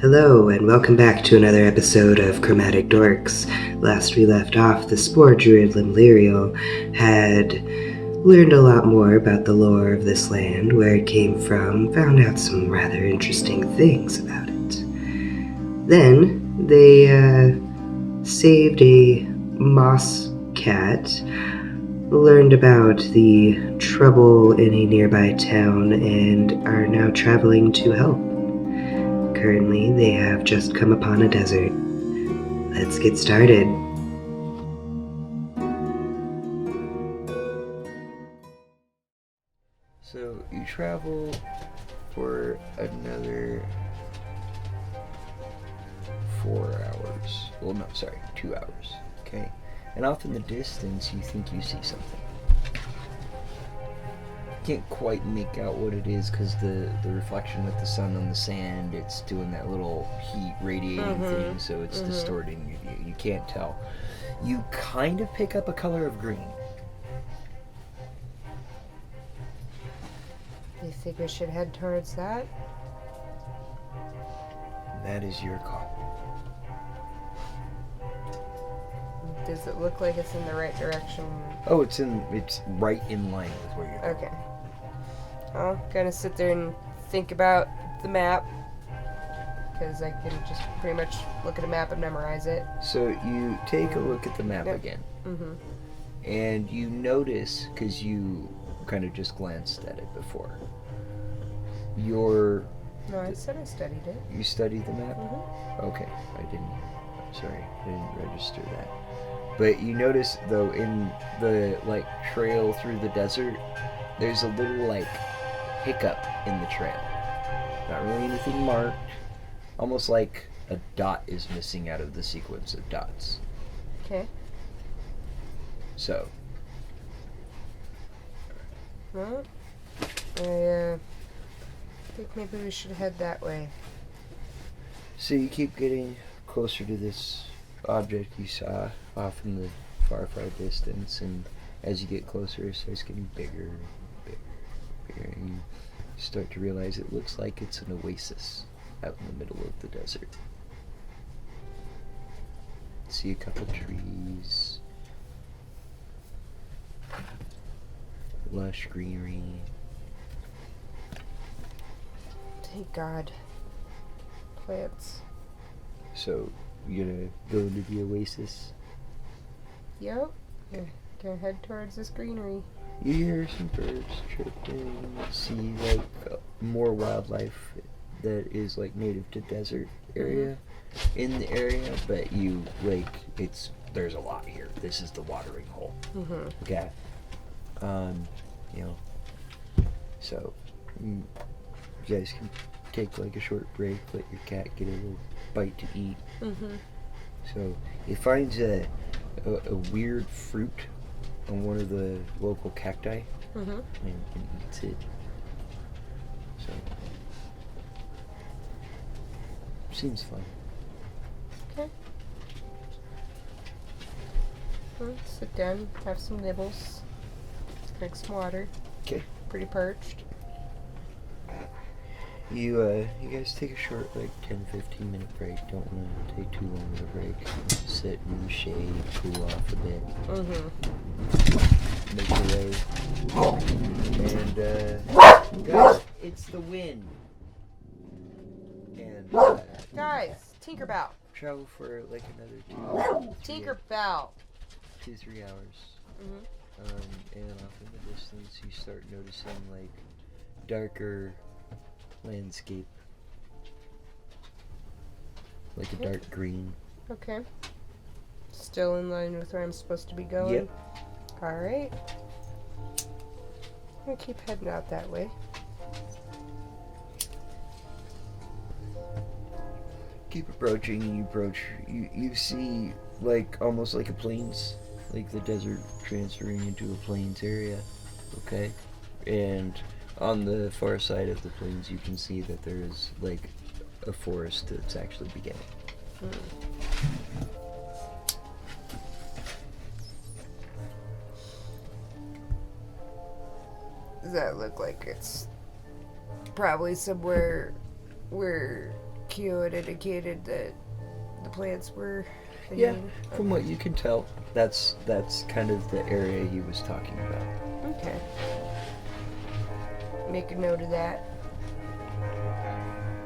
Hello, and welcome back to another episode of Chromatic Dorks. Last we left off, the Spore Druid Limlíriel had learned a lot more about the lore of this land, where it came from, found out some rather interesting things about it. Then, they saved a moss cat, learned about the trouble in a nearby town, and are now traveling to help. Currently, they have just come upon a desert. Let's get started. So, you travel for another 4 hours. Well, no, sorry, 2 hours. Okay? And off in the distance, you think you see something. Can't quite make out what it is because the reflection with the sun on the sand, it's doing that little heat radiating thing, so it's distorting your view. You can't tell. You kind of pick up a color of green. You think we should head towards that? That is your call. Does it look like it's in the right direction? Oh, it's right in line with where you're Okay. I'm gonna sit there and think about the map, because I can just pretty much look at a map and memorize it. So you take a look at the map again, and you notice, because you kind of just glanced at it before, No, I said I studied it. You studied the map? Okay, I didn't register that. But you notice, though, in the, trail through the desert, there's a little, hiccup in the trail. Not really anything marked. Almost like a dot is missing out of the sequence of dots. Okay. So. Well, I think maybe we should head that way. So you keep getting closer to this object you saw off in the far, far distance, and as you get closer, it starts getting bigger, bigger, and you start to realize it looks like it's an oasis out in the middle of the desert. See a couple trees, lush greenery. Thank God. Plants. So, you gonna go into the oasis? Yep. Gonna head towards this greenery. You hear some birds chirping, see more wildlife that is native to desert area in the area, but there's a lot here. This is the watering hole. Okay. So you guys can take a short break, let your cat get a little bite to eat. So it finds a weird fruit on one of the local cacti and eats it. So seems fun. Okay. Let's sit down, have some nibbles, drink some water. Okay. Pretty parched. You guys take a short 10-15 minute break. Don't want to take too long of a break. Sit in the shade, cool off a bit. Make your way. And guys, it's the wind. And Guys, Tinkerbell. travel for another Tinkerbell. 2-3 hours. And off in the distance you start noticing darker landscape, a dark green. Okay. Still in line with where I'm supposed to be going? Yep. Alright. I'm gonna keep heading out that way. Keep approaching, and you see almost like a plains, the desert transferring into a plains area. Okay. And on the far side of the plains, you can see that there is a forest that's actually beginning. Does that look like it's probably somewhere where Kyo had indicated that the plants were... Yeah, from what you can tell, that's kind of the area he was talking about. Okay. Make a note of that.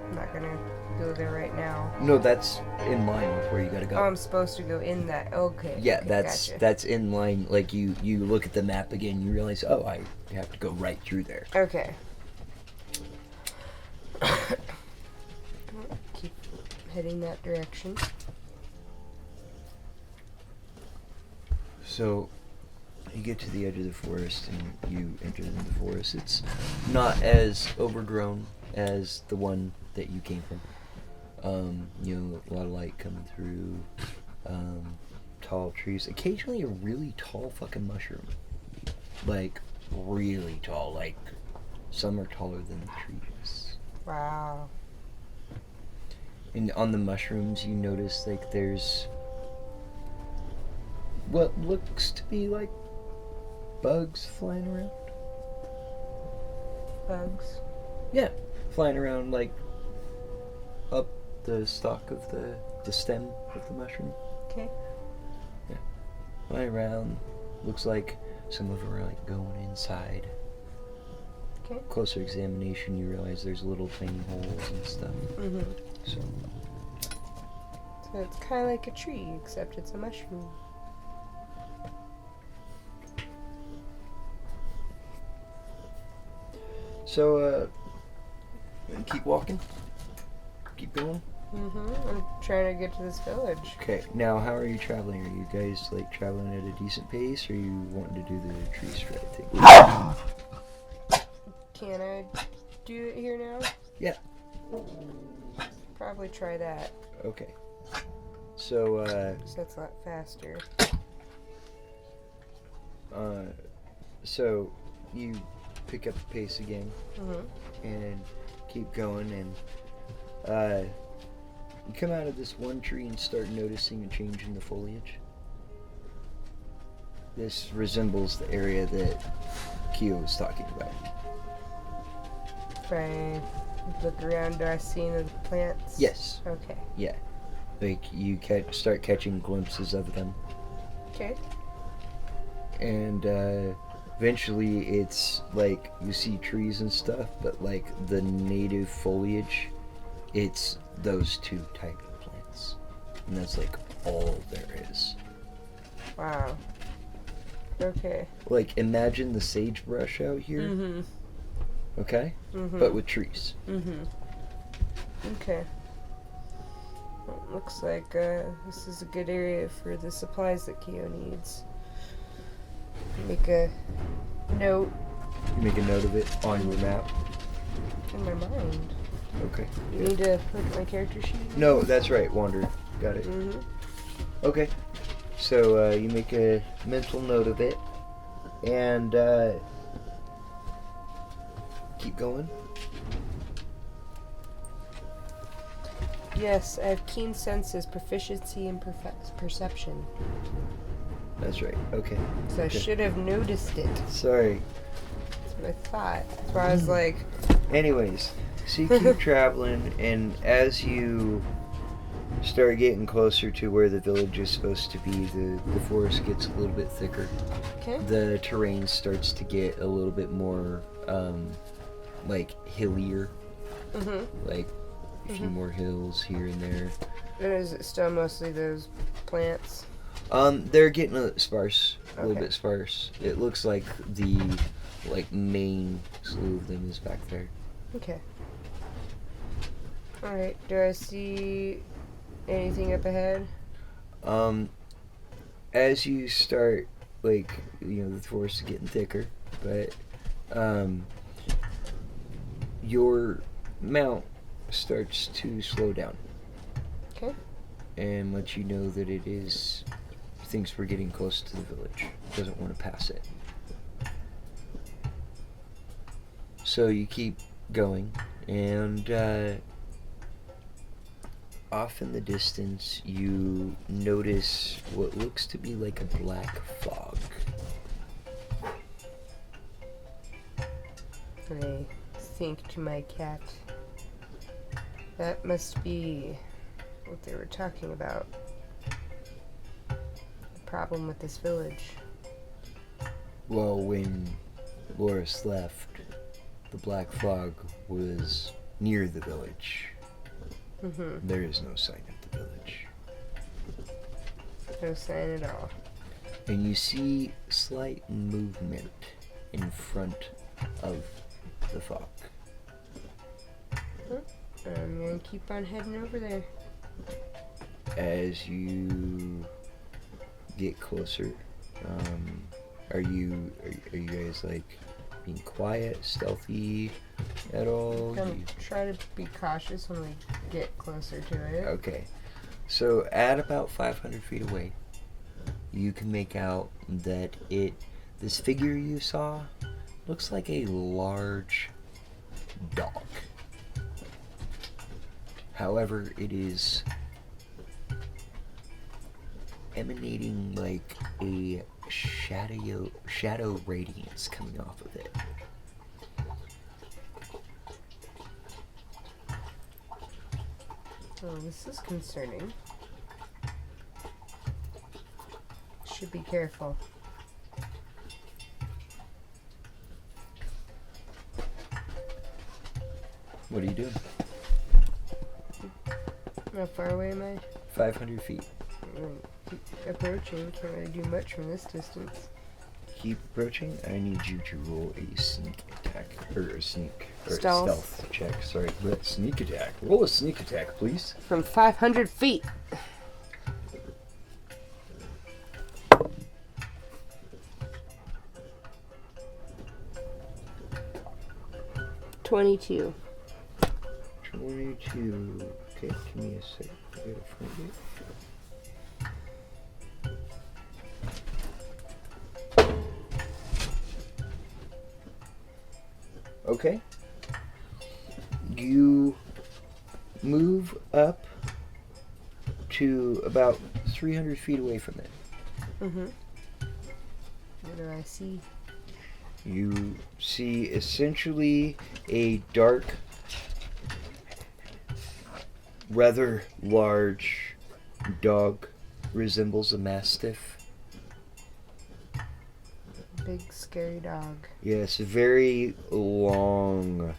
I'm not gonna go there right now. No, that's in line with where you gotta go. Oh, I'm supposed to go in that. Okay. Yeah, okay, that's gotcha. in line. Like you look at the map again, you realize, oh, I have to go right through there. Okay. Keep heading that direction. So, you get to the edge of the forest and you enter the forest. It's not as overgrown as the one that you came from. You know, a lot of light coming through, tall trees. Occasionally a really tall fucking mushroom. Like, really tall. Like, some are taller than the trees. Wow. And on the mushrooms, you notice, like, there's what looks to be like bugs flying around. Bugs? Yeah, flying around like up the stalk of the stem of the mushroom. Okay. Yeah, flying around. Looks like some of them are like going inside. Okay. Closer examination, you realize there's little tiny holes and stuff. Mm-hmm. So it's kind of like a tree, except it's a mushroom. So, keep walking. Keep going. Mm-hmm. I'm trying to get to this village. Okay, now how are you traveling? Are you guys like traveling at a decent pace, or are you wanting to do the tree stride thing? Can I do it here now? Yeah. Probably try that. Okay. So, So that's a lot faster. so you pick up the pace again Mm-hmm. and keep going, and you come out of this one tree and start noticing a change in the foliage. This resembles the area that Kyo was talking about. If I look around, do I see any of the plants? Yes. Okay. Yeah. Like, you start catching glimpses of them. Okay. And eventually it's like you see trees and stuff, but like the native foliage, it's those two type of plants. And that's like all there is. Wow. Okay. Like, imagine the sagebrush out here. Mm-hmm. Okay? Mm-hmm. But with trees. Mm-hmm. Okay. Well, looks like this is a good area for the supplies that Kyo needs. Make a note You make a note of it on your map. in my mind. Okay. You need to look at my character sheet? No, that's right, Wander. Got it. Mm-hmm. Okay. So you make a mental note of it, and keep going. Yes, I have keen senses, proficiency, and perception. That's right. Okay. So I should have noticed it. Sorry. That's what I thought. That's why I was like... Anyways, so you keep traveling, and as you start getting closer to where the village is supposed to be, the forest gets a little bit thicker. Okay. The terrain starts to get a little bit more, like, hillier. Mm-hmm. Like, a few more hills here and there. And is it still mostly those plants? They're getting a sparse, a little Okay. bit sparse. It looks like the, main slew of them is back there. Okay. Alright, do I see anything up ahead? As you start, the forest is getting thicker, but, your mount starts to slow down. Okay. And lets you know that it is, thinks we're getting close to the village. Doesn't want to pass it. So you keep going, and off in the distance you notice what looks to be like a black fog. I think to my cat, That must be what they were talking about. The problem with this village. Well, when Loris left, the black fog was near the village. Mm-hmm. There is no sign of the village. No sign at all. And you see slight movement in front of the fog. I'm gonna keep on heading over there. As you get closer, are you guys like being quiet, stealthy at all? I'm gonna try to be cautious when we get closer to it. Okay, so at about 500 feet away, you can make out that this figure you saw looks like a large dog. However, it is emanating like a shadow radiance coming off of it. Oh, this is concerning. Should be careful. What are you doing? How far away am I? 500 feet. Keep approaching. Can't really do much from this distance. Keep approaching. I need you to roll a sneak attack. Or a sneak. Or Stealth. check. Sorry. Sneak attack. Roll a sneak attack, please. From 500 feet. 22. 22. Okay, give me a sec. I gotta find it. Okay. You move up to about 300 feet away from it. Mm-hmm. What do I see? You see essentially a dark, rather large dog, resembles a mastiff. Big scary dog. Yes, very long,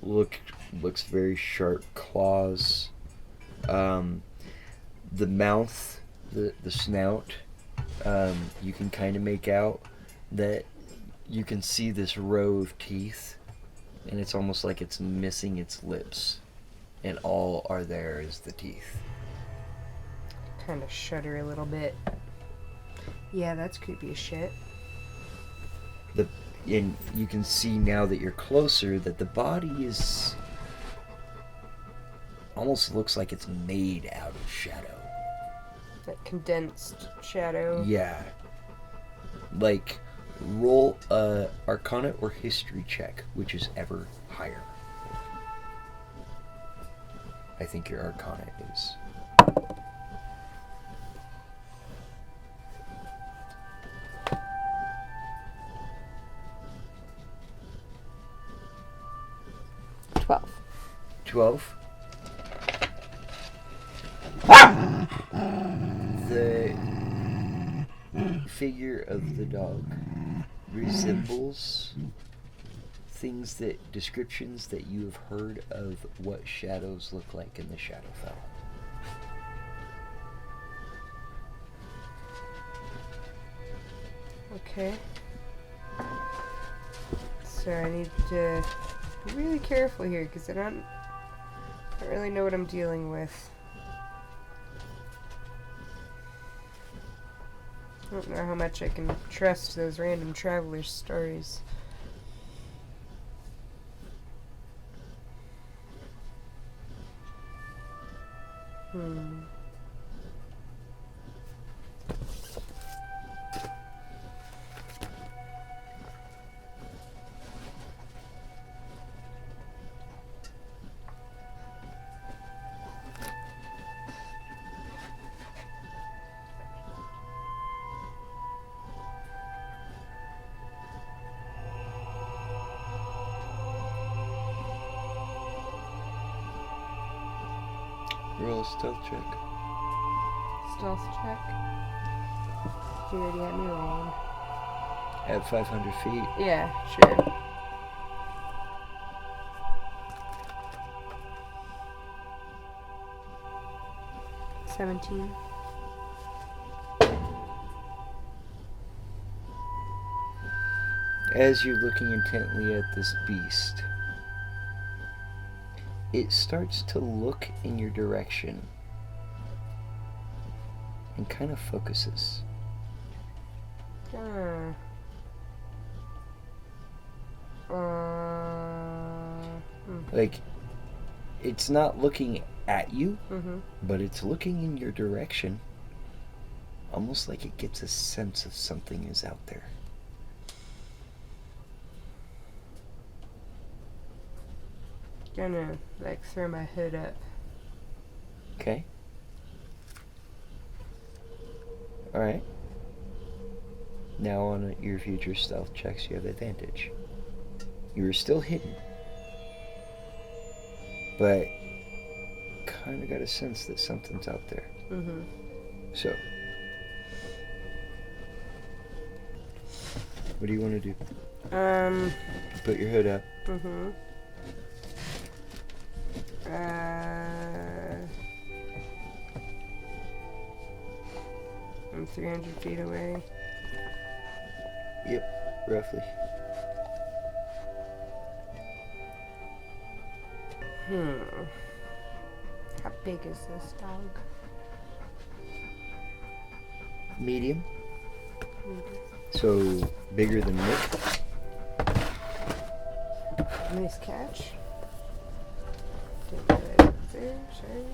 looks very sharp claws. The mouth, the snout, you can kind of make out that you can see this row of teeth, and it's almost like it's missing its lips, and all are there is the teeth. Kind of shudder a little bit. Yeah, that's creepy as shit. And you can see now that you're closer that the body is almost looks like it's made out of shadow. That condensed shadow. Yeah. Like, roll a Arcana or History check, which is ever higher. I think your Arcana is. Twelve. 12. The figure of the dog resembles descriptions that you have heard of what shadows look like in the Shadowfell. Okay. So I need to be really careful here because I don't really know what I'm dealing with. I don't know how much I can trust those random travelers' stories. Hmm. Roll a stealth check. Stealth check. You already had me rolling. At 500 feet. Yeah, sure. $17. As you're looking intently at this beast, it starts to look in your direction and kind of focuses. Like, it's not looking at you, but it's looking in your direction. Almost like it gets a sense of something is out there. Gonna, like, throw my hood up. Okay. Alright. Now on your future stealth checks, you have advantage. You are still hidden, but kind of got a sense that something's out there. So, what do you want to do? Put your hood up. I'm 300 feet away. Yep, roughly. How big is this dog? Medium. So, bigger than Nick. Nice catch. Get that up there, sorry.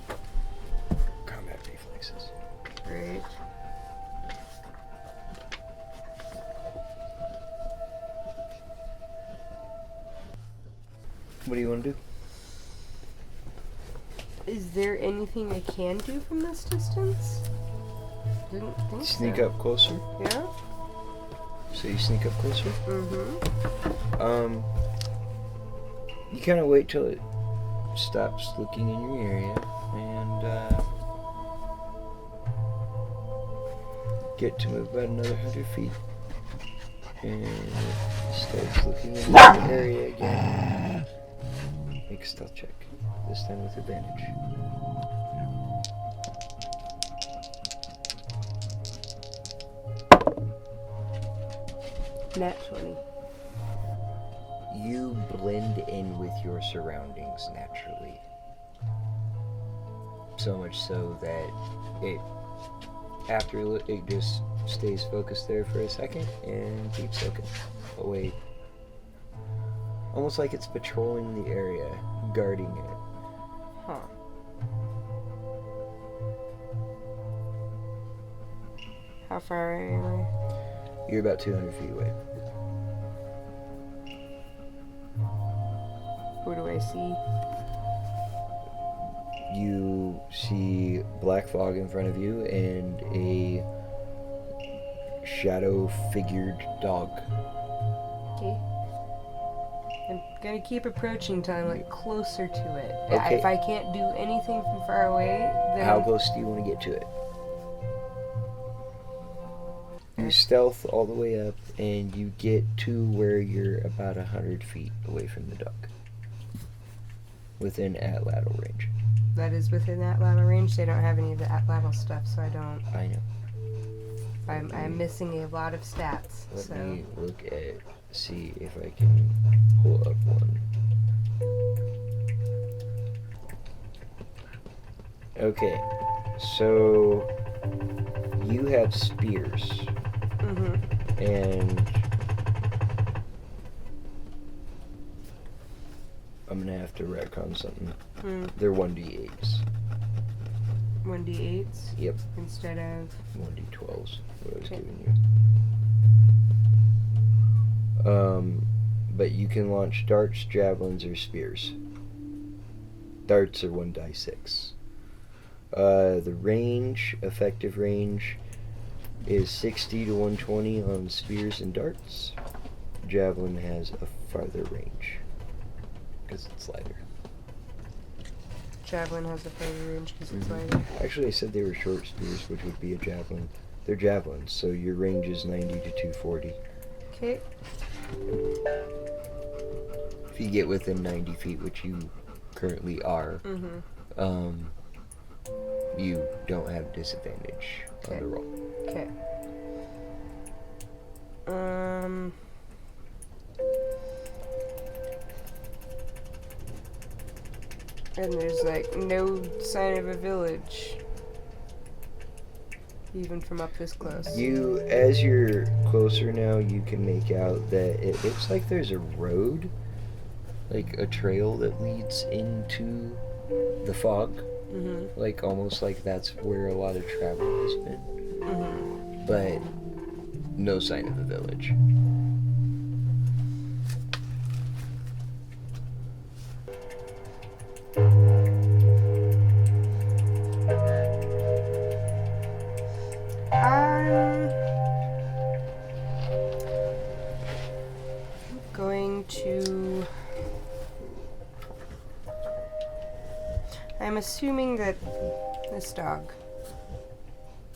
Combat reflexes. Great. What do you want to do? Is there anything I can do from this distance? Didn't think Sneak so. up closer. Yeah? So you sneak up closer? You kind of wait till it stops looking in your area and get to move about another 100 feet. And it starts looking in your area again. Make a stealth check, this time with advantage. Nat 20. You blend in with your surroundings naturally. So much so that it just stays focused there for a second and keeps looking away. Almost like it's patrolling the area, guarding it. Huh. How far away am I? You're about 200 feet away. What do I see? You see black fog in front of you and a shadow-figured dog. Okay. I'm gonna keep approaching till I'm like closer to it. Okay. If I can't do anything from far away, then How close do you want to get to it? You stealth all the way up and you get to where you're about 100 feet away from the dog. Within at-lateral range. that is within that lateral range. They don't have any of the lateral stuff, so I don't. I know. I'm missing a lot of stats. Let so me look at, see if I can pull up one. Okay, so you have spears. Mm-hmm. And I'm gonna have to retcon something. They're 1d8s. 1d8s? Yep. Instead of 1d12s, what I was Okay. giving you. But you can launch darts, javelins, or spears. Darts are 1d6. The range, effective range, is 60 to 120 on spears and darts. Javelin has a farther range because it's lighter. javelin has a further range because it's Mhm. lighter. Actually, I said they were short spears, which would be a javelin. They're javelins, so your range is 90 to 240. Okay. If you get within 90 feet, which you currently are, you don't have disadvantage on the roll. Okay. And there's like no sign of a village, even from up this close. As you're closer now, you can make out that it looks like there's a road, like a trail that leads into the fog. Like almost like that's where a lot of travel has been. But no sign of a village. I'm going to... I'm assuming that this dog,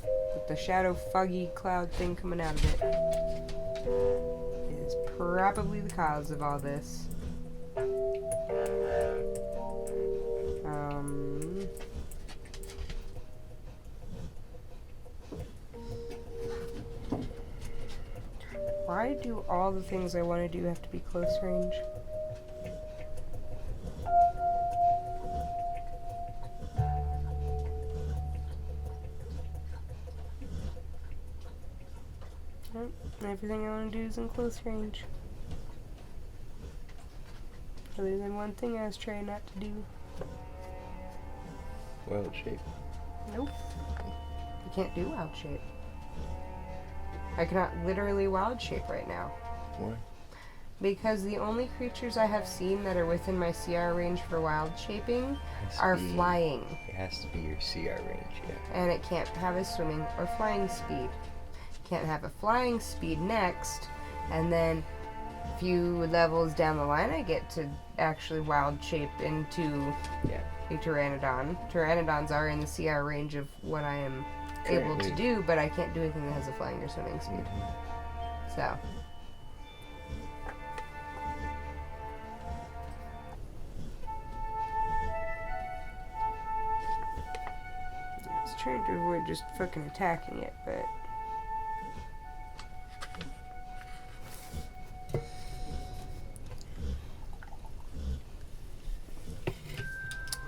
with the shadow foggy cloud thing coming out of it, is probably the cause of all this. Why do all the things I want to do have to be close range? Nope, everything I want to do is in close range. Other than one thing I was trying not to do. Wild shape. Nope. You can't do wild shape. I cannot literally wild shape right now. Why? Because the only creatures I have seen that are within my CR range for wild shaping are flying. It has to be your CR range, yeah. And it can't have a swimming or flying speed. Can't have a flying speed next, and then a few levels down the line I get to actually wild shape into a Pteranodon. Pteranodons are in the CR range of what I am able to do, but I can't do anything that has a flying or swimming speed. So. I was trying to avoid just fucking attacking it, but...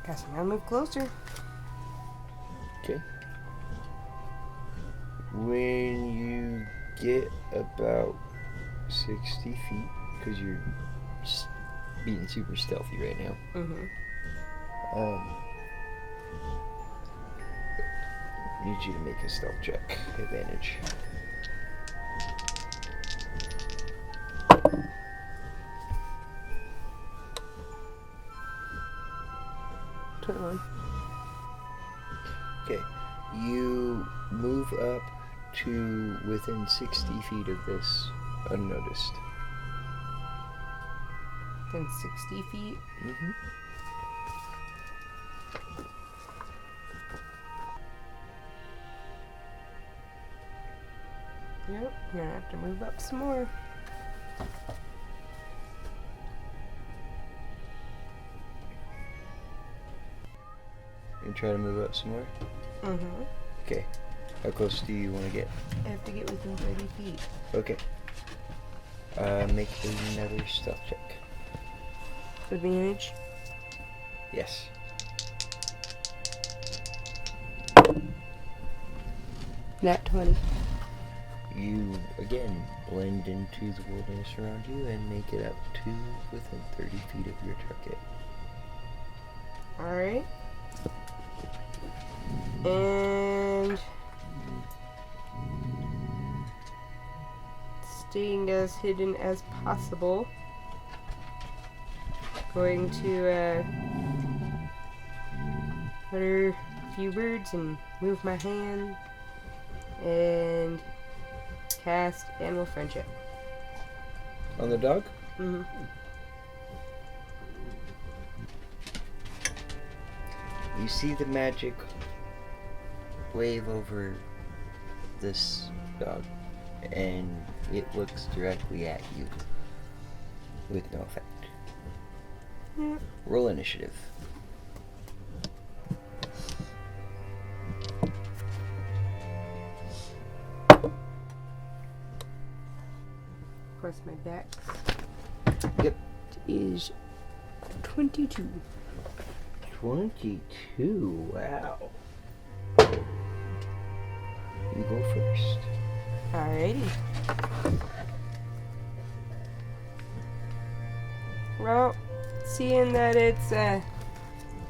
Guess I'm gonna move closer. Okay. When you get about 60 feet, because you're just being super stealthy right now, need you to make a stealth check. Advantage. Okay, you move up to within 60 feet of this unnoticed. Within 60 feet? Yep, I'm gonna have to move up some more. You try to move up some more? Okay. How close do you want to get? I have to get within 30 feet. Okay. Make another stealth check. Advantage? Yes. Nat 20. You, again, blend into the wilderness around you and make it up to within 30 feet of your target. Alright. And... staying as hidden as possible. Going to, utter a few words and move my hand. And... cast Animal Friendship. On the dog? You see the magic wave over this dog, and it looks directly at you with no effect. Roll initiative. Plus my dex. Yep. Is 22. 22. Wow. You go first. Alrighty. Well, seeing that it's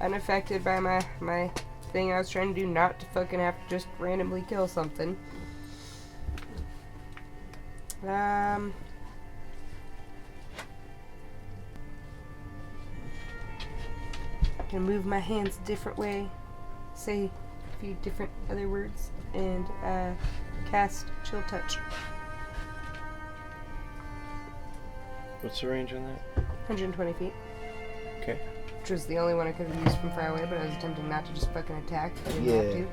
unaffected by my thing I was trying to do, not to fucking have to just randomly kill something. Can move my hands a different way, say a few different other words, and cast Chill Touch. What's the range on that? 120 feet. Okay. Which was the only one I could have used from far away, but I was attempting not to just fucking attack. I didn't have to.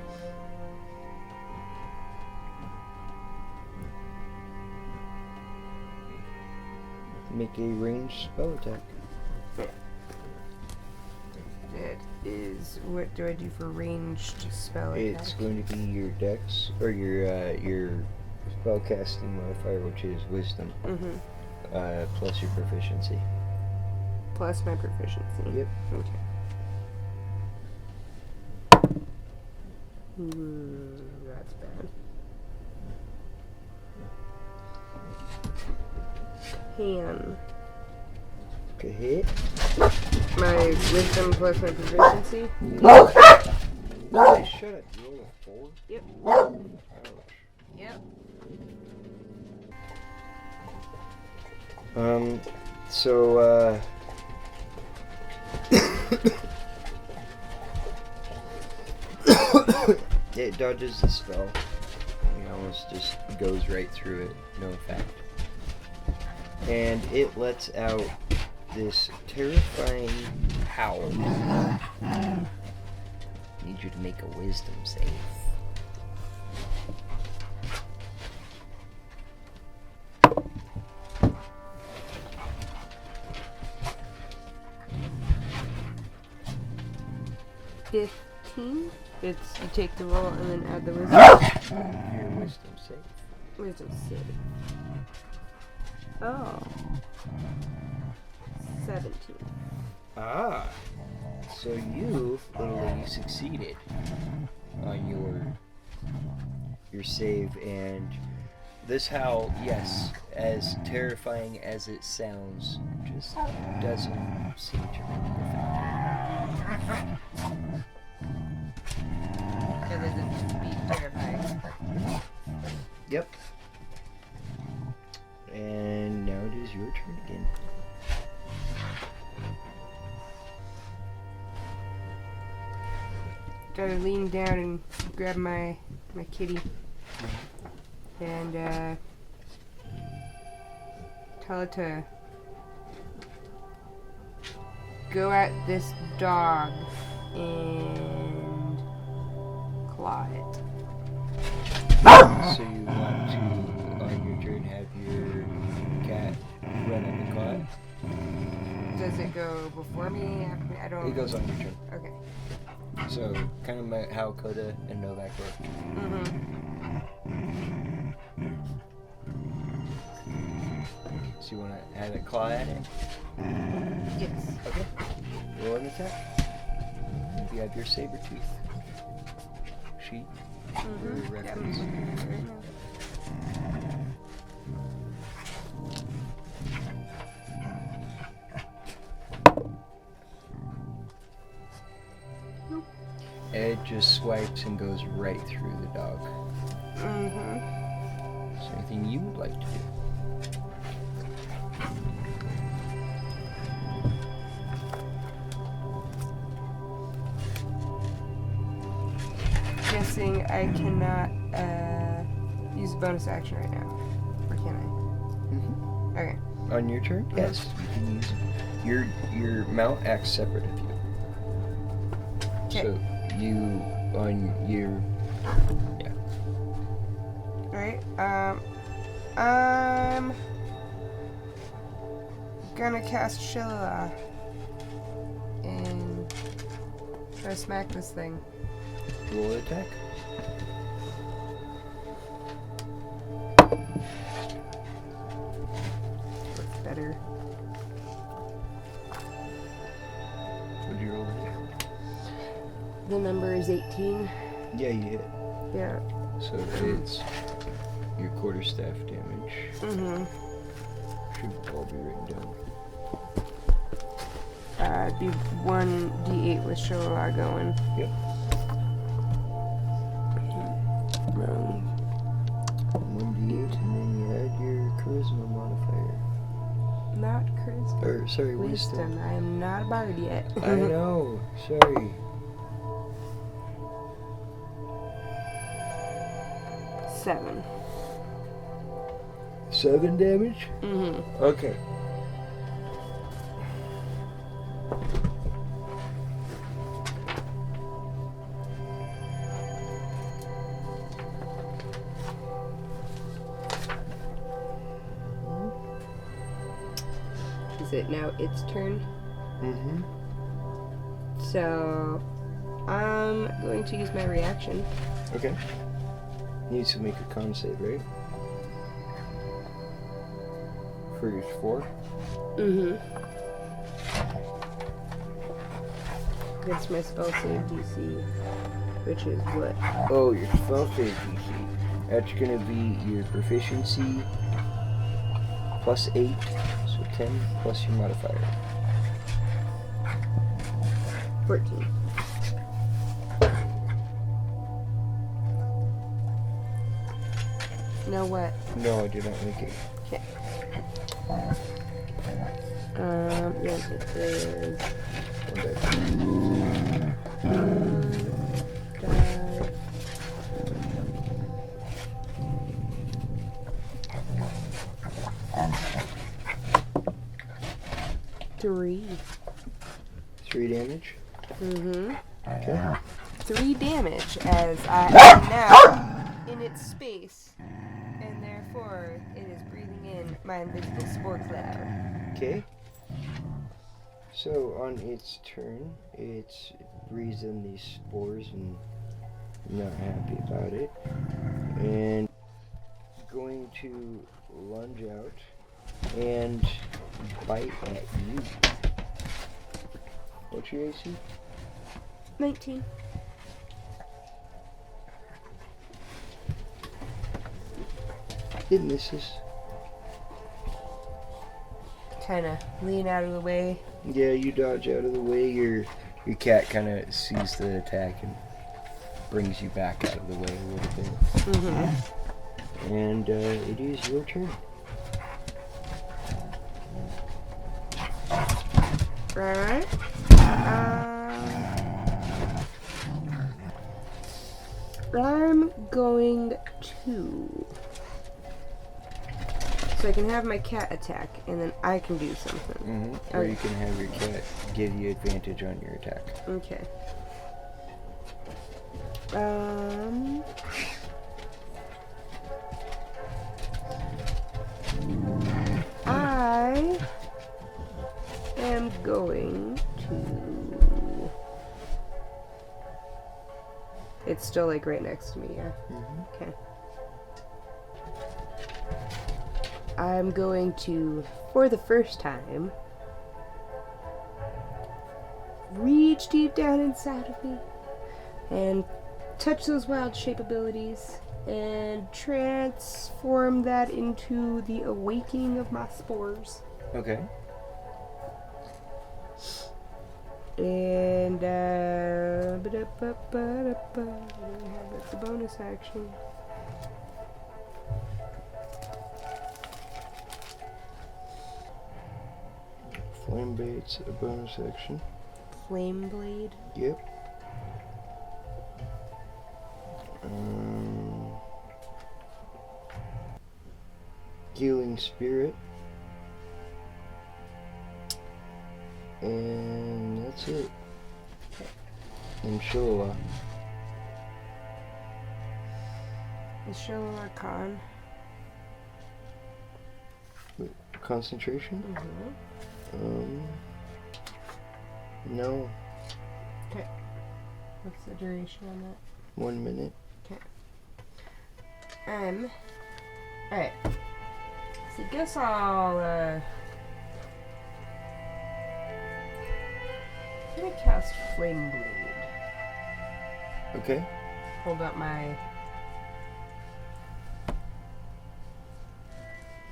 Make a ranged spell attack. That is, what do I do for ranged spell attack? It's going to be your dex, or your spellcasting modifier, which is wisdom, plus your proficiency. Plus my proficiency. Yep. Okay. That's bad. 10. Okay, hit. My wisdom plus my proficiency? Nice, shut up. You roll a 4? Yep. Ouch. Yep. So, it dodges the spell. It almost just goes right through it. No effect. And it lets out this terrifying howl. Need you to make a wisdom save. $15. It's you take the roll and then add the wisdom. Your wisdom save. Wisdom save. Oh. 17. Ah. So you literally succeeded on your save, and this howl, yes, as terrifying as it sounds, just doesn't seem to really affect It doesn't be terrifying. Yep. And now it is your turn again. Gotta lean down and grab my kitty and tell it to go at this dog and claw it. So you want to, on your turn, have your cat run up and claw it? Does it go before me? After me? I don't. It goes on your turn. Okay. So, kind of how Coda and Novak work. So you want to have it claw at it? Yes. Okay. Roll an attack. You have your saber tooth sheet for reference. It just swipes and goes right through the dog. Is there anything you would like to do? Guessing I cannot use a bonus action right now. Or can I? Okay. On your turn? Yes, you can use it. Your mount acts separate of you. Okay. So you on your Alright, I'm gonna cast Shilla and try to smack this thing. roll attack. That's better. What'd you roll attack? The number is 18. Yeah, you hit. Yeah. So it's your quarterstaff damage. Mm-hmm. Should all be written down. It'd be 1d8 with Shilla going. Yep. Wrong. 1d8, and then you add your charisma modifier. Not charisma. Or, sorry, wisdom. I am not a bard yet. I know. Sorry. 7. 7 damage? Mm-hmm. Okay. Is it now its turn? Mm-hmm. So, I'm going to use my reaction. Okay. Needs to make a con save, right? For your 4? Mm-hmm. Against my spell save DC, which is what? Oh, your spell save DC. That's gonna be your proficiency plus 8, so 10 plus your modifier. 14. Now what? No, I did not make it. Okay. Yes, it is. Okay. Die. 3. 3 damage. Mm-hmm. Okay. 3 damage as I am now in its space, and therefore it is breathing in my invisible spore cloud. Okay. So on its turn, it breathes in these spores and not happy about it. And going to lunge out and bite at you. What's your AC? 19. It misses. Kind of lean out of the way. Yeah, you dodge out of the way. Your cat kind of sees the attack and brings you back out of the way a little bit. Mm-hmm. And it is your turn. Alright. I'm going to... So I can have my cat attack, and then I can do something. Mm-hmm. Or you can have your cat give you advantage on your attack. Okay. I am going to... It's still like right next to me, yeah? Mm-hmm. Okay. I'm going to, for the first time, reach deep down inside of me and touch those wild shape abilities and transform that into the awakening of my spores. Okay. And that's a bonus action. Flame bait's a bonus action. Flame blade. Yep. Healing spirit. And that's it. And Shilla. Is Shilla con? Concentration? Mm-hmm. No. Okay. What's the duration on that? 1 minute. Okay. Alright. So I guess I'll, I'm gonna cast Flame Blade. Okay. Hold up my...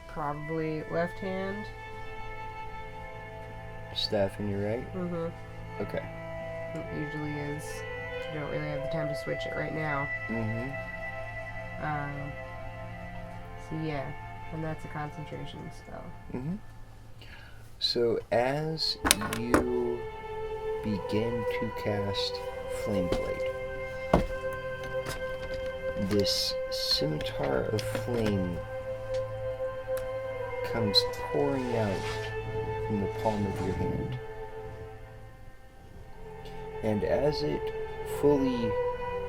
probably left hand. Staff in your right? Mm-hmm. Okay. It usually is. I don't really have the time to switch it right now. Mm-hmm. So yeah, and that's a concentration spell. Mm-hmm. So as you begin to cast Flame Blade, this scimitar of flame comes pouring out from the palm of your hand. And as it fully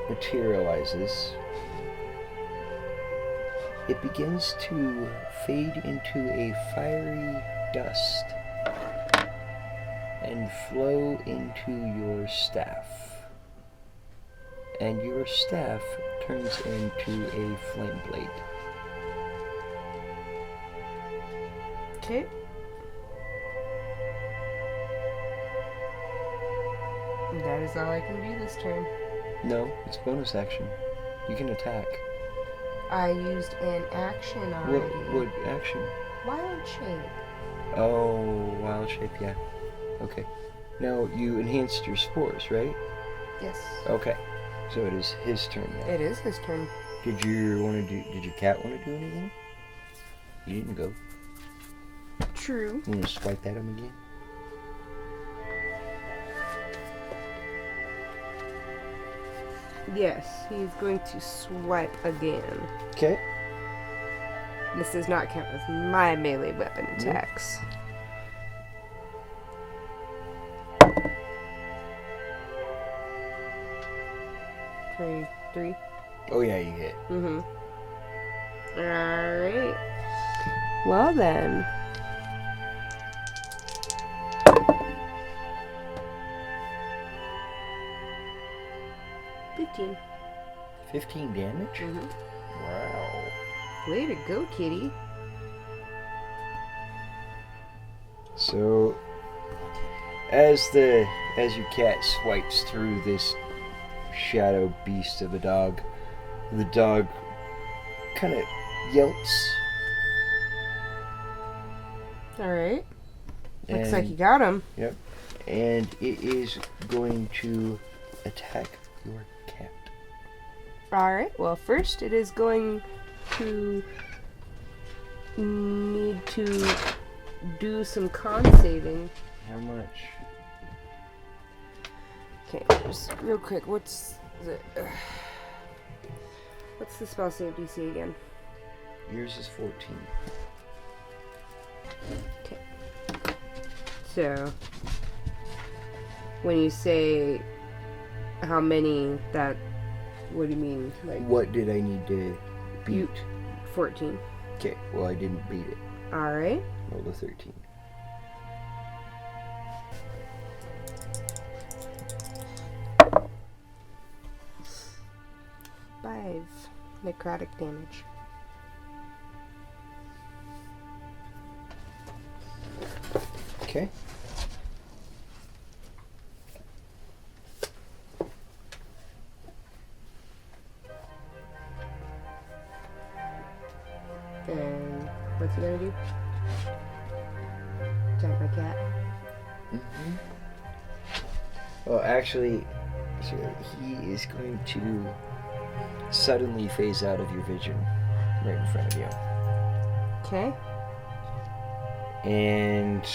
materializes, it begins to fade into a fiery dust and flow into your staff. And your staff turns into a flame blade. Okay. That is all I can do this turn. No, it's bonus action. You can attack. I used an action already. What action? Wild shape. Oh, wild shape, yeah. Okay. Now, you enhanced your spores, right? Yes. Okay. So it is his turn now. It is his turn. Did your cat want to do anything? You didn't go. True. You want to swipe at him again? Yes, he's going to swipe again. Okay. This does not count as my melee weapon attacks. 23. Oh yeah, you hit. Mm-hmm. Alright. Well then. $15. 15 damage? Mm-hmm. Wow. Way to go, kitty. So, as your cat swipes through this shadow beast of a dog, the dog kind of yelps. Alright. Looks like you got him. Yep. And it is going to attack your cat. Alright, well first it is going to need to do some con saving. How much? Okay, just real quick, what's the spell save DC again? Yours is 14. Okay. So, when you say how many, what do you mean? Like, What did I need to beat? 14. Okay, well I didn't beat it. Alright. Roll a 13. Five necrotic damage. Okay. And what's he gonna do? Attack my cat. Mm-hmm. Well, actually, so he is going to suddenly phase out of your vision right in front of you. Okay. And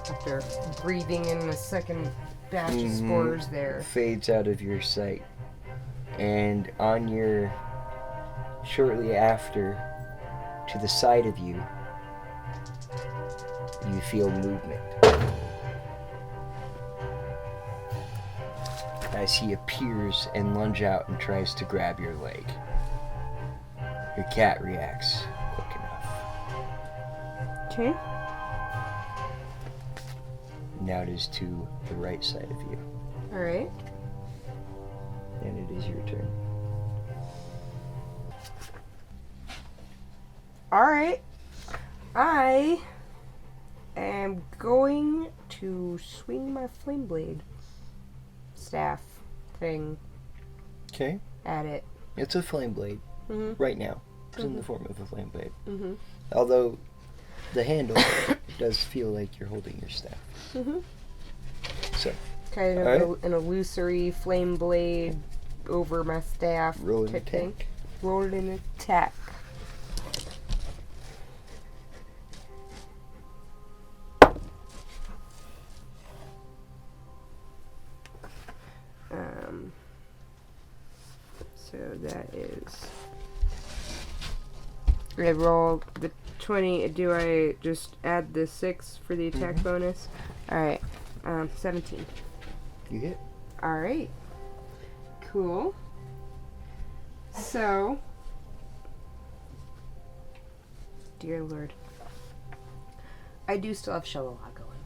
After breathing in a second batch of spores there. fades out of your sight. And on your, shortly after, to the side of you, you feel movement. as he appears and lunges out and tries to grab your leg. Your cat reacts quick enough. Okay. Now it is to the right side of you. Alright. And it is your turn. Alright. I am going to swing my flame blade staff thing Okay. at it. It's a flame blade. Mm-hmm. Right now. It's in the form of a flame blade. Mm-hmm. Although the handle does feel like you're holding your staff. Mm-hmm. So, Kind of Alright. an illusory flame blade over my staff roll an type thing. attack. Roll it an attack. So that is. I rolled the 20. Do I just add the 6 for the attack bonus? Alright. 17. You hit. Alright. Cool. So. Dear Lord. I do still have Shalala going.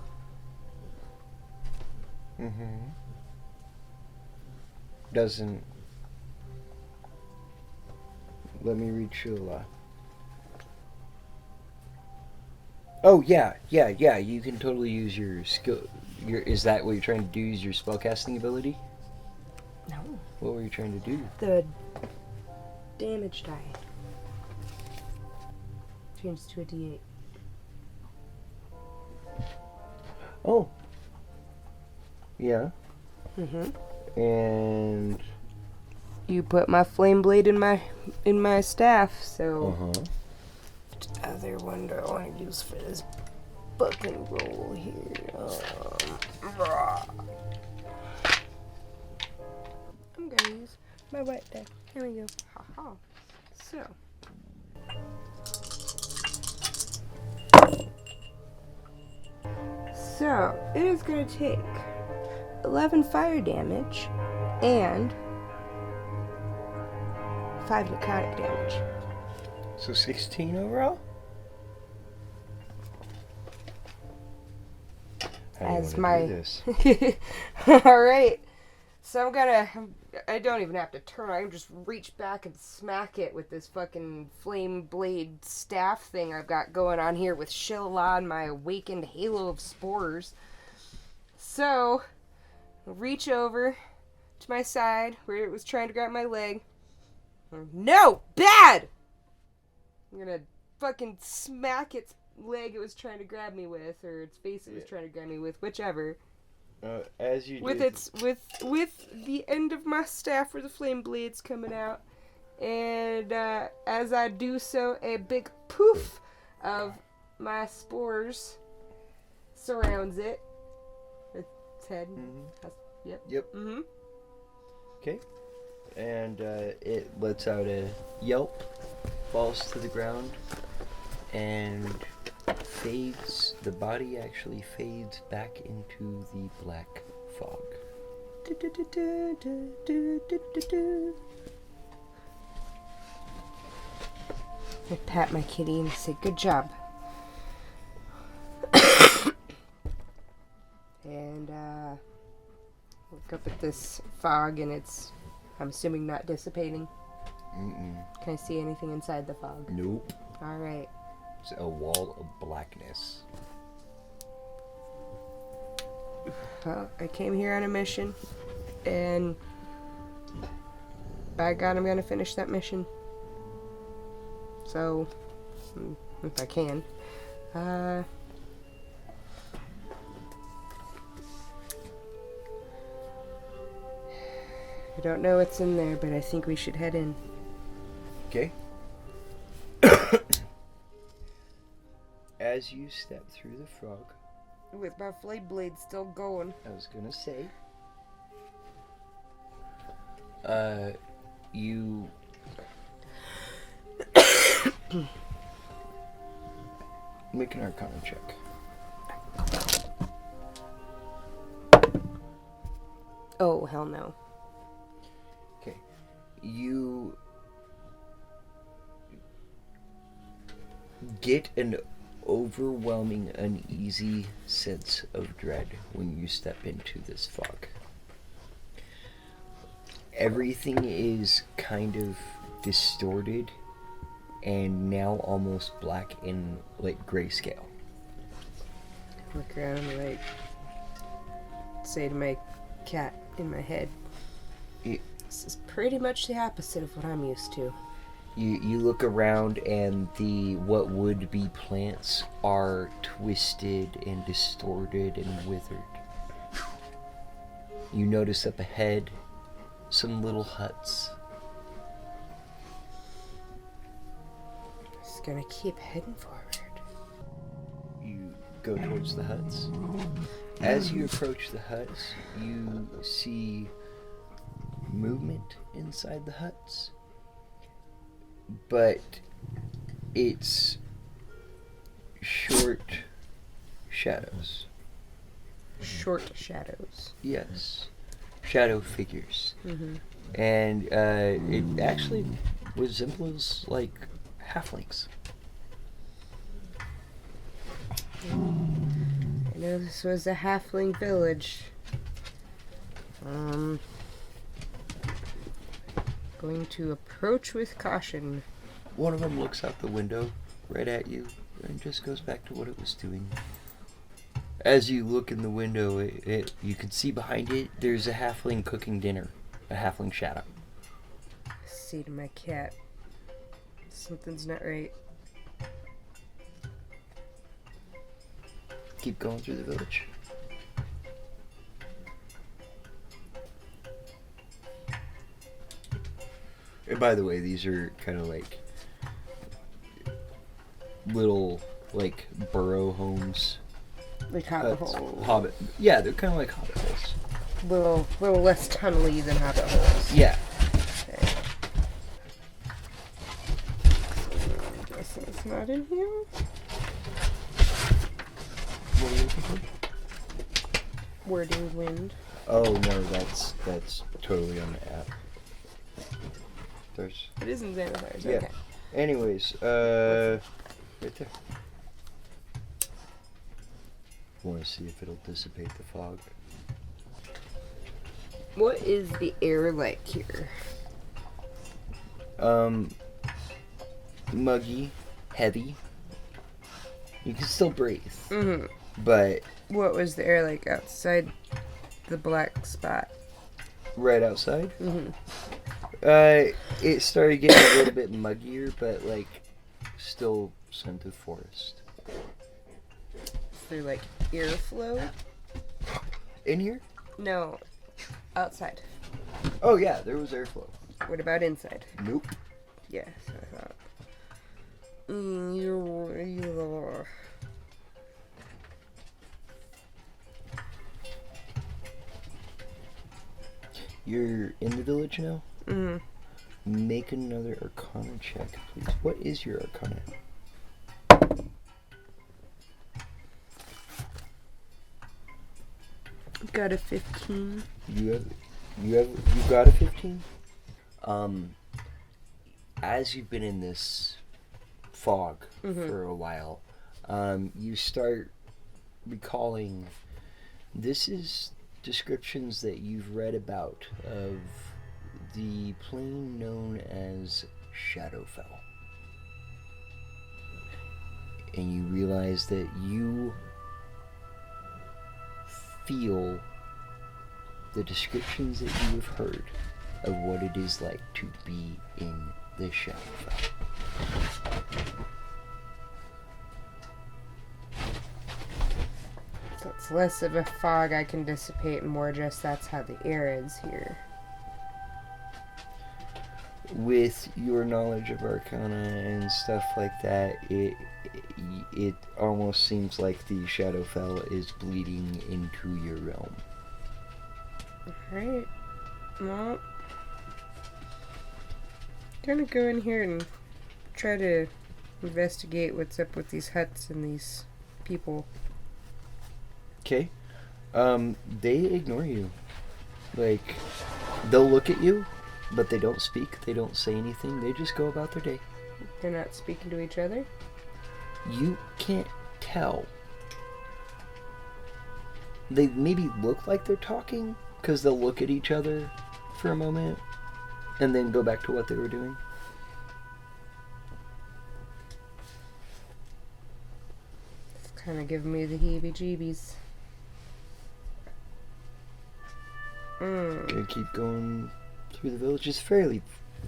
Mm-hmm. Doesn't. Let me read Shula. Oh, yeah. You can totally use your skill. Is that what you're trying to do? Use your spellcasting ability? No. What were you trying to do? The damage die. Changes to a d8. Oh. Yeah. Mm-hmm. And. You put my flame blade in my staff, so. Uh-huh. What other one do I want to use for this fucking roll here? I'm gonna use my white die. Here we go. Haha. So it is gonna take 11 fire damage and 5 necrotic damage. So 16 overall? How do you As wanna do my this? Alright. So I don't even have to turn. I can just reach back and smack it with this fucking flame blade staff thing I've got going on here with Shilla and my awakened halo of spores. So, I'll reach over to my side where it was trying to grab my leg. No! Bad! I'm gonna fucking smack its leg it was trying to grab me with, or its face it was trying to grab me with, whichever. As you With do, with the end of my staff where the flame blade's coming out, and as I do so, a big poof of my spores surrounds it. Its head. Yep. Mm-hmm. Okay. And it lets out a yelp, falls to the ground, and fades. The body actually fades back into the black fog. I pat my kitty and say, "Good job." And look up at this fog, and it's, I'm assuming, not dissipating. Mm-mm. Can I see anything inside the fog? Nope. All right. It's a wall of blackness. Well, I came here on a mission, and by God, I'm gonna finish that mission. So, if I can. I don't know what's in there, but I think we should head in. Okay. As you step through the frog, With my flame blade still going. I was gonna say, you make an Arcana check. Oh, hell no. You get an overwhelming, uneasy sense of dread when you step into this fog. Everything is kind of distorted and now almost black in like grayscale. Look around and like say to my cat in my head, this is pretty much the opposite of what I'm used to. You look around and the what would be plants are twisted and distorted and withered. You notice up ahead some little huts. Just gonna keep heading forward. You go towards the huts. As you approach the huts, you see movement inside the huts. But it's short shadows. Short shadows. Yes. Shadow figures. Mm-hmm. And it actually resembles like halflings. I know this was a halfling village. Going to approach with caution. One of them looks out the window right at you and just goes back to what it was doing. As you look in the window, you can see behind it, there's a halfling cooking dinner. A halfling shadow. I say to my cat, something's not right. Keep going through the village. And by the way, these are kind of like little like burrow homes. Like hobbit holes. Hobbit. Yeah, they're kind of like hobbit holes. Little less tunnely than hobbit holes. Yeah. Okay. Guess it's not in here. What are you looking for? Wording wind. Oh no, that's totally on the app. There's. It is in Xanathars. Yeah. Okay. Anyways, right there. Want to see if it'll dissipate the fog. What is the air like here? Muggy, heavy. You can still breathe. Mm-hmm. But What was the air like outside the black spot? right outside, Mm-hmm. it started getting a little bit muggier, but like still scent of forest. Is there like airflow? In here? No, outside. Oh yeah, there was airflow. What about inside? Nope. Yeah, so I thought. You're in the village now? Mm-hmm. Make another Arcana check, please. What is your Arcana? Got a 15. You got a 15? As you've been in this fog for a while, you start recalling this is descriptions that you've read about of the plane known as Shadowfell. And you realize that you feel the descriptions that you have heard of what it is like to be in the Shadowfell. So it's less of a fog I can dissipate, and more just that's how the air is here. With your knowledge of Arcana and stuff like that, it almost seems like the Shadowfell is bleeding into your realm. Alright. Well, gonna go in here and try to investigate what's up with these huts and these people. Okay. They ignore you. Like, they'll look at you, But they don't speak, they don't say anything, they just go about their day. They're not speaking to each other? You can't tell. They maybe look like they're talking, because they'll look at each other for a moment, and then go back to what they were doing. It's kind of giving me the heebie-jeebies. Gonna keep going through the village. It's a fairly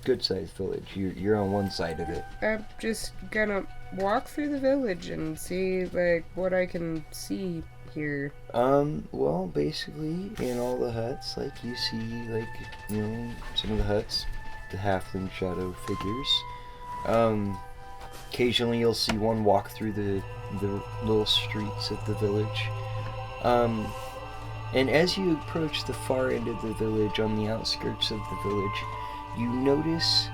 good-sized village. You're on one side of it. I'm just gonna walk through the village and see, like, what I can see here. Well, basically, in all the huts, like, you see, like, you know, some of the huts, the halfling shadow figures. Occasionally you'll see one walk through the little streets of the village. And as you approach the far end of the village, on the outskirts of the village, you notice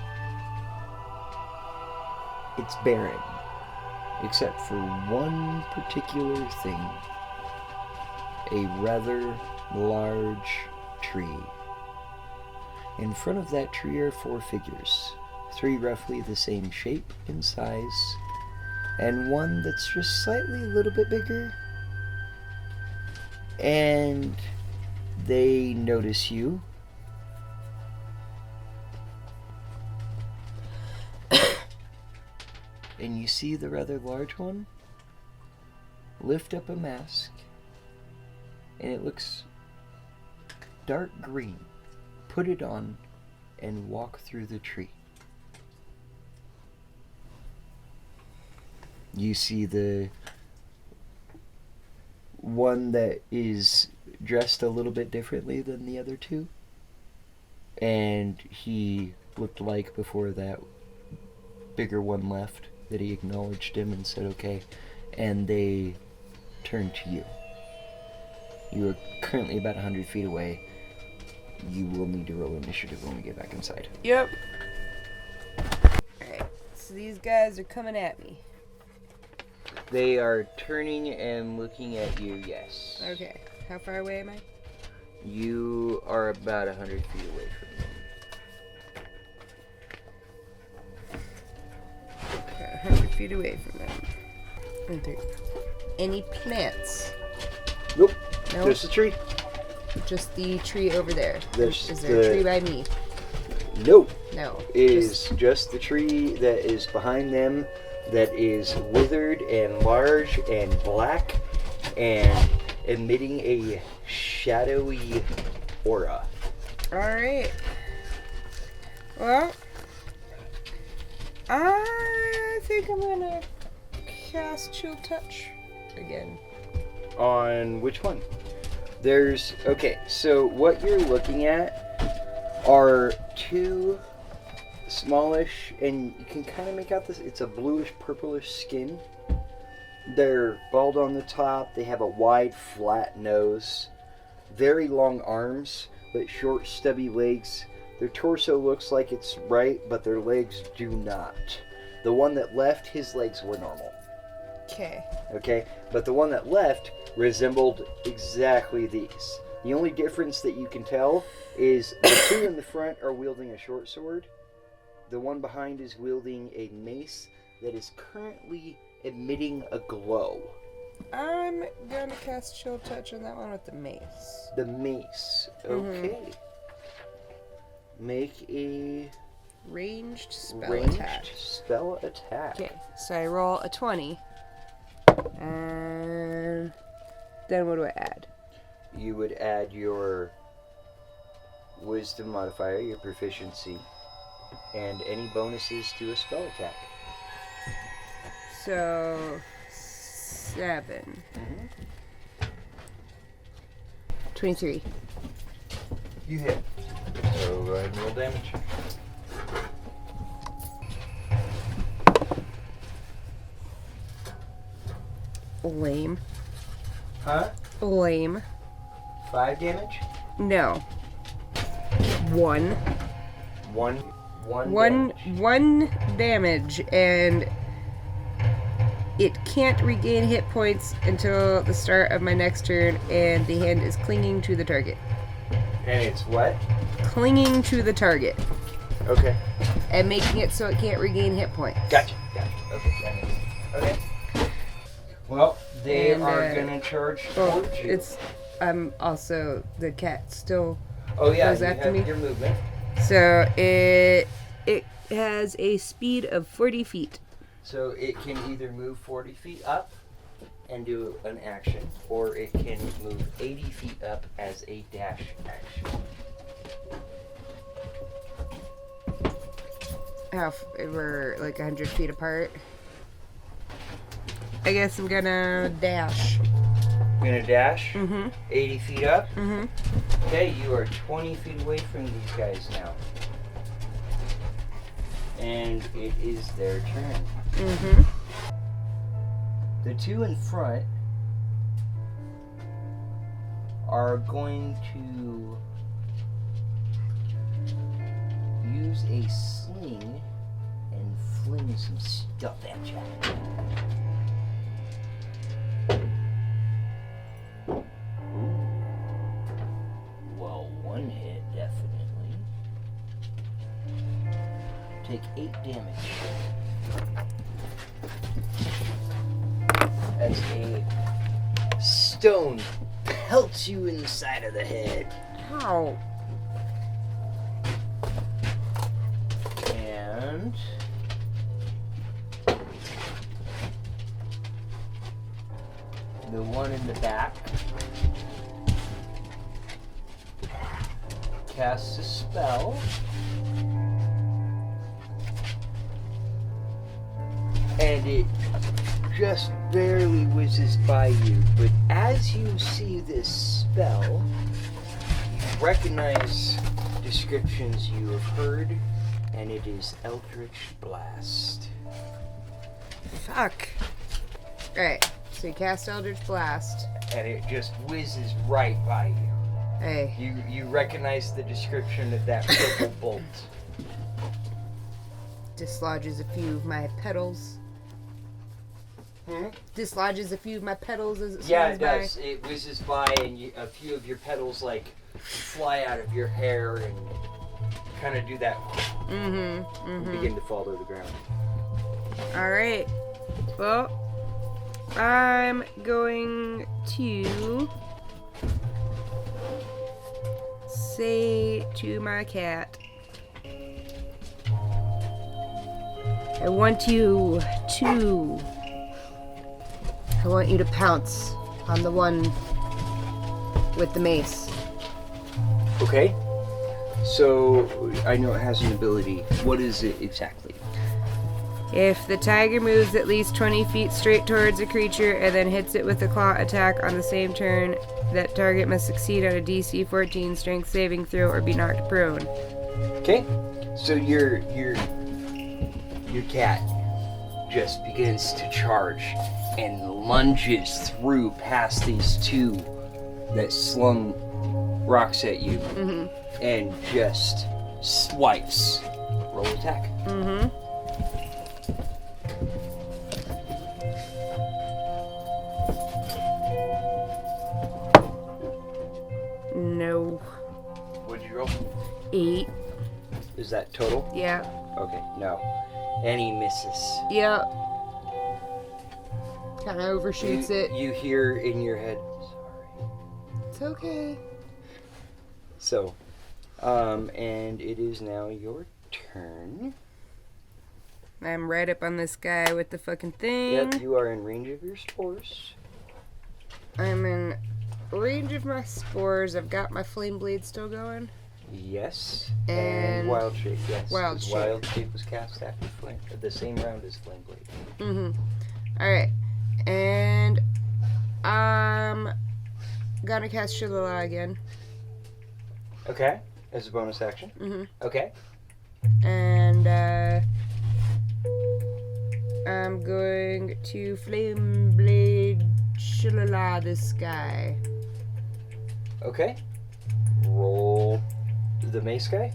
it's barren, except for one particular thing. A rather large tree. In front of that tree are 4 figures, 3 roughly the same shape and size, and one that's just slightly a little bit bigger. And they notice you. And you see the rather large one lift up a mask, and it looks dark green. Put it on and walk through the tree. You see the one that is dressed a little bit differently than the other 2, and he looked like before that bigger one left that he acknowledged him and said okay, and they turned to you. You are currently about 100 feet away. You will need to roll initiative when we get back inside. Yep. Alright, so these guys are coming at me. They are turning and looking at you, yes. Okay, how far away am I? You are about 100 feet away from them. About 100 feet away from them. Are there any plants? Nope. Nope. Just a tree. Just the tree over there. There's Is there a tree by me? Nope. No. It is just the tree that is behind them, that is withered and large and black and emitting a shadowy aura. Alright. Well, I think I'm gonna cast Chill Touch again. On which one? There's... Okay, so what you're looking at are 2 smallish, and you can kind of make out this, it's a bluish purplish skin. They're bald on the top, they have a wide flat nose, very long arms, but short stubby legs. Their torso looks like it's right, but their legs do not. The one that left, his legs were normal. Okay, but the one that left resembled exactly these. The only difference that you can tell is the 2 in the front are wielding a short sword. The one behind is wielding a mace that is currently emitting a glow. I'm gonna cast Chill Touch on that one with the mace. The mace. Okay. Make a Ranged spell ranged attack. spell attack. Okay, so I roll a 20. And then what do I add? You would add your wisdom modifier, your proficiency, and any bonuses to a spell attack. So 7. 23. You hit. So go ahead and roll damage. Lame. Huh? Lame. 5 damage? No. 1. One damage, and it can't regain hit points until the start of my next turn, and the hand is clinging to the target. And it's what? Clinging to the target. Okay. And making it so it can't regain hit points. Gotcha. Okay, that makes sense. Okay. Well, they are gonna charge towards you. It's also the cat still Oh yeah, goes you after have me. your movement. So it has a speed of 40 feet. So it can either move 40 feet up and do an action, or it can move 80 feet up as a dash action. We're like 100 feet apart. I guess I'm gonna dash. You're gonna dash? Mm-hmm. 80 feet up? Mm-hmm. Okay, you are 20 feet away from these guys now. And it is their turn. Mm-hmm. The two in front are going to use a sling and fling some stuff at you. Well, one hit, definitely. Take 8 damage. As a stone pelts you in the side of the head. Ow. And the one in the back casts a spell. And it just barely whizzes by you. But as you see this spell, you recognize descriptions you have heard, and it is Eldritch Blast. Fuck. Alright, so you cast Eldritch Blast. And it just whizzes right by you. Hey. You recognize the description of that purple bolt. Dislodges a few of my petals. Dislodges a few of my petals as it Yeah, swings it does. It whizzes by, and a few of your petals like fly out of your hair and kind of do that. And begin to fall to the ground. Alright. Well, I'm going to say to my cat, I want you to pounce on the one with the mace. Okay. So, I know it has an ability. What is it exactly? If the tiger moves at least 20 feet straight towards a creature and then hits it with a claw attack on the same turn, that target must succeed on a DC 14 strength saving throw or be knocked prone. Okay. So your cat just begins to charge and lunges through past these two that slung rocks at you and just swipes. Roll attack. No. What'd you roll? 8. Is that total? Yeah. Okay, no. And he misses. Yep. Kind of overshoots it. You hear in your head, sorry. It's okay. So, and it is now your turn. I'm right up on this guy with the fucking thing. Yep, you are in range of your spores. I'm in range of my spores. I've got my flame blade still going. Yes. And wild shape, yes. wild 'cause shape. Wild shape was cast after flame, the same round as flame blade. Alright. And I'm gonna cast Shillelagh again. Okay. As a bonus action. Okay. And I'm going to flame blade Shillelagh this guy. Okay. Roll the mace guy.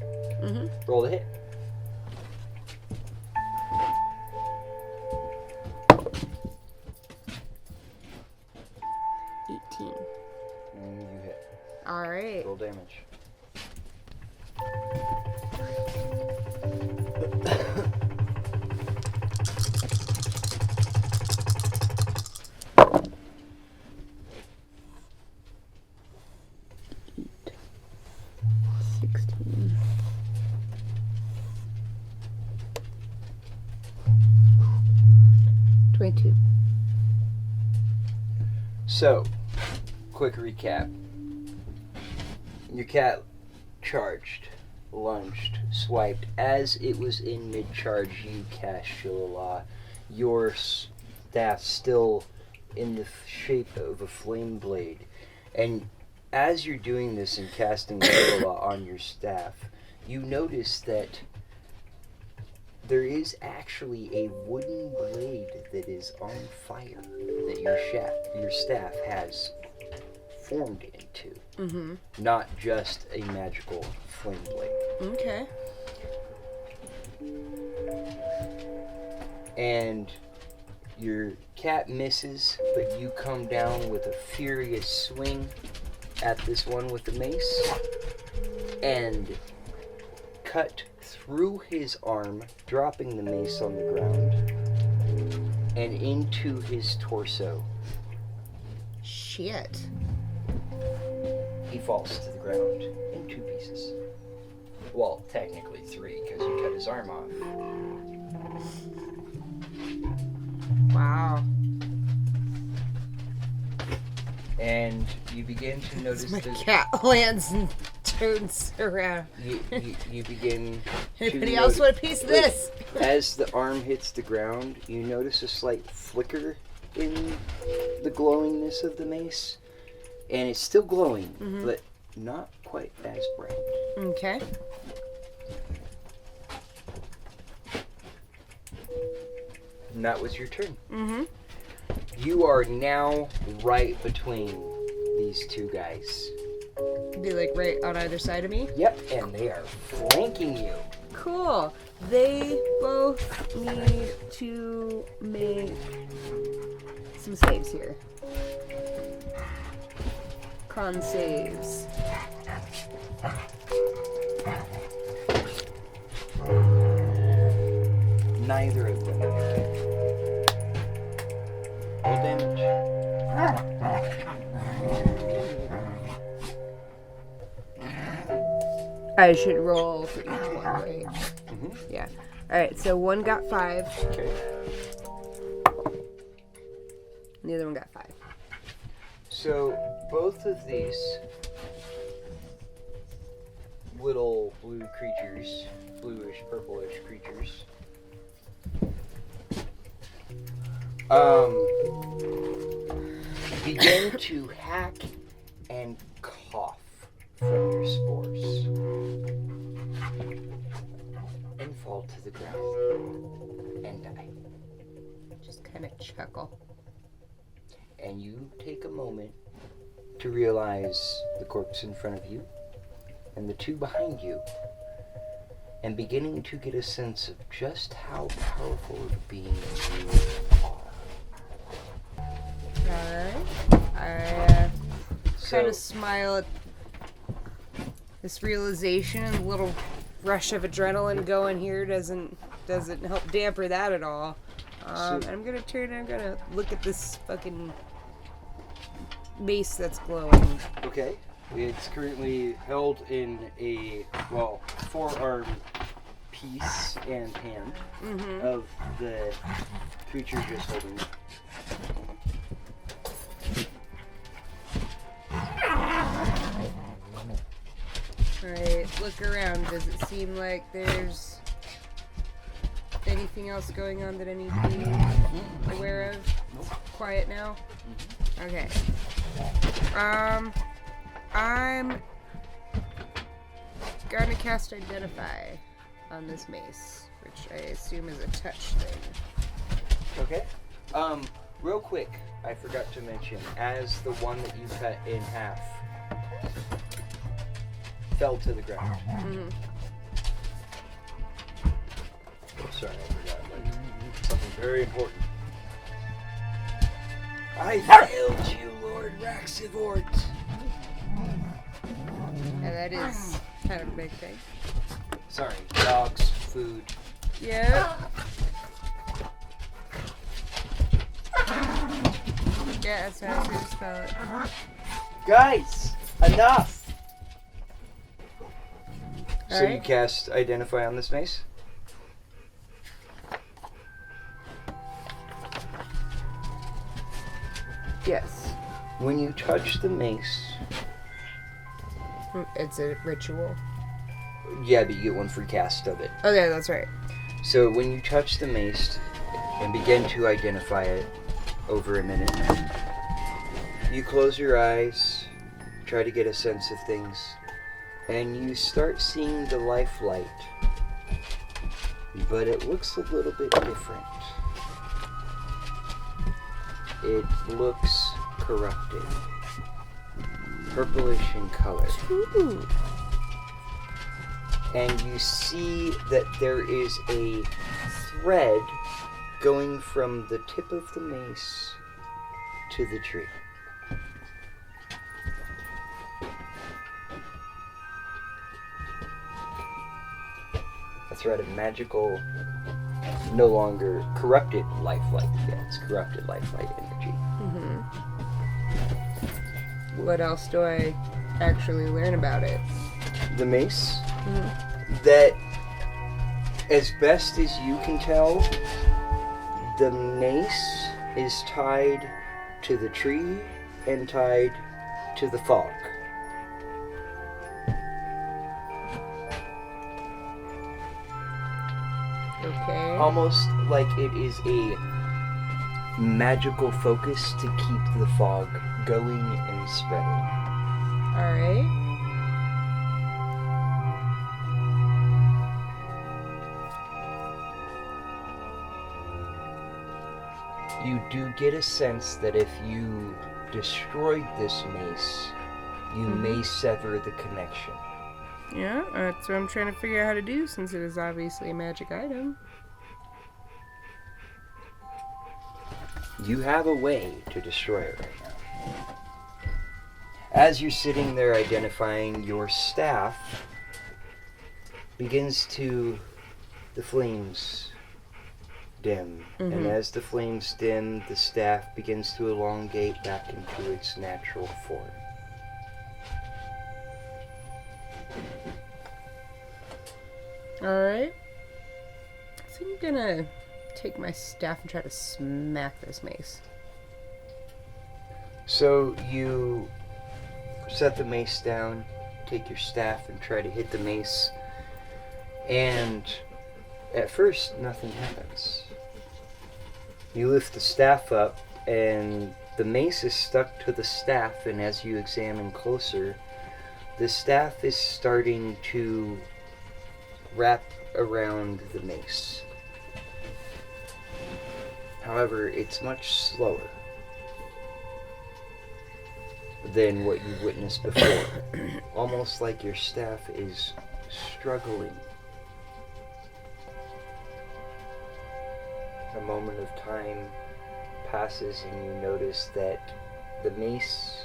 Roll the hit. And you hit. Alright. Roll damage. So, quick recap. Your cat charged, lunged, swiped. As it was in mid-charge, you cast Shillelagh. Your staff still in the shape of a flame blade. And as you're doing this and casting Shillelagh on your staff, you notice that there is actually a wooden blade that is on fire that your staff has formed into. Mm-hmm. Not just a magical flame blade. Okay. And your cat misses, but you come down with a furious swing at this one with the mace and cut through his arm, dropping the mace on the ground and into his torso. Shit. He falls to the ground in 2 pieces. Well, technically 3, because you cut his arm off. Wow. And you begin to notice My the cat lands and turns around. you begin Anybody to else want a piece of this? As the arm hits the ground, you notice a slight flicker in the glowingness of the mace. And it's still glowing, but not quite as bright. Okay. And that was your turn. Mm-hmm. You are now right between these 2 guys. Be like right on either side of me? Yep, and they are flanking you. Cool. They both need to make some saves here. Con saves. Neither of them. Roll damage. I should roll for each one, right? Mm-hmm. Yeah. Alright, so one got 5, Okay. and the other one got 5. So, both of these little blue creatures, bluish, purplish creatures, begin to hack and cough from your spores and fall to the ground and die. Just kind of chuckle. And you take a moment to realize the corpse in front of you and the 2 behind you, and beginning to get a sense of just how powerful of a being you are. Alright. I kind of smile at this realization, and a little rush of adrenaline going here doesn't help damper that at all. And I'm gonna turn and I'm gonna look at this fucking mace that's glowing. Okay. It's currently held in a, forearm piece and hand of the creature just holding it. Alright, look around. Does it seem like there's anything else going on that I need to be aware of? Nope. Quiet now? Okay. I'm gonna cast Identify on this mace, which I assume is a touch thing. Okay. Real quick, I forgot to mention, as the one that you cut in half fell to the ground. Oh, sorry, I forgot. Something very important. I failed you, Lord Raxivort. Yeah, that is kind of a big thing. Sorry, dogs, food. Yep. Yeah, that's how I was gonna spell it. Guys, enough! So you Alright. cast Identify on this mace? Yes. When you touch the mace, It's a ritual. yeah, but you get one free cast of it. Okay, that's right. So when you touch the mace and begin to identify it over a minute, you close your eyes, try to get a sense of things, and you start seeing the Lifelight. But it looks a little bit different. It looks corrupted. Purplish in color. Ooh. And you see that there is a thread going from the tip of the mace to the tree. A thread of magical, no longer corrupted Lifelight. Yeah, it's corrupted Lifelight energy. Mm-hmm. What else do I actually learn about it? The mace, Mm-hmm. that, as best as you can tell, the mace is tied to the tree and tied to the fog. Okay. Almost like it is a magical focus to keep the fog going and spreading. Alright. You do get a sense that if you destroyed this mace, you may sever the connection. Yeah, that's what I'm trying to figure out how to do since it is obviously a magic item. You have a way to destroy it right now. As you're sitting there identifying, your staff begins to, the flames dim. And as the flames dim, the staff begins to elongate back into its natural form. Alright. I think I'm gonna take my staff and try to smack this mace. So you set the mace down, take your staff and try to hit the mace, and at first nothing happens. You lift the staff up and the mace is stuck to the staff, and as you examine closer, the staff is starting to wrap around the mace. However, it's much slower than what you've witnessed before. Almost like your staff is struggling. A moment of time passes and you notice that the mace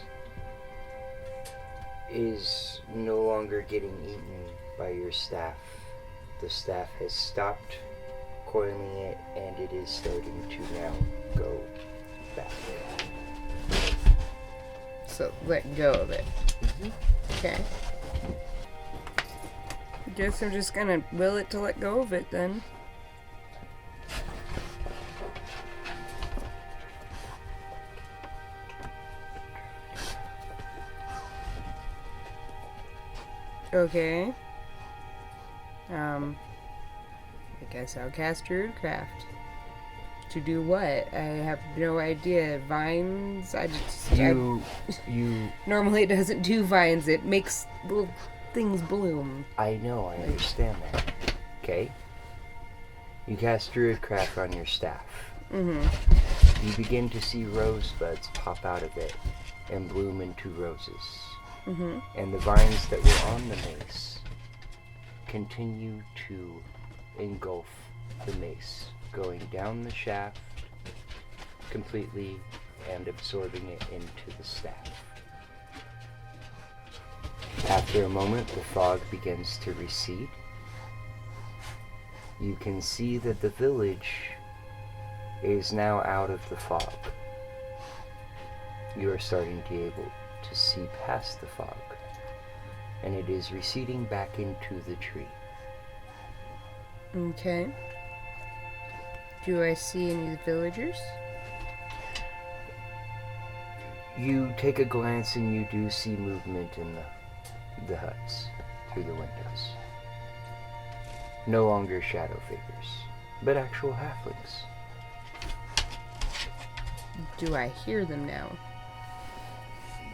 is no longer getting eaten by your staff. The staff has stopped coiling it and it is starting to now go back. So let go of it. Okay. I guess I'm just gonna will it to let go of it then. Okay. I guess I'll cast Druidcraft. To do what? I have no idea. Vines? You Normally it doesn't do vines. It makes little things bloom. I know, I understand that. Okay? You cast Druidcraft on your staff. Mm-hmm. You begin to see rosebuds pop out of it and bloom into roses. Mm-hmm. And the vines that were on the mace continue to engulf the mace, going down the shaft completely and absorbing it into the staff. After a moment, the fog begins to recede. You can see that the village is now out of the fog. You are starting to be able to see past the fog, and it is receding back into the tree. Okay. Do I see any of the villagers? You take a glance and you do see movement in the huts through the windows. No longer shadow figures, but actual halflings. Do I hear them now?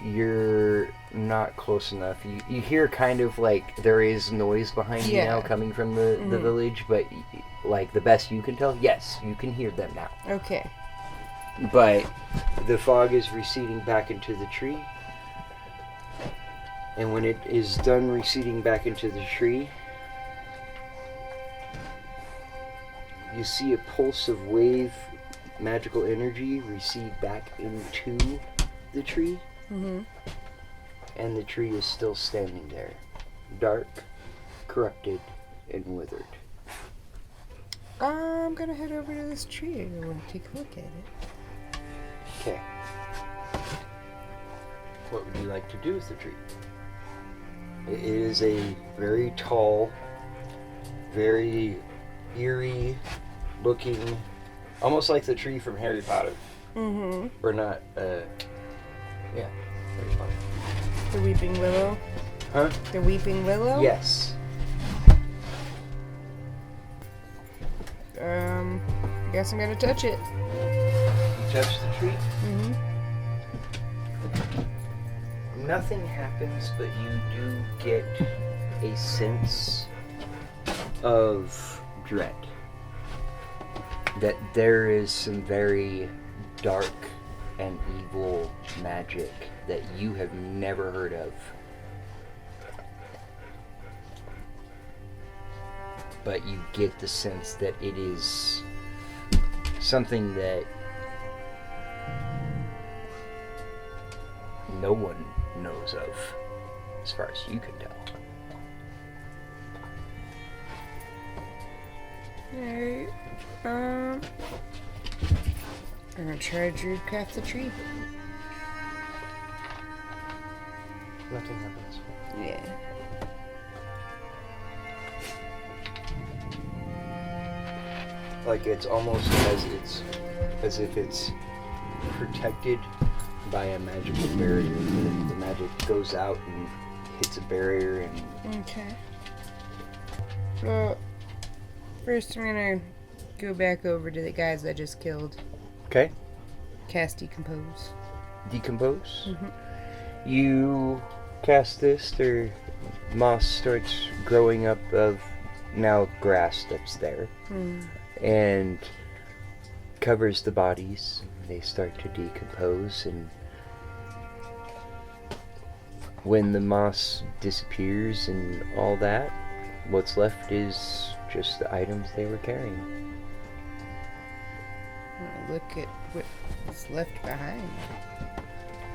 You're not close enough. You hear kind of like there is noise behind you now coming from the village, but like the best you can tell, yes, you can hear them now. Okay. But the fog is receding back into the tree. And when it is done receding back into the tree, you see a pulse of wave magical energy recede back into the tree. Mm-hmm. And the tree is still standing there, dark, corrupted, and withered. I'm gonna head over to this tree and I want to take a look at it. Okay. What would you like to do with the tree? It is a very tall, very eerie looking, almost like the tree from Harry Potter. Mm-hmm. Or not, yeah, Harry Potter. The Weeping Willow? Huh? The Weeping Willow? Yes. I guess I'm gonna touch it. You touch the tree? Mm-hmm. Nothing happens, but you do get a sense of dread. That there is some very dark and evil magic that you have never heard of. But you get the sense that it is something that no one knows of, as far as you can tell. Alright. I'm gonna try to druidcraft the tree. Nothing happens. Yeah. Like it's almost as if it's protected by a magical barrier. The magic goes out and hits a barrier and... Okay. Well, first I'm gonna go back over to the guys I just killed. Okay. Cast Decompose. Decompose? Mm-hmm. You cast this, their moss starts growing up of now grass that's there. And covers the bodies. They start to decompose, and when the moss disappears and all that, what's left is just the items they were carrying. Look at what's left behind.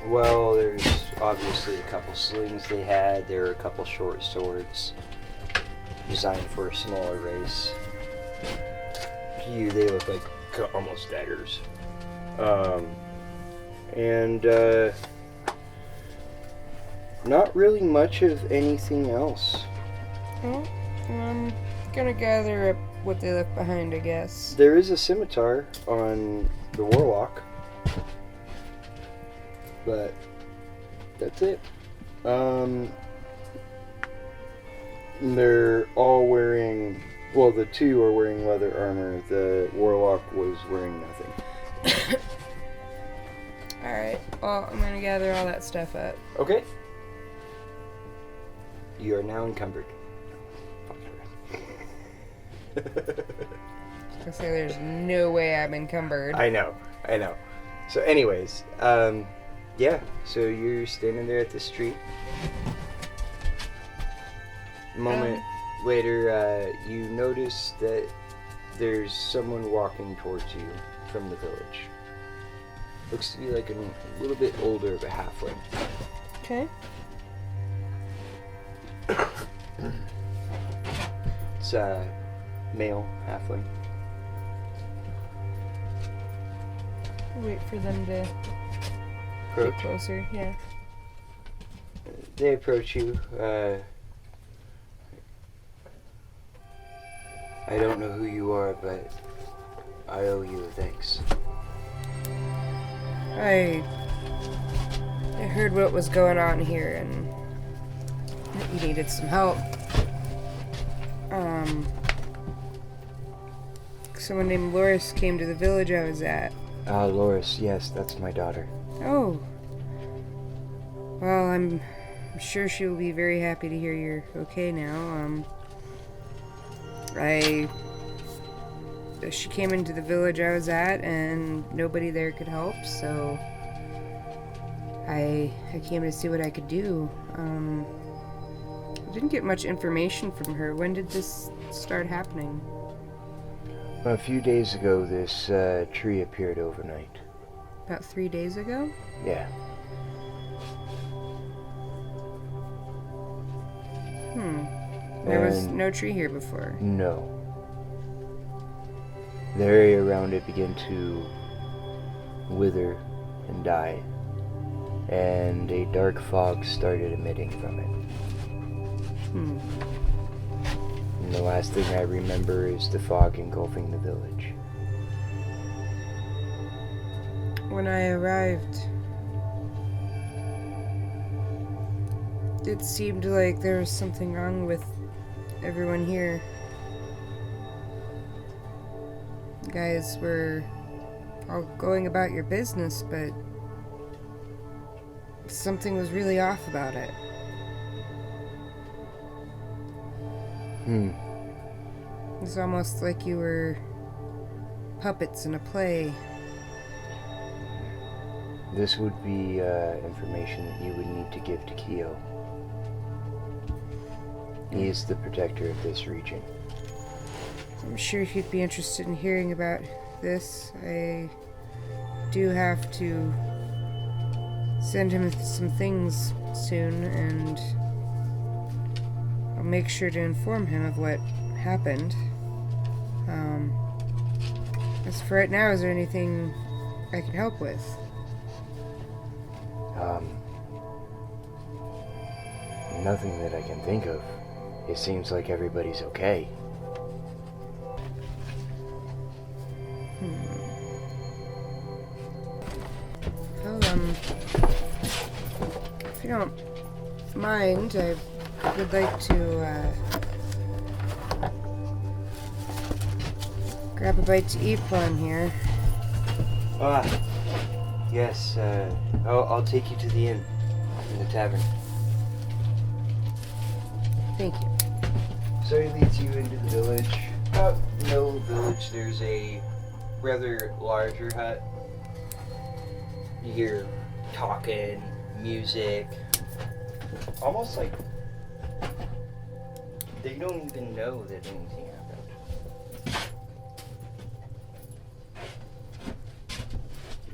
Well, there's obviously a couple slings they had. There are a couple short swords designed for a smaller race. To you, they look like almost daggers. And not really much of anything else. Well, I'm gonna gather up what they left behind, I guess. There is a scimitar on the warlock, but that's it. They're all wearing, well, the two are wearing leather armor. The warlock was wearing nothing. Alright, well, I'm gonna gather all that stuff up. Okay. You are now encumbered. I say there's no way I'm encumbered. I know. So anyways, yeah, so you're standing there at the street. A moment later, you notice that there's someone walking towards you from the village. Looks to be like a little bit older of a halfling. Okay. It's a male halfling. Wait for them to Approach. get closer, yeah. They approach you. I don't know who you are, but I owe you a thanks. I I heard what was going on here and that you needed some help. Someone named Loris came to the village I was at. Loris, yes, that's my daughter. Oh. Well, I'm sure she'll be very happy to hear you're okay now. She came into the village I was at and nobody there could help, so I came to see what I could do. I didn't get much information from her. When did this start happening? A few days ago, this tree appeared overnight. About 3 days ago? Yeah. There was no tree here before. No. The area around it began to wither and die, and a dark fog started emitting from it. And the last thing I remember is the fog engulfing the village. When I arrived, it seemed like there was something wrong with everyone here. You guys were all going about your business, but something was really off about it. It's almost like you were puppets in a play. This would be information that you would need to give to Keo. He is the protector of this region. I'm sure he'd be interested in hearing about this. I do have to send him some things soon, and I'll make sure to inform him of what happened. As for right now, is there anything I can help with? Nothing that I can think of. It seems like everybody's okay. Well, if you don't mind, I would like to, grab a bite to eat while I'm here. Yes, I'll take you to the inn, in the tavern. Thank you. So he leads you into the village. No village, there's a rather larger hut. You hear talking, music, almost like they don't even know that anything happened.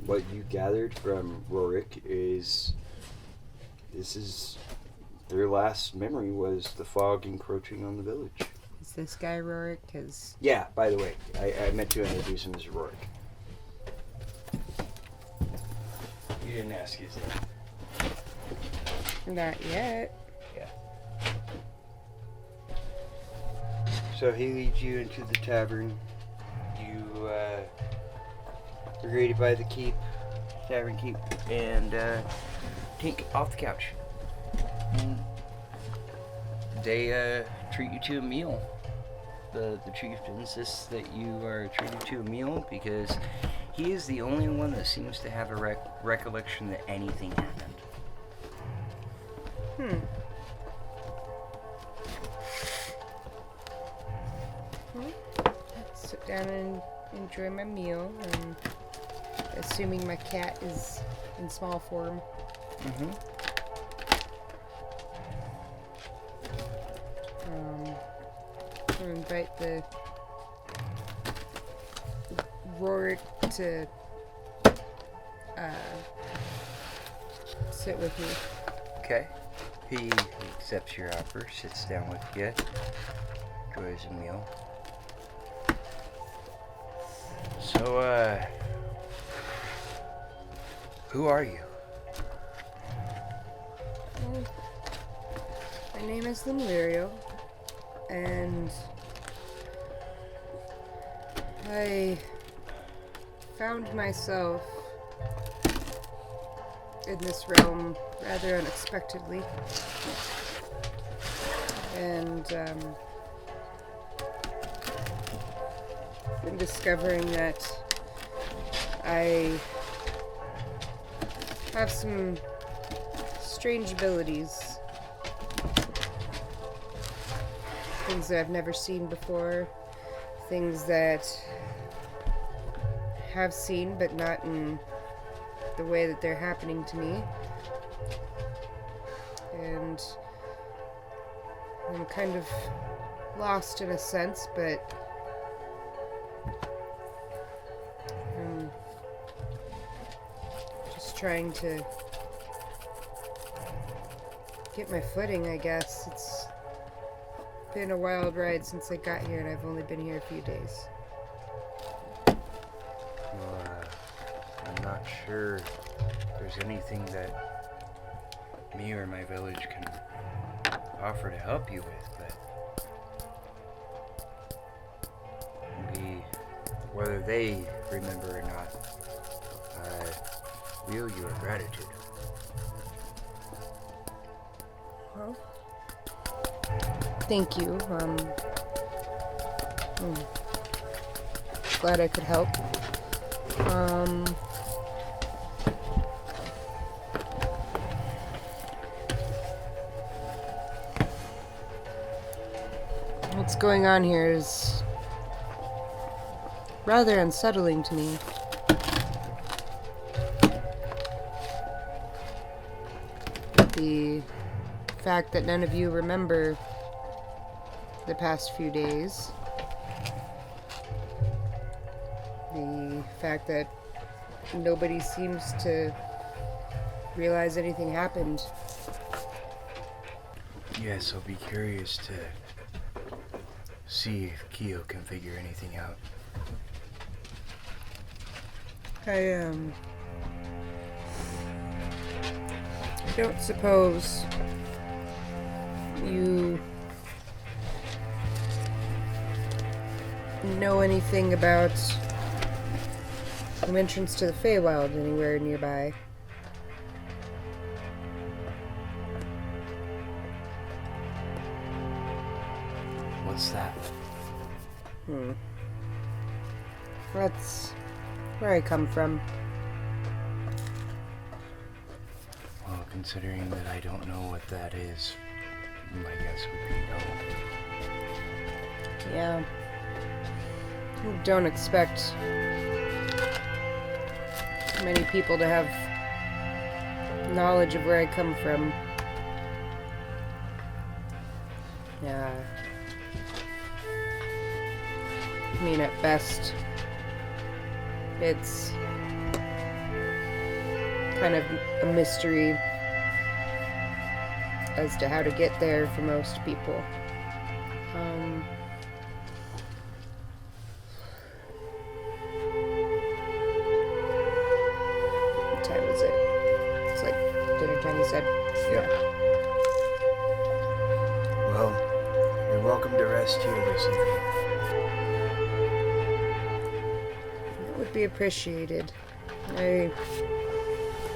What you gathered from Rorik is their last memory was the fog encroaching on the village. Is this guy Rorik? Because Yeah, by the way, I meant to introduce him as Rorik. You didn't ask his name. not yet. Yeah. So he leads you into the tavern. You are greeted by the tavern keep, and Tink off the couch. And they treat you to a meal. The chief insists that you are treated to a meal because he is the only one that seems to have a recollection that anything happened. Let's sit down and enjoy my meal, and assuming my cat is in small form. I'll invite the Rorik to sit with me. Okay. He accepts your offer, sits down with you, enjoys a meal. So, who are you? Well, my name is Limlíriel, and I found myself in this realm rather unexpectedly. And I'm discovering that I have some strange abilities. Things that I've never seen before. Things that have seen, but not in the way that they're happening to me. And I'm kind of lost in a sense, but I'm just trying to get my footing, I guess. It's been a wild ride since I got here, and I've only been here a few days. Well, I'm not sure if there's anything that me or my village can offer to help you with, but whether they remember or not, we owe you our gratitude. Well, thank you. Glad I could help. What's going on here is rather unsettling to me. The fact that none of you remember the past few days. The fact that nobody seems to realize anything happened. Yes, I'll be curious to see if Keo can figure anything out. I don't suppose you know anything about an entrance to the Feywild anywhere nearby. What's that? That's where I come from. Well, considering that I don't know what that is, my guess would be no. Yeah. Don't expect many people to have knowledge of where I come from. Yeah. I mean, at best, it's kind of a mystery as to how to get there for most people. What time is it? It's like dinner time, you said? Yeah. Well, you're welcome to rest here this evening. That would be appreciated. I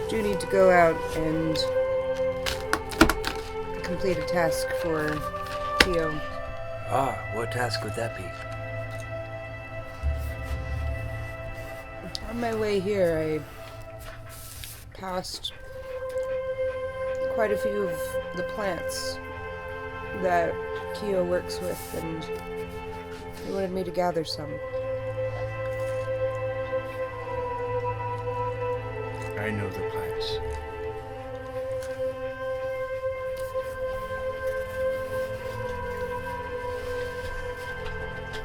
do need to go out and complete a task for Theo. Ah, what task would that be? On my way here, I passed quite a few of the plants that Keo works with, and he wanted me to gather some. I know the plants.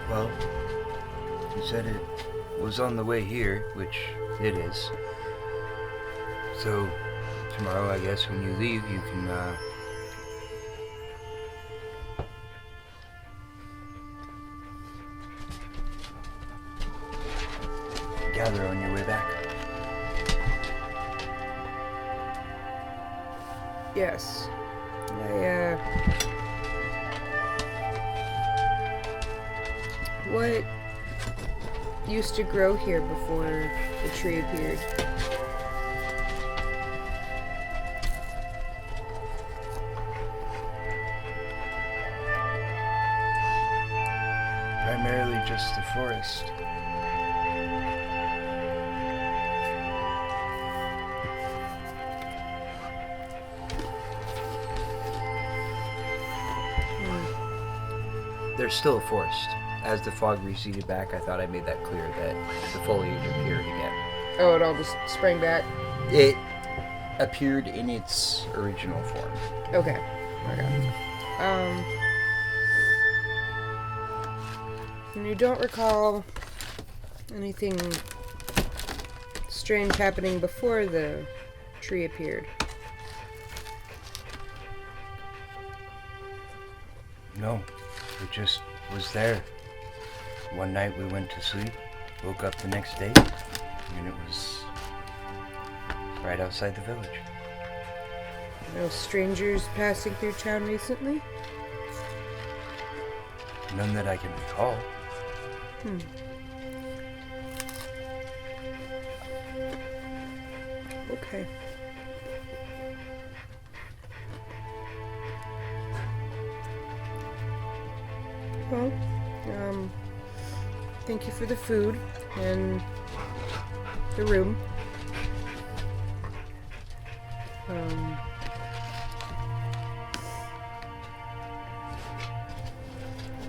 Well, you said it was on the way here, which it is. So, tomorrow, I guess, when you leave, you can, gather on your way back. Yes. What used to grow here before the tree appeared? just the forest. There's still a forest. As the fog receded back, I thought I made that clear that the foliage appeared again. Oh, it all just sprang back? It appeared in its original form. Okay. And you don't recall anything strange happening before the tree appeared? No, it just was there. One night we went to sleep, woke up the next day, and it was right outside the village. No strangers passing through town recently? None that I can recall. Okay. Well, thank you for the food and the room.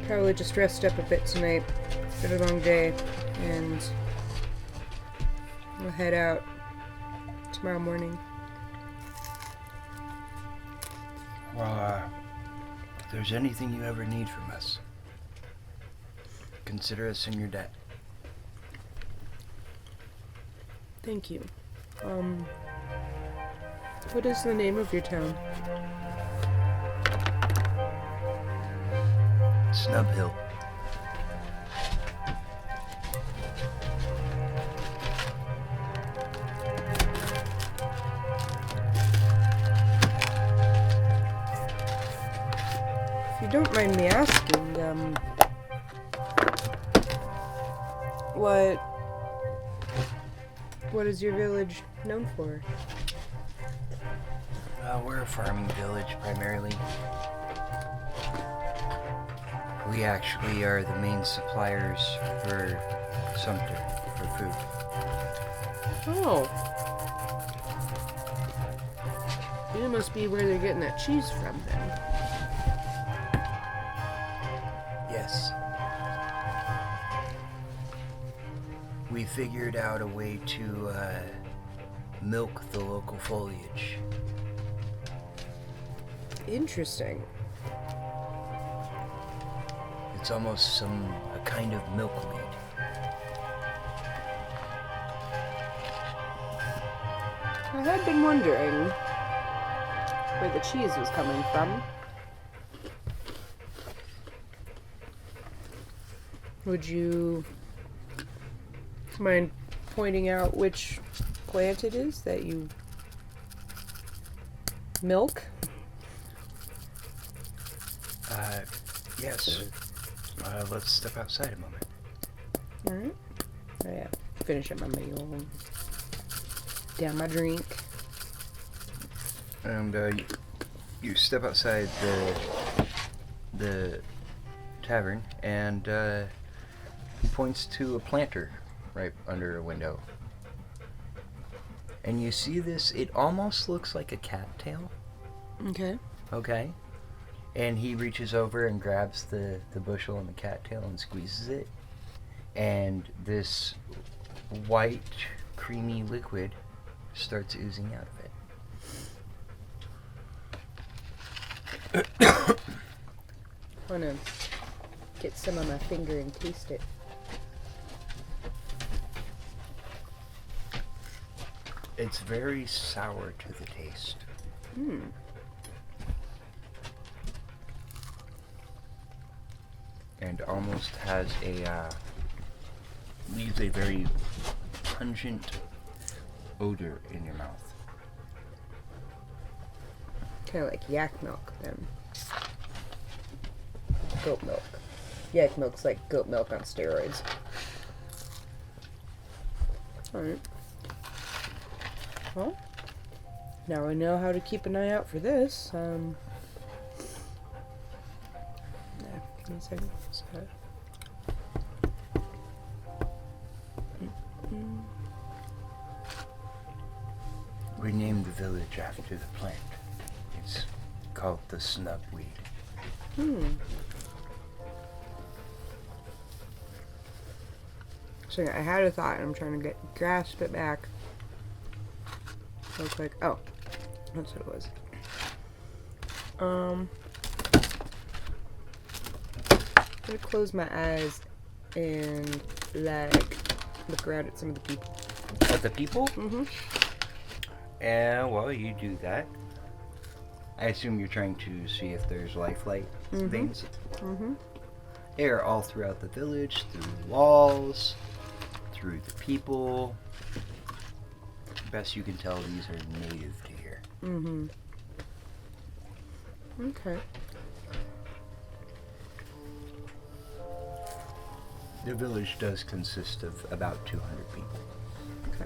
Probably just rest up a bit tonight. It's been a long day, and we'll head out tomorrow morning. Well, if there's anything you ever need from us, consider us in your debt. Thank you. What is the name of your town? Snub Hill. If you don't mind me asking, what is your village known for? We're a farming village, primarily. We actually are the main suppliers for Sumter, for food. Oh. You must be where they're getting that cheese from, then. Yes. We figured out a way to milk the local foliage. Interesting. It's almost a kind of milkweed. I had been wondering where the cheese was coming from. Would you mind pointing out which plant it is that you milk? Yes. Let's step outside a moment. Alright. Oh yeah. Finish up my meal. Down my drink. And you step outside the tavern, and he points to a planter right under a window. And you see this, it almost looks like a cattail. Okay. Okay. And he reaches over and grabs the bushel and the cattail and squeezes it. And this white, creamy liquid starts oozing out of it. I want to get some on my finger and taste it. It's very sour to the taste. And almost has leaves a very pungent odor in your mouth. Kind of like yak milk, then. Goat milk. Yak milk's like goat milk on steroids. Alright. Well, now I know how to keep an eye out for this. Yeah, give me a second. We named the village after the plant. It's called the snugweed. So I had a thought and I'm trying to grasp it back. Looks like, oh, that's what it was. I'm gonna close my eyes and look around at some of the people. At the people? Mm-hmm. And well, you do that. I assume you're trying to see if there's Lifelight veins. Mm-hmm. They are all throughout the village, through the walls, through the people. Best you can tell, these are native to here. Mm-hmm. Okay. The village does consist of about 200 people. Okay.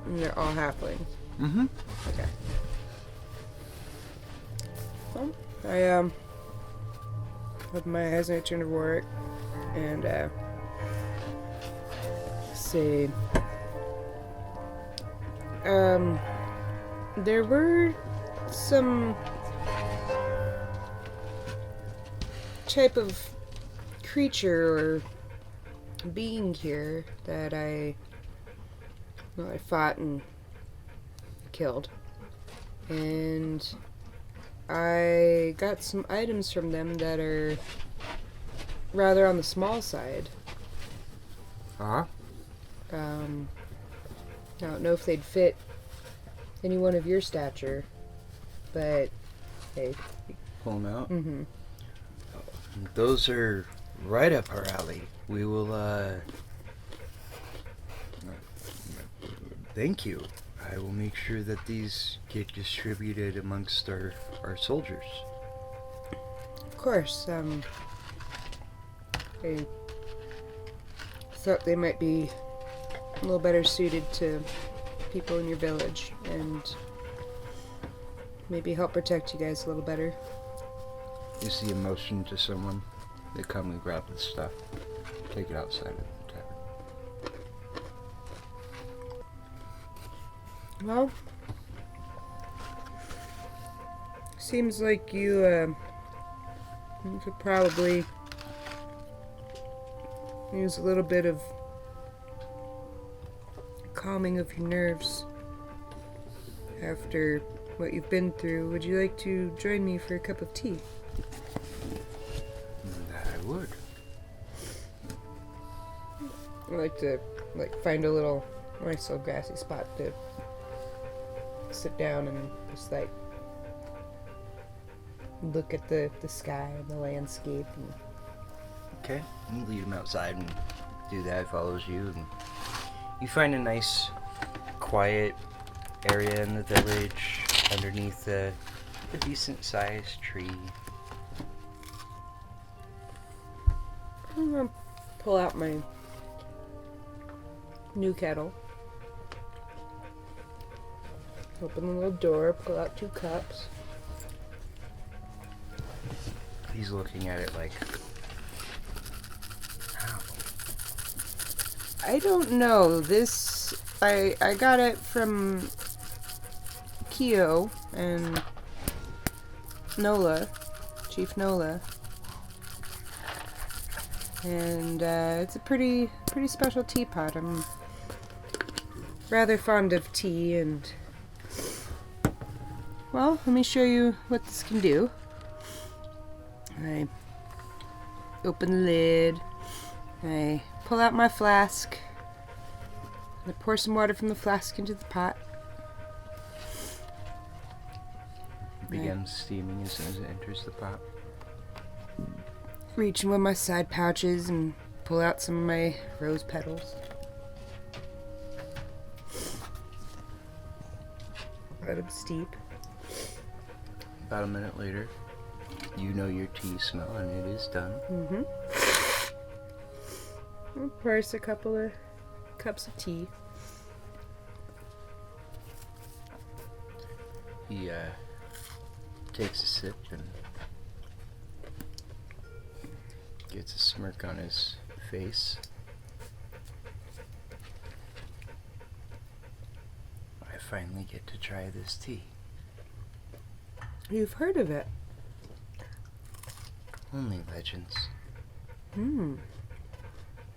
And they're all halflings. Mm-hmm. Okay. Well, I open my eyes and I turn to Warwick and say, there were some type of creature or being here that I fought and killed, and I got some items from them that are rather on the small side. I don't know if they'd fit anyone of your stature, but hey. Pull them out? Mm-hmm. Those are right up our alley. We will, thank you. I will make sure that these get distributed amongst our soldiers. Of course, I thought they might be a little better suited to people in your village and maybe help protect you guys a little better. You see a motion to someone, they come and grab the stuff, take it outside of the tavern. Well, seems like you could probably use a little bit of calming of your nerves after what you've been through. Would you like to join me for a cup of tea? I would. I like to find a nice little grassy spot to sit down and just look at the sky and the landscape. And Okay, you lead him outside and do that. He follows you, and you find a nice, quiet area in the village underneath a decent-sized tree. I'm gonna pull out my new kettle. Open the little door, pull out 2 cups. He's looking at it like, how? I don't know. This, I got it from Keo and Nola, Chief Nola. And it's a pretty special teapot. I'm rather fond of tea, and well, let me show you what this can do. I open the lid, I pull out my flask, I pour some water from the flask into the pot. Begins steaming as soon as it enters the pot. Reach in one of my side pouches and pull out some of my rose petals. Let them steep. About a minute later, you know your tea smell, and it is done. Mm-hmm. I'll pour us a couple of cups of tea. He takes a sip and gets a smirk on his face. finally get to try this tea. You've heard of it? Only legends. Hmm.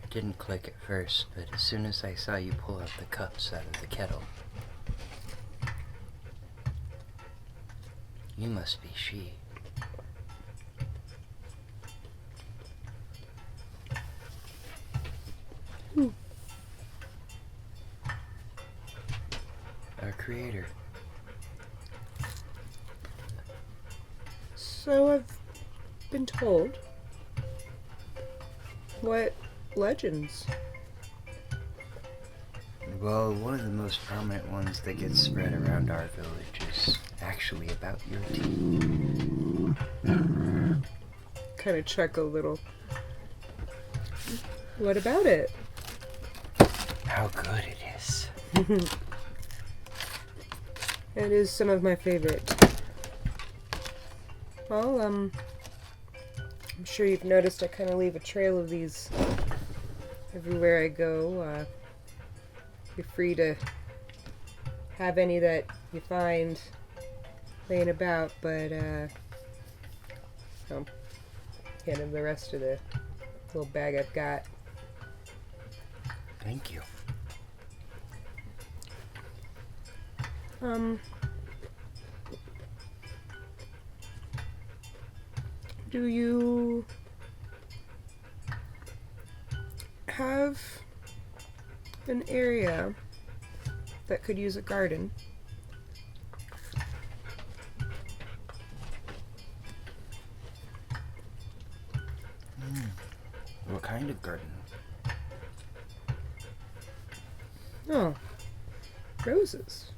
It didn't click at first, but as soon as I saw you pull out the cups out of the kettle, you must be she. Our creator. So I've been told. What legends? Well, one of the most prominent ones that gets spread around our village is actually about your tea. Kind of chuckle a little. What about it? How good it is. It is some of my favorite. Well, I'm sure you've noticed I kind of leave a trail of these everywhere I go. You're free to have any that you find laying about, but I'll hand him the rest of the little bag I've got. Thank you. Do you have an area that could use a garden? What kind of garden? Oh, roses.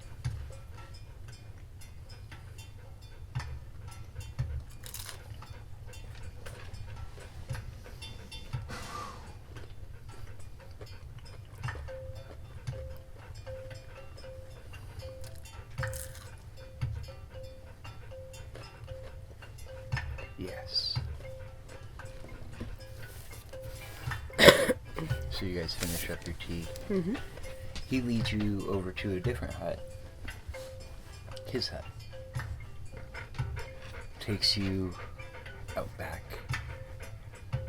Yes. So you guys finish up your tea. Mm-hmm. He leads you over to a different hut. His hut. Takes you out back.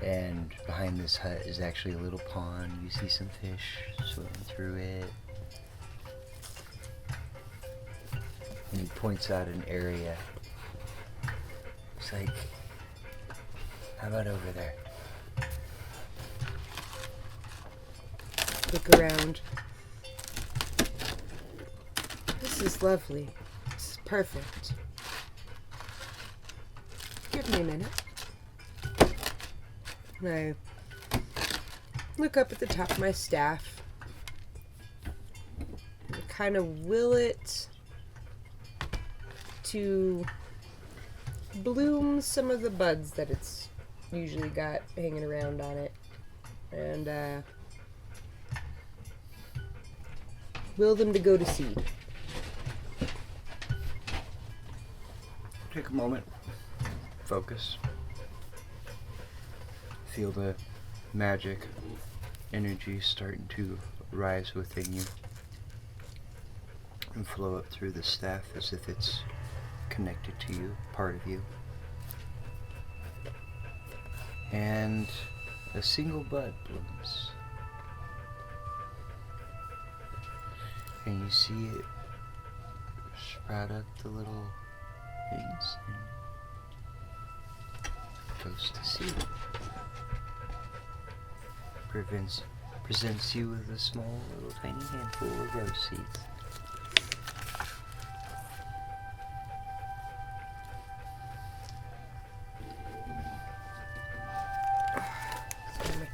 And behind this hut is actually a little pond. You see some fish swimming through it. And he points out an area. It's like, how about over there? Look around. This is lovely. This is perfect. Give me a minute. And I look up at the top of my staff. And kind of will it to bloom some of the buds that it's usually got hanging around on it. And will them to go to seed. Take a moment. Focus. Feel the magic energy starting to rise within you and flow up through the staff as if it's connected to you, part of you. And a single bud blooms. And you see it sprout up the little things and goes to seed. Presents you with a small little tiny handful of rose seeds. Sorry, my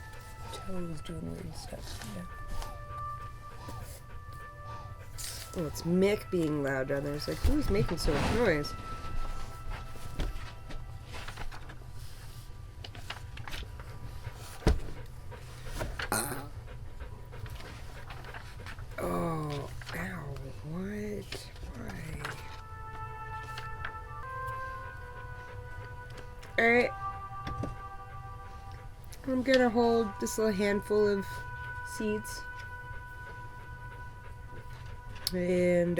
toe's doing weird stuff. Yeah. Oh, it's Mick being loud down there. It's like, who's making so much noise? Oh, ow, what? Why? Alright. I'm gonna hold this little handful of seeds. And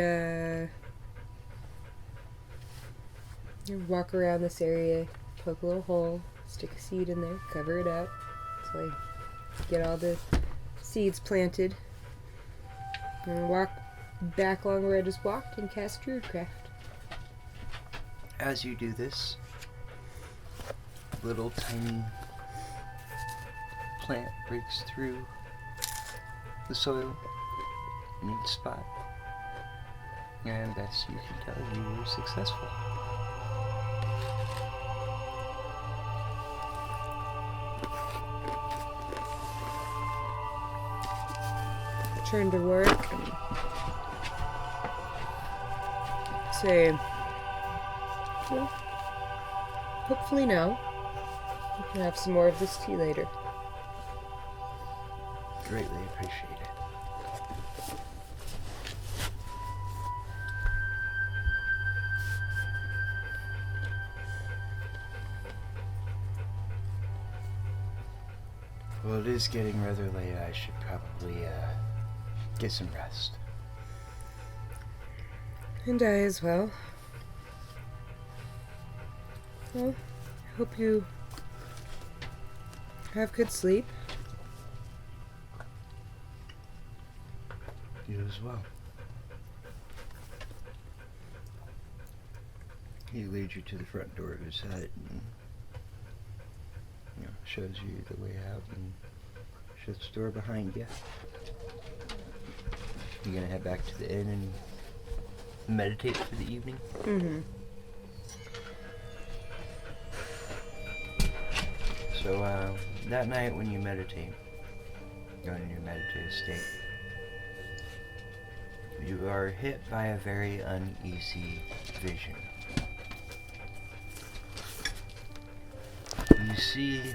you walk around this area, poke a little hole, stick a seed in there, cover it up, so I get all the seeds planted. And walk back along where I just walked and cast Druidcraft. As you do this, little tiny plant breaks through the soil in each spot. And best you can tell, you were successful. Turn to work and say, well, hopefully now we can have some more of this tea later. Greatly appreciate it. Well, it is getting rather late. I should probably get some rest. And I as well. Well, I hope you have good sleep. You as well. He leads you to the front door of his hut and shows you the way out and shuts the door behind you. You gonna head back to the inn and meditate for the evening? Mm-hmm. So, that night when you meditate, going in your meditative state, you are hit by a very uneasy vision. You see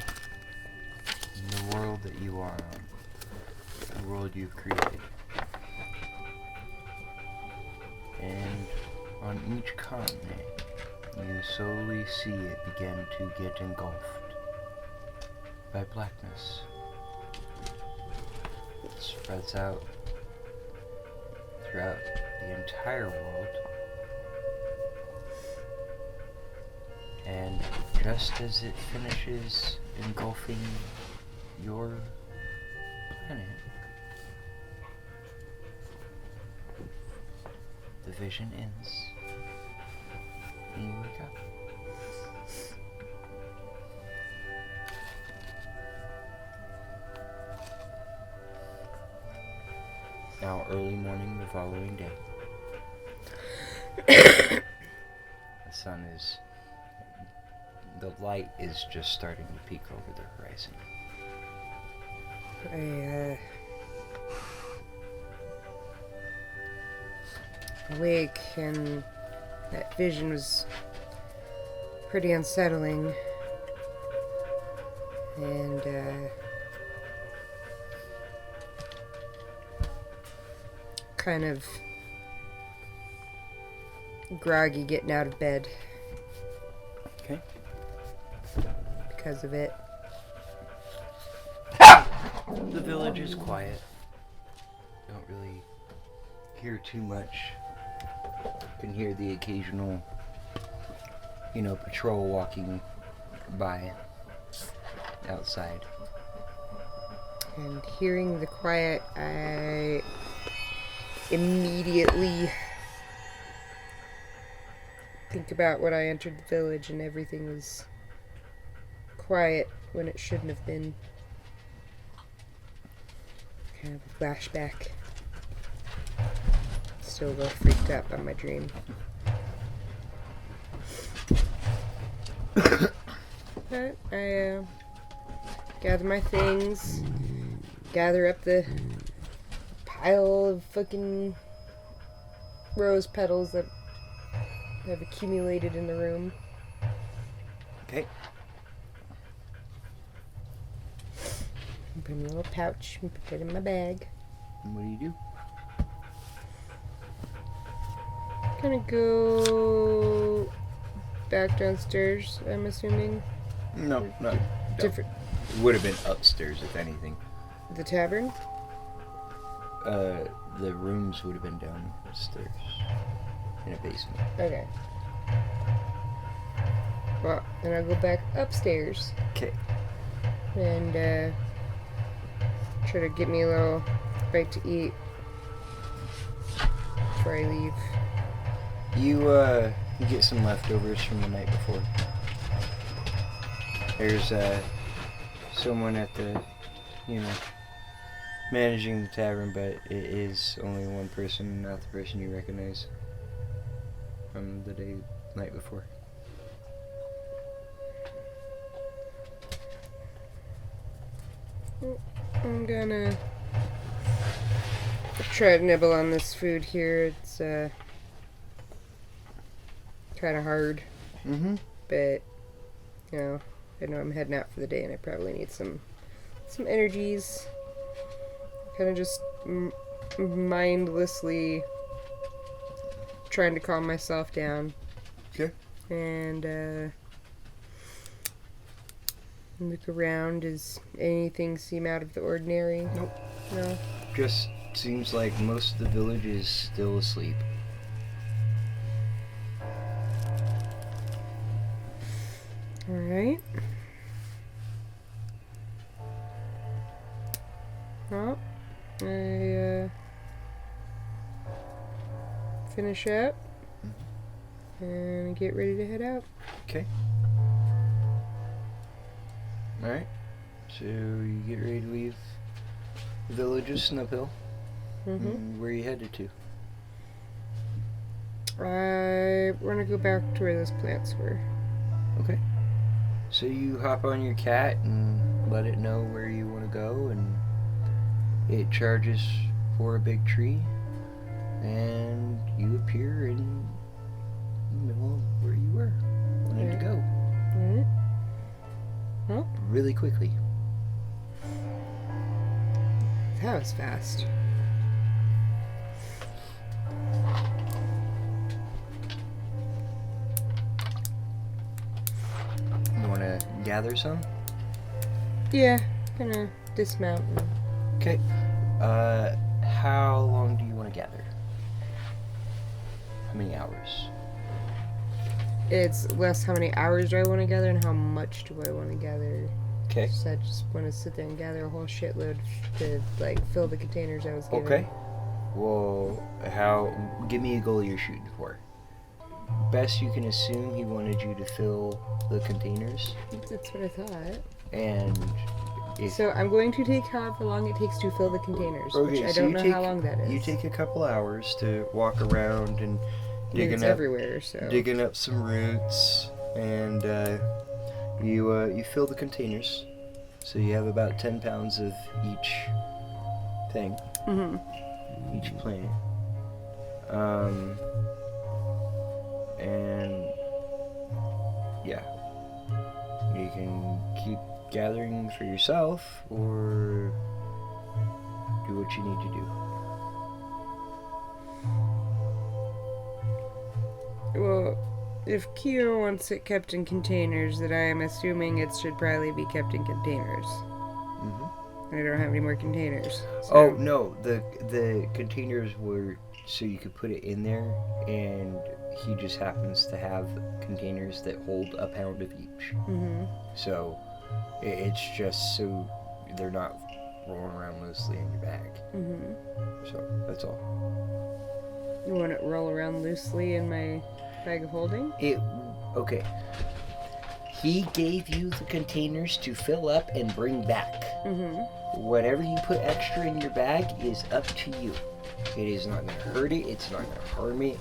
the world that you are on, the world you've created. And on each continent, you slowly see it begin to get engulfed by blackness. It spreads out throughout the entire world. And just as it finishes engulfing your planet, the vision ends, and you wake up. Now, early morning the following day, the light is just starting to peek over the horizon. I awake, and that vision was pretty unsettling, and kind of groggy getting out of bed. Okay. Because of it. The village is quiet. Don't really hear too much. Can hear the occasional, patrol walking by outside. And hearing the quiet, I immediately think about when I entered the village and everything was quiet when it shouldn't have been. Kind of a flashback. Still a little freaked out by my dream. But I gather my things, gather up the pile of fucking rose petals that have accumulated in the room. Okay. Put it in a little pouch and put it in my bag. And what do you do? Gonna go back downstairs, I'm assuming. No. Different. It would have been upstairs, if anything. The tavern? the rooms would have been downstairs in a basement. Okay. Well, then I'll go back upstairs. Okay. And try to get me a little bite to eat before I leave. You get some leftovers from the night before. There's someone at the, managing the tavern, but it is only one person, not the person you recognize from the night before. I'm gonna try to nibble on this food here. It's kind of hard, but I know I'm heading out for the day, and I probably need some energies. Kind of just mindlessly trying to calm myself down. Okay. And look around. Does anything seem out of the ordinary? Nope. No? Just seems like most of the village is still asleep. Alright. Well, I finish up and get ready to head out. Okay. Alright. So you get ready to leave the village of Snowhill. And where are you headed to? I want to go back to where those plants were. Okay. So you hop on your cat and let it know where you want to go, and it charges for a big tree, and you appear in the middle of where you were wanting to go. Alright. Well, Really quickly. that was fast. You want to gather some? Yeah, gonna dismount. Okay. How long do you want to gather? How many hours? It's less how many hours do I want to gather and how much do I want to gather. Okay. So I just want to sit there and gather a whole shitload to fill the containers I was given. Okay. Well, give me a goal you're shooting for. Best you can assume he wanted you to fill the containers. That's what I thought. And So I'm going to take however long it takes to fill the containers, which I don't know how long that is. You take a couple hours to walk around and it's everywhere, so digging up some roots, and you fill the containers. So you have about 10 pounds of each thing, each plant. And yeah, you can keep gathering for yourself or do what you need to do. Well, if Kyo wants it kept in containers, then I am assuming it should probably be kept in containers. I don't have any more containers. So. Oh no, the containers were so you could put it in there, and he just happens to have containers that hold a pound of each. So it's just so they're not rolling around loosely in your bag. So that's all. You want it roll around loosely in my bag of holding? Okay. He gave you the containers to fill up and bring back. Whatever you put extra in your bag is up to you. It is not going to hurt it. It's not going to harm it.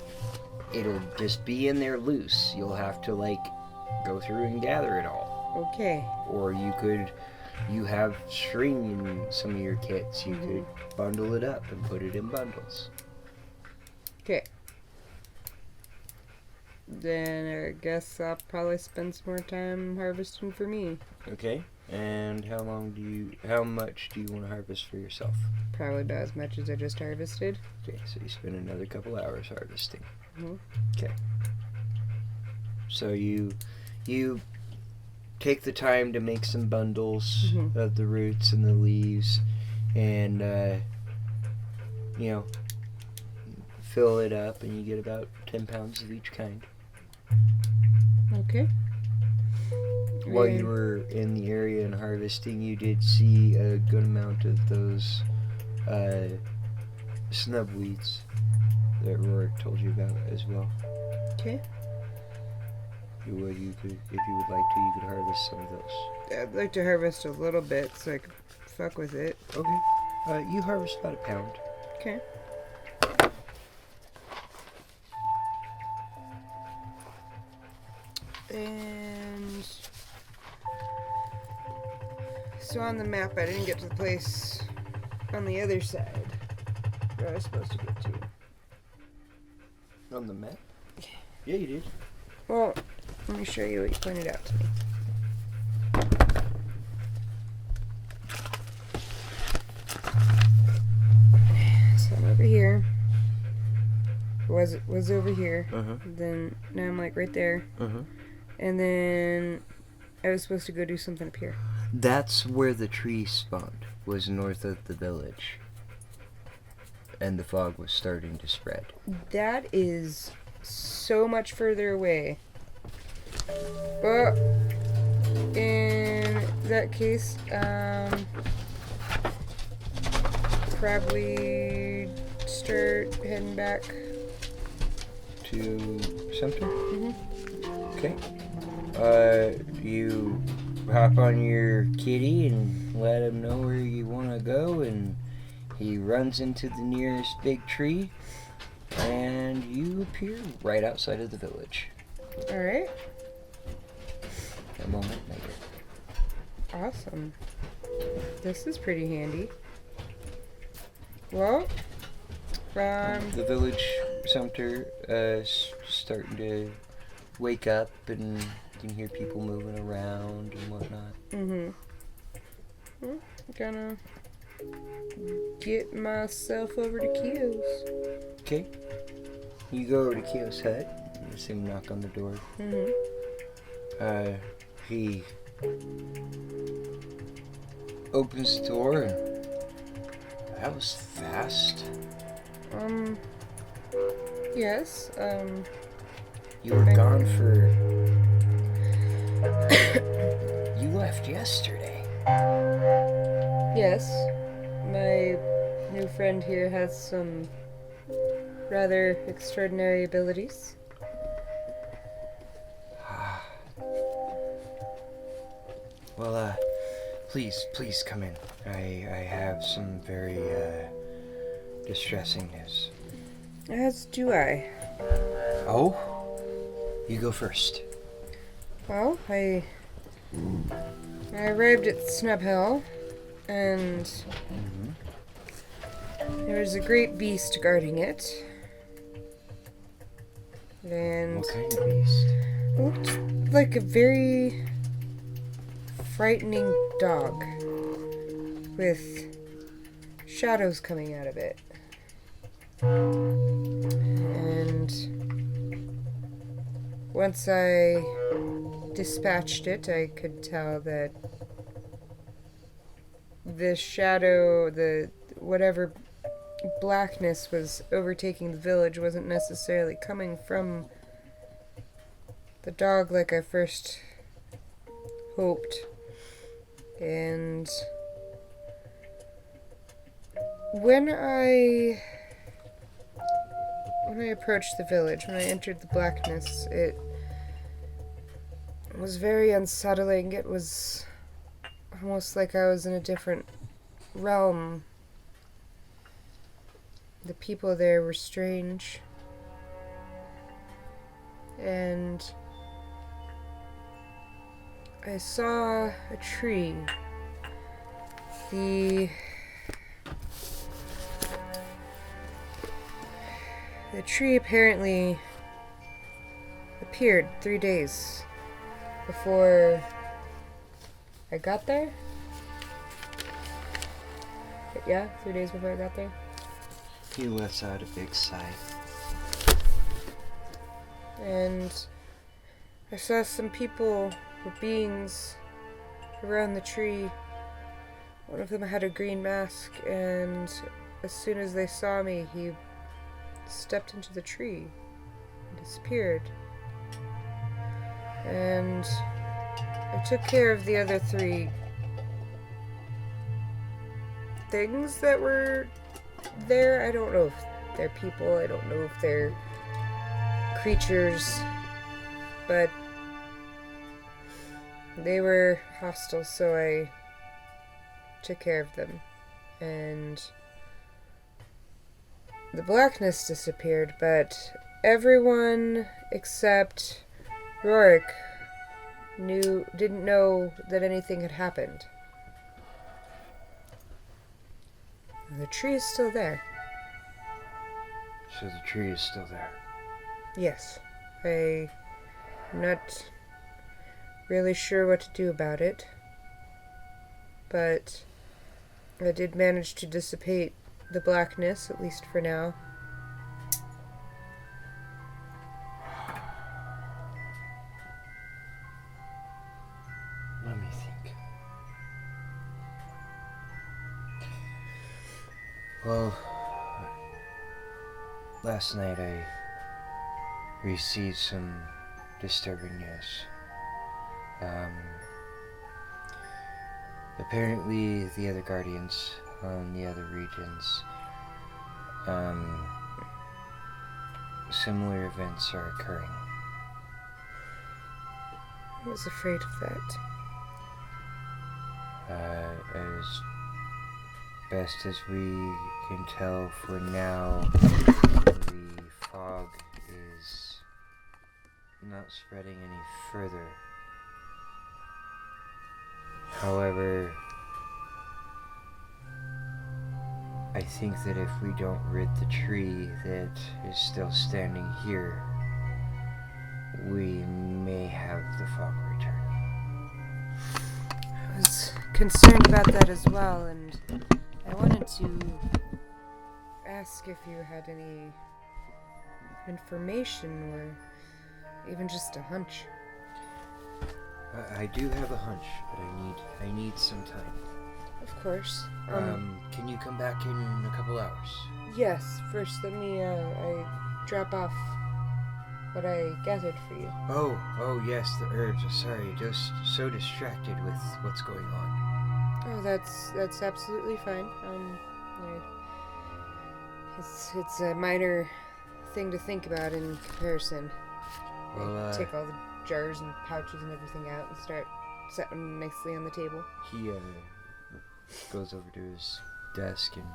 It'll just be in there loose. You'll have to go through and gather it all. Okay. Or you have string in some of your kits. You could bundle it up and put it in bundles. Okay. Then I guess I'll probably spend some more time harvesting for me. Okay. And how much do you want to harvest for yourself? Probably about as much as I just harvested. Okay, so you spend another couple hours harvesting. Okay. So you take the time to make some bundles of the roots and the leaves, and fill it up, and you get about 10 pounds of each kind. Okay. While you were in the area and harvesting, you did see a good amount of those snub weeds that Rorik told you about as well. Okay. If you would like to, you could harvest some of those. I'd like to harvest a little bit so I could fuck with it. Okay. You harvest about a pound. Okay. And so on the map, I didn't get to the place on the other side where I was supposed to get to. On the map? Yeah, you did. Well, let me show you what you pointed out to me. So I'm over here. Was over here. Then now I'm like right there. And then I was supposed to go do something up here. That's where the tree spawned, was north of the village. And the fog was starting to spread. That is so much further away. But in that case, probably start heading back To Sumter? Mm-hmm. Okay. You hop on your kitty and let him know where you want to go, and he runs into the nearest big tree, and you appear right outside of the village. Alright. A moment later. Awesome. This is pretty handy. Well, The village, Sumter, starting to wake up, and you can hear people moving around and whatnot. Well, gonna get myself over to Kio's. Okay. You go over to Kio's hut. You see him knock on the door. He opens the door, and that was fast. Yes, You were gone for... You left yesterday. yes. My new friend here has some rather extraordinary abilities. Well, please come in. I have some very, distressing news. As do I. Oh? You go first. Well, I arrived at Snubhill, and there was a great beast guarding it. And What kind of beast? it looked like a very frightening dog with shadows coming out of it. And once I dispatched it, I could tell that the shadow, whatever blackness was overtaking the village wasn't necessarily coming from the dog like I first hoped. And when I approached the village, when I entered the blackness, it was very unsettling. It was almost like I was in a different realm. The people there were strange. And I saw a tree. The tree apparently appeared 3 days before I got there. Yeah, 3 days before I got there. He lets out a big sigh. And I saw some people or beings around the tree. One of them had a green mask, and as soon as they saw me, he stepped into the tree and disappeared. And I took care of the other 3 things that were there. I don't know if they're people, I don't know if they're creatures, but they were hostile, so I took care of them. And the blackness disappeared, but everyone except Rorik didn't know that anything had happened. The tree is still there. So the tree is still there. Yes. I'm not really sure what to do about it, but I did manage to dissipate the blackness, at least for now. Let me think. Well, last night I received some disturbing news. Apparently the other guardians on the other regions, similar events are occurring. I was afraid of that. As best as we can tell for now, the fog is not spreading any further. However, I think that if we don't rid the tree that is still standing here, we may have the fog return. I was concerned about that as well, and I wanted to ask if you had any information or even just a hunch. I do have a hunch, but I need some time. Of course. Can you come back in a couple hours? Yes. First, let me I drop off what I gathered for you. Oh yes, the herbs. Sorry, just so distracted with what's going on. Oh, that's absolutely fine. It's a minor thing to think about in comparison. Well, take all the jars and pouches and everything out and start setting them nicely on the table. He goes over to his desk and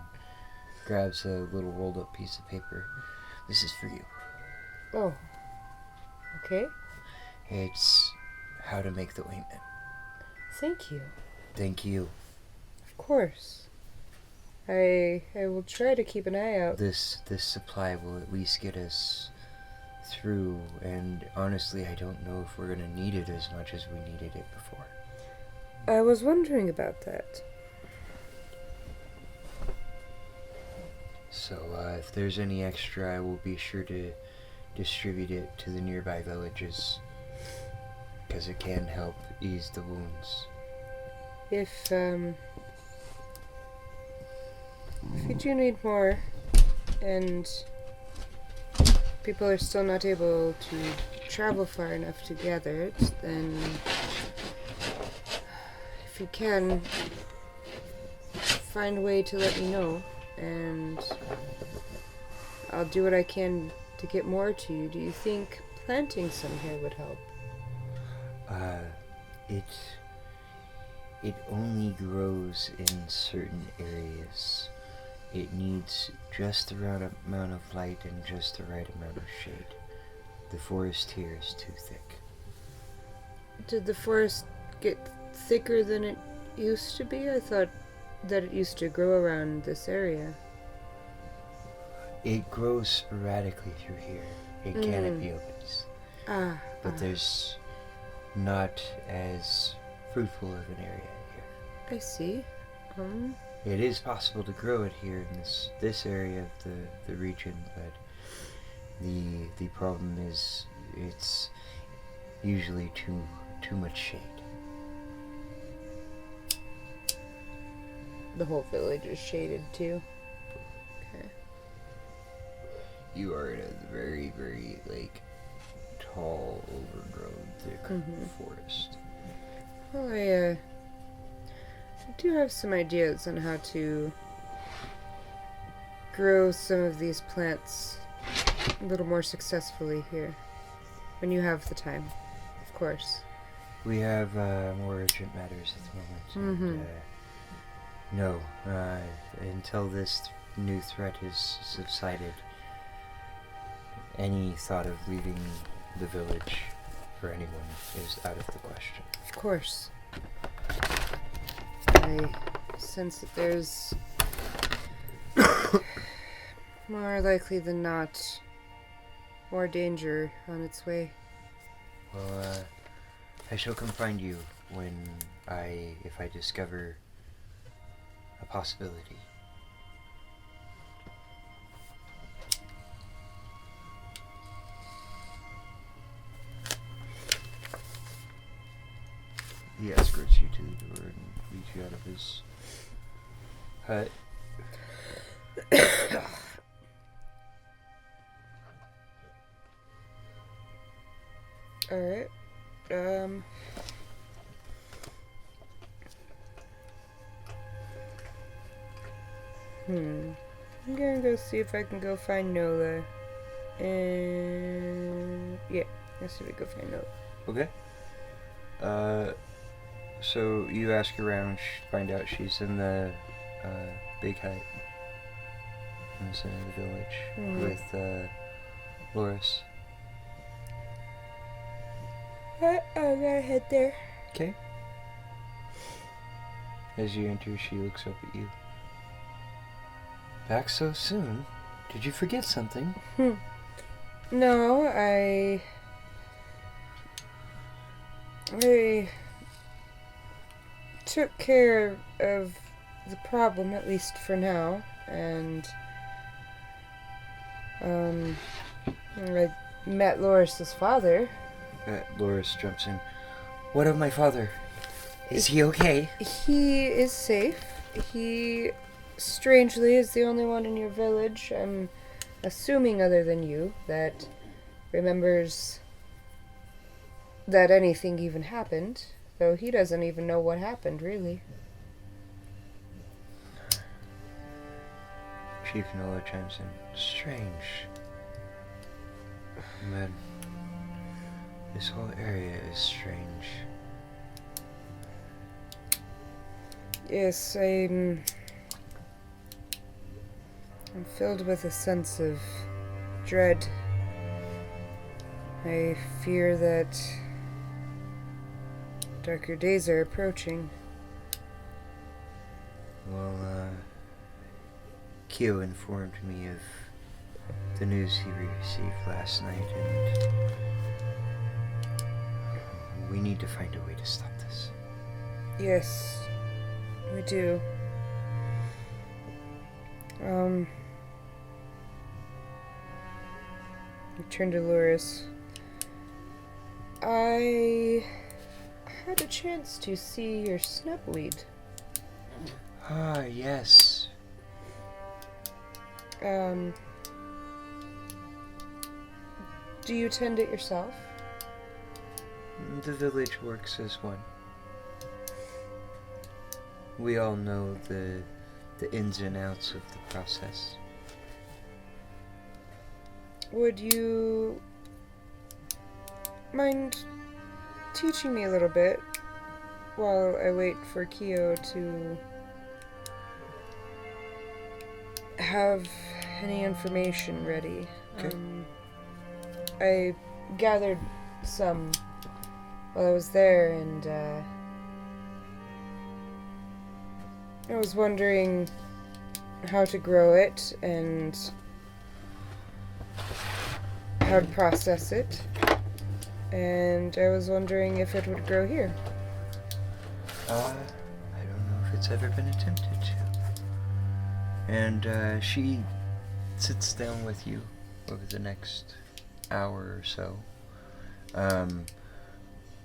grabs a little rolled up piece of paper. This is for you. Oh. Okay. It's how to make the ointment. Thank you. Thank you. Of course. I will try to keep an eye out. This supply will at least get us through, and honestly I don't know if we're gonna need it as much as we needed it before. I was wondering about that. So if there's any extra, I will be sure to distribute it to the nearby villages, because it can help ease the wounds. If you do need more, and people are still not able to travel far enough to gather it, then if you can, find a way to let me know, and I'll do what I can to get more to you. Do you think planting some here would help? It only grows in certain areas. It needs just the right amount of light and just the right amount of shade. The forest here is too thick. Did the forest get thicker than it used to be? I thought that it used to grow around this area. It grows sporadically through here. It canopy opens. But there's not as fruitful of an area here. I see. It is possible to grow it here in this area of the region, but the problem is it's usually too much shade. The whole village is shaded too. Okay. you are in a very, very, like, tall, overgrown, thick forest. Well, I do have some ideas on how to grow some of these plants a little more successfully here. When you have the time, of course. We have more urgent matters at the moment. And, no, until this new threat has subsided, any thought of leaving the village for anyone is out of the question. Of course. I sense that there's more likely than not more danger on its way. Well, I shall come find you if I discover a possibility. He escorts you to the door and leads you out of his hut. Alright. I'm gonna go see if I can go find Nola. And yeah, let's see if we can go find Nola. Okay. So you ask around, find out she's in the big hut in the center of the village with Loris. I gotta head there. Okay. As you enter, she looks up at you. Back so soon? Did you forget something? No, I took care of the problem, at least for now, and I met Loris's father. Loris jumps in. What of my father? Is he okay? He is safe. He, strangely, is the only one in your village, I'm assuming other than you, that remembers that anything even happened, though he doesn't even know what happened, really. Chief Nola chimes in. Strange. Man, this whole area is strange. Yes, I'm filled with a sense of dread. I fear that darker days are approaching. Well, Kyo informed me of the news he received last night, and we need to find a way to stop this. Yes, we do. I turn to Loris. I had a chance to see your snubweed. Ah, yes. Do you tend it yourself? The village works as one. We all know the ins and outs of the process. Would you mind teaching me a little bit while I wait for Kyo to have any information ready? Okay. I gathered some while I was there, and I was wondering how to grow it and how to process it, and I was wondering if it would grow here. I don't know if it's ever been attempted to. And she sits down with you over the next hour or so,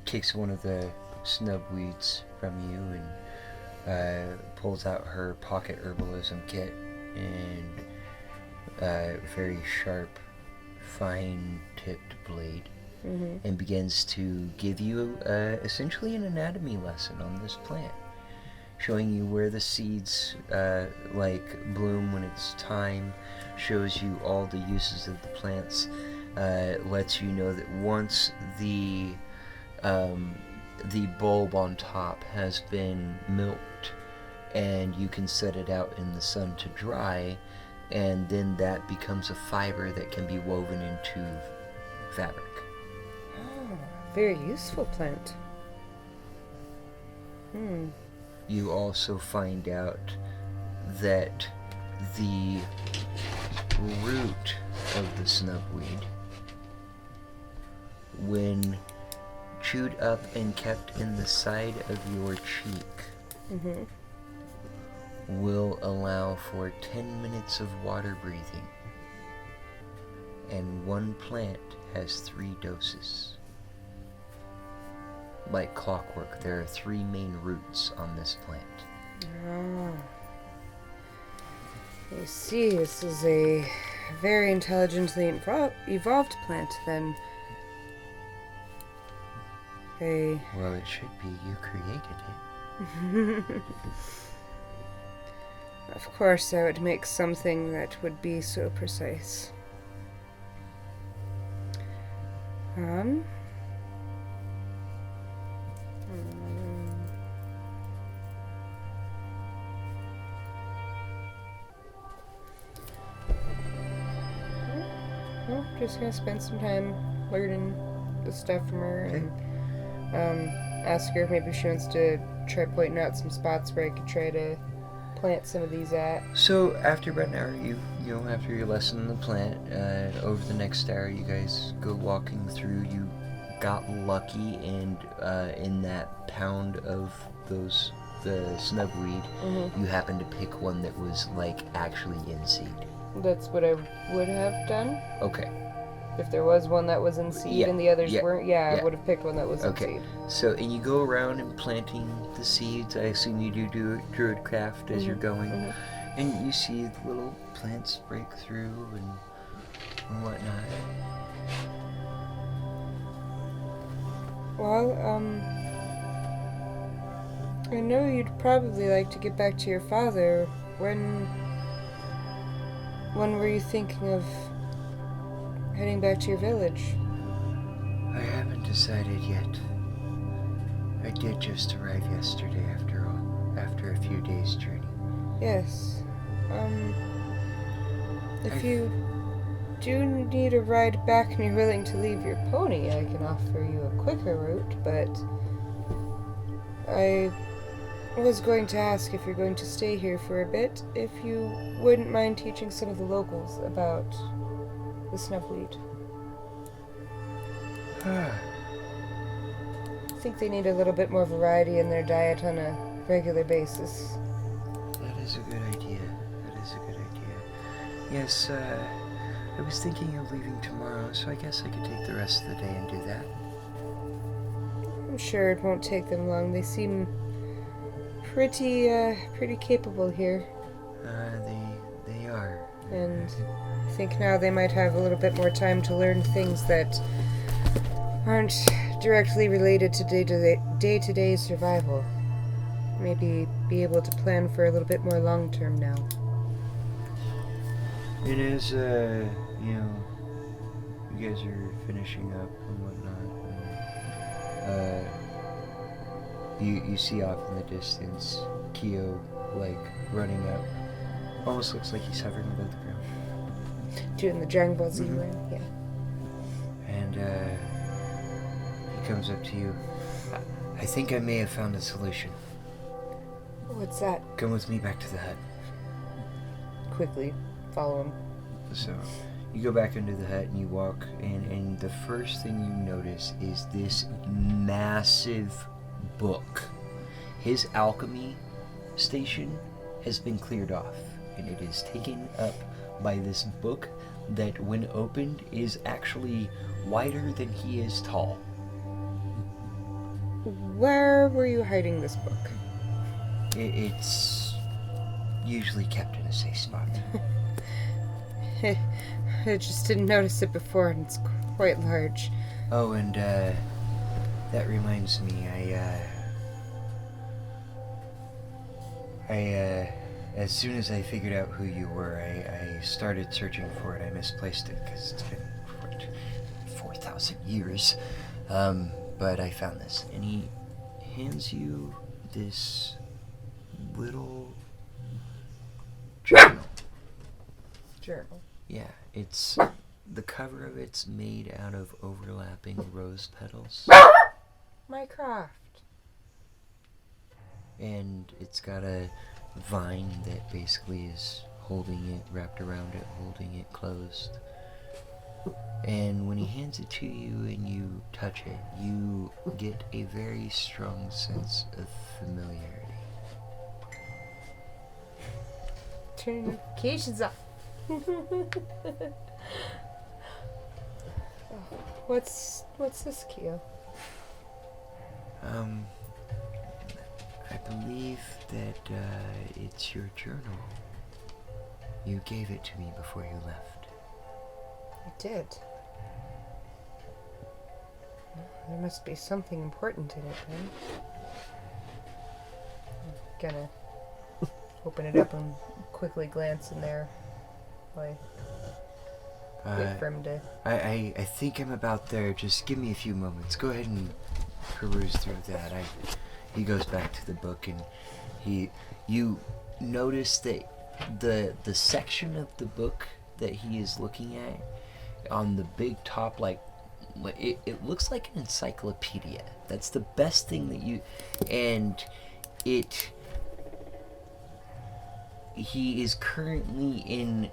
takes one of the snub weeds from you and pulls out her pocket herbalism kit and very sharp, fine-tipped blade, and begins to give you essentially an anatomy lesson on this plant, showing you where the seeds bloom when it's time, shows you all the uses of the plants, lets you know that once the bulb on top has been milked, and you can set it out in the sun to dry, and then that becomes a fiber that can be woven into fabric. Oh, very useful plant. You also find out that the root of the snubweed, when chewed up and kept in the side of your cheek, will allow for 10 minutes of water breathing. And one plant has 3 doses. Like clockwork, there are 3 main roots on this plant. Ah. I see, this is a very intelligently evolved plant, then. Well, it should be. You created it. Of course, I would make something that would be so precise. Well, just gonna spend some time learning the stuff from her, and ask her if maybe she wants to try pointing out some spots where I could try to plant some of these at. So after about an hour, after your lesson on the plant, over the next hour, you guys go walking through. You got lucky, and in that pound of the snubweed, you happened to pick one that was actually in seed. That's what I would have done. Okay. If there was one that was in seed and the others weren't, I would have picked one that was in seed. So, and you go around and planting the seeds. I assume you do druidcraft as you're going. And you see the little plants break through and whatnot. Well, I know you'd probably like to get back to your father. When were you thinking of heading back to your village? I haven't decided yet. I did just arrive yesterday, after all, after a few days' journey. Yes. If you do need a ride back and you're willing to leave your pony, I can offer you a quicker route, but I was going to ask if you're going to stay here for a bit, if you wouldn't mind teaching some of the locals about the snubweed. I think they need a little bit more variety in their diet on a regular basis. That is a good idea. Yes, I was thinking of leaving tomorrow, so I guess I could take the rest of the day and do that. I'm sure it won't take them long. They seem pretty capable here. They are. And I think now they might have a little bit more time to learn things that aren't directly related to day-to-day survival. Maybe be able to plan for a little bit more long-term now. And as, you guys are finishing up and whatnot, you see off in the distance Kyo, running up. Almost looks like he's hovering above the ground. Doing the Dragon Ball Z way? Yeah. And, he comes up to you. I think I may have found a solution. What's that? Come with me back to the hut. Quickly follow him. So, you go back into the hut and you walk in, and the first thing you notice is this massive book. His alchemy station has been cleared off, and it is taken up by this book that, when opened, is actually wider than he is tall. Where were you hiding this book? It's usually kept in a safe spot. I just didn't notice it before, and it's quite large. Oh, and that reminds me, as soon as I figured out who you were, I started searching for it. I misplaced it because it's been 4,000 years. But I found this. And he hands you this little journal. Journal. Yeah, it's... The cover of it's made out of overlapping rose petals. My craft. And it's got a vine that basically is holding it, wrapped around it, holding it closed. And when he hands it to you and you touch it, you get a very strong sense of familiarity. Turn notifications off. What's this, Keo? I believe that it's your journal. You gave it to me before you left. I did. There must be something important in it, then. I'm gonna open it up and quickly glance in there. Wait for him to... I think I'm about there. Just give me a few moments. Go ahead and peruse through that. He goes back to the book, and you notice that the section of the book that he is looking at on the big top, like it looks like an encyclopedia. That's the best thing that you... And he is currently in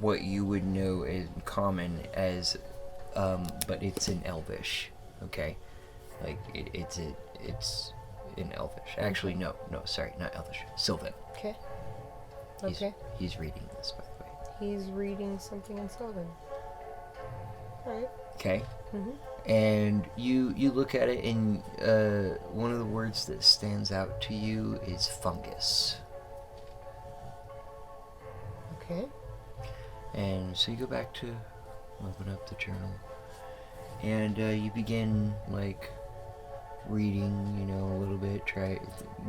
what you would know in common as, but it's in Elvish, okay? Like, it's in Elvish. Actually, no, sorry, not Elvish. Sylvan. Okay. He's reading this, by the way. He's reading something in Sylvan. Alright. Okay. Mm-hmm. And you look at it, and one of the words that stands out to you is fungus. Okay. And so you go back to open up the journal, and you begin, like, reading, a little bit, try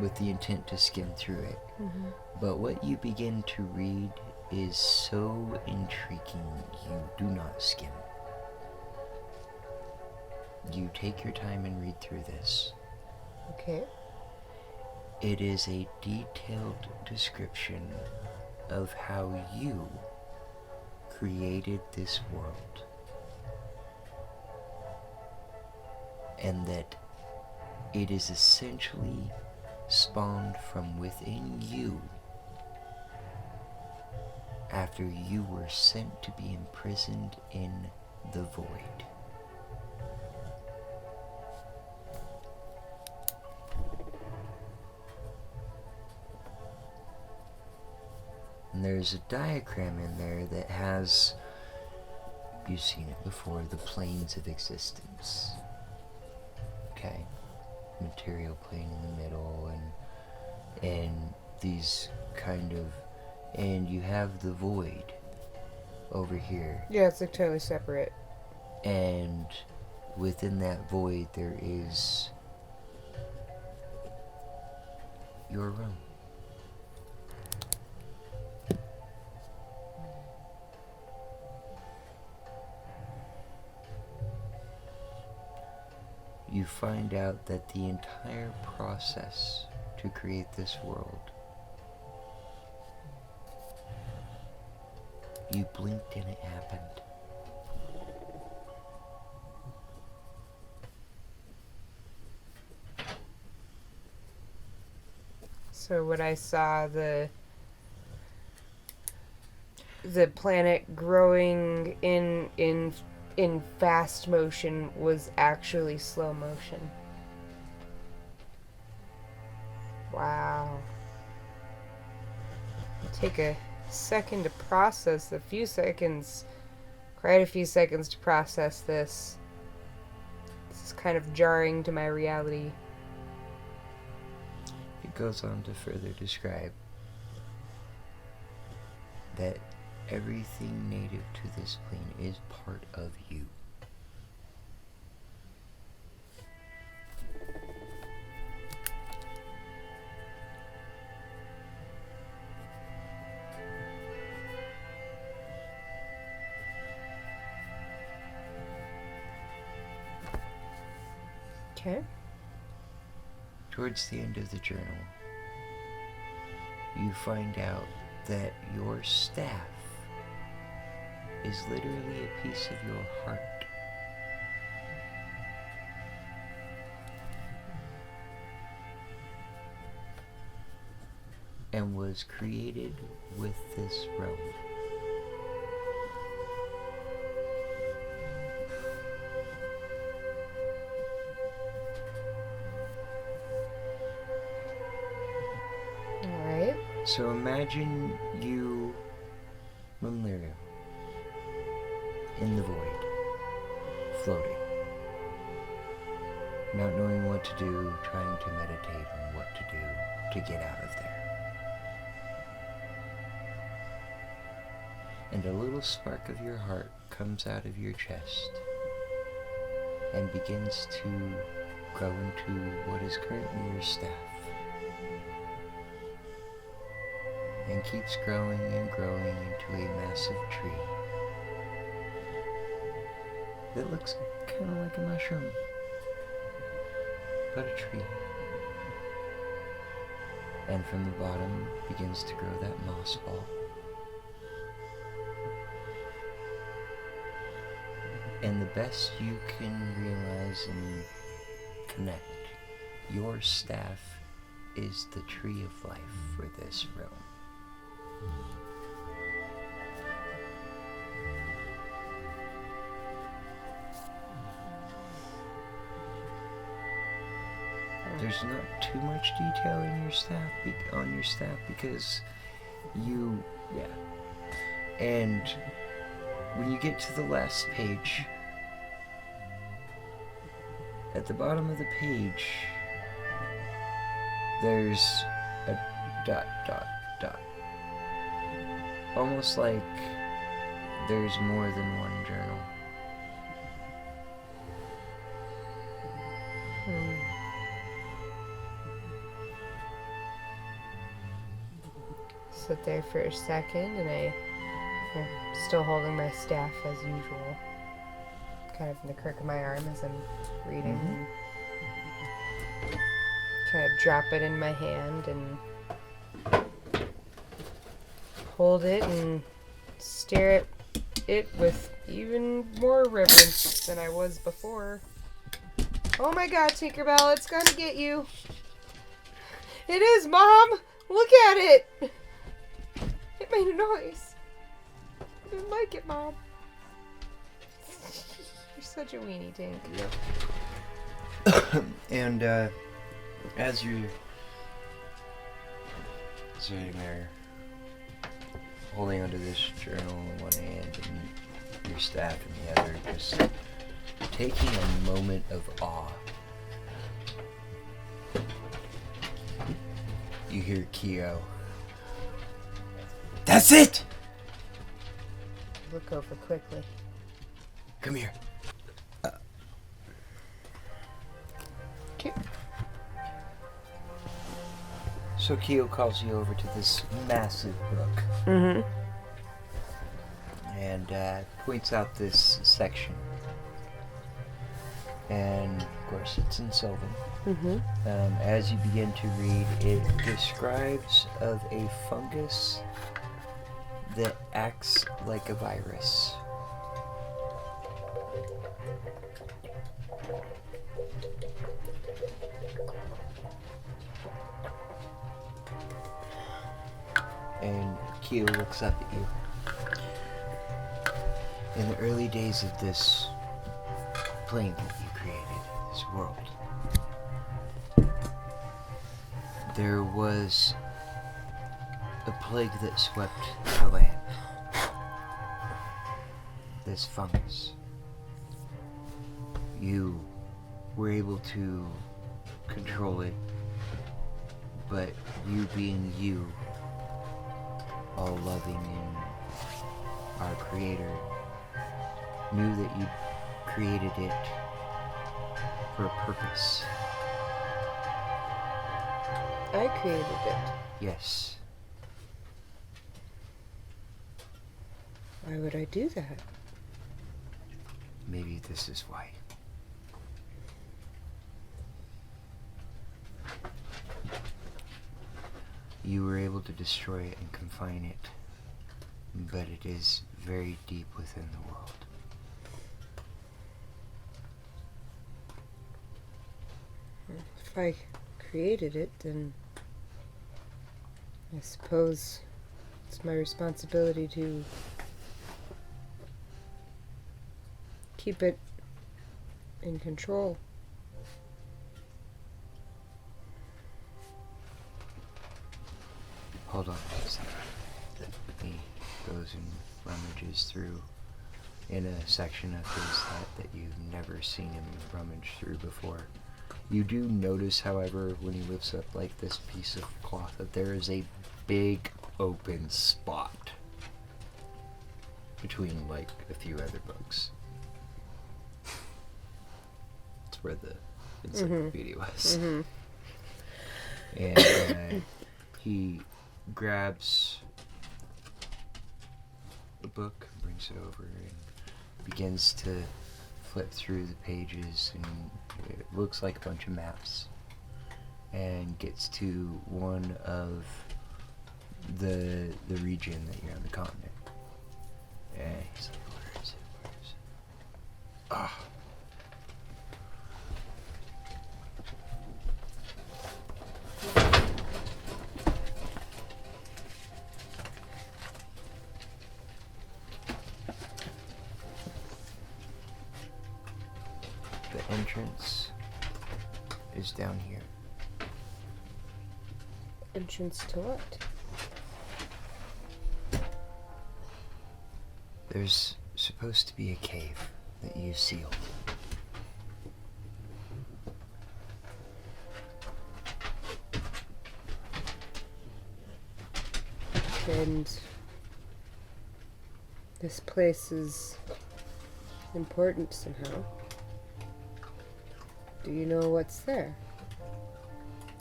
with the intent to skim through it. Mm-hmm. But what you begin to read is so intriguing, you do not skim. You take your time and read through this. Okay. It is a detailed description of how you created this world, and that it is essentially spawned from within you after you were sent to be imprisoned in the void. And there's a diagram in there that has, you've seen it before, the planes of existence. Okay? Material plane in the middle, and these kind of, and you have the void over here. Yeah, it's like totally separate. And within that void there is your room. You find out that the entire process to create this world, you blinked and it happened. So when I saw the planet growing in fast motion was actually slow motion. Wow. Take a second to process, quite a few seconds to process this. This is kind of jarring to my reality. It goes on to further describe that everything native to this plane is part of you. Okay. Towards the end of the journal, you find out that your staff is literally a piece of your heart. And was created with this realm. So imagine you, Limlíriel, in the void, floating, not knowing what to do, trying to meditate on what to do to get out of there. And a little spark of your heart comes out of your chest and begins to grow into what is currently your staff. And keeps growing and growing into a massive tree that looks kind of like a mushroom, but a tree. And from the bottom begins to grow that moss ball. And the best you can realize and connect, your staff is the tree of life for this realm. There's not too much detail in your staff on your staff because and when you get to the last page, at the bottom of the page there's a ... Almost like there's more than one journal. Sit there for a second, and I'm still holding my staff as usual, kind of in the crook of my arm as I'm reading. Kind of drop it in my hand and hold it and stare at it with even more reverence than I was before. Oh my god, Tinkerbell, it's gonna get you. It is, Mom! Look at it! It made a noise. I didn't like it, Mom. You're such a weenie, Tink. Yep. And as you're sitting there holding onto this journal in one hand and your staff in the other, just taking a moment of awe, you hear Keo. That's it! Look over quickly. Come here. Okay. So Keo calls you over to this massive book. Mm-hmm. And points out this section. And of course it's in Sylvan. Mm-hmm. As you begin to read, it describes of a fungus that acts like a virus. And Keo looks up at you. In the early days of this plane that you created, this world, there was a plague that swept the land. This fungus. You were able to control it, but you being you, all loving and our creator, knew that you created it for a purpose. I created it. Yes. Why would I do that? Maybe this is why. You were able to destroy it and confine it, but it is very deep within the world. If I created it, then I suppose it's my responsibility to keep it in control. Hold on a second. He goes and rummages through in a section of his head that you've never seen him rummage through before. You do notice, however, when he lifts up like this piece of cloth, that there is a big open spot between like a few other books. It's where the encyclopedia was. And he grabs the book, brings it over, and begins to flip through the pages, and it looks like a bunch of maps, and gets to one of the region that you're on, the continent. And he's like, where is it? Where is it? Ah. The entrance is down here. Entrance to what? There's supposed to be a cave that you sealed. And this place is important somehow. Do you know what's there?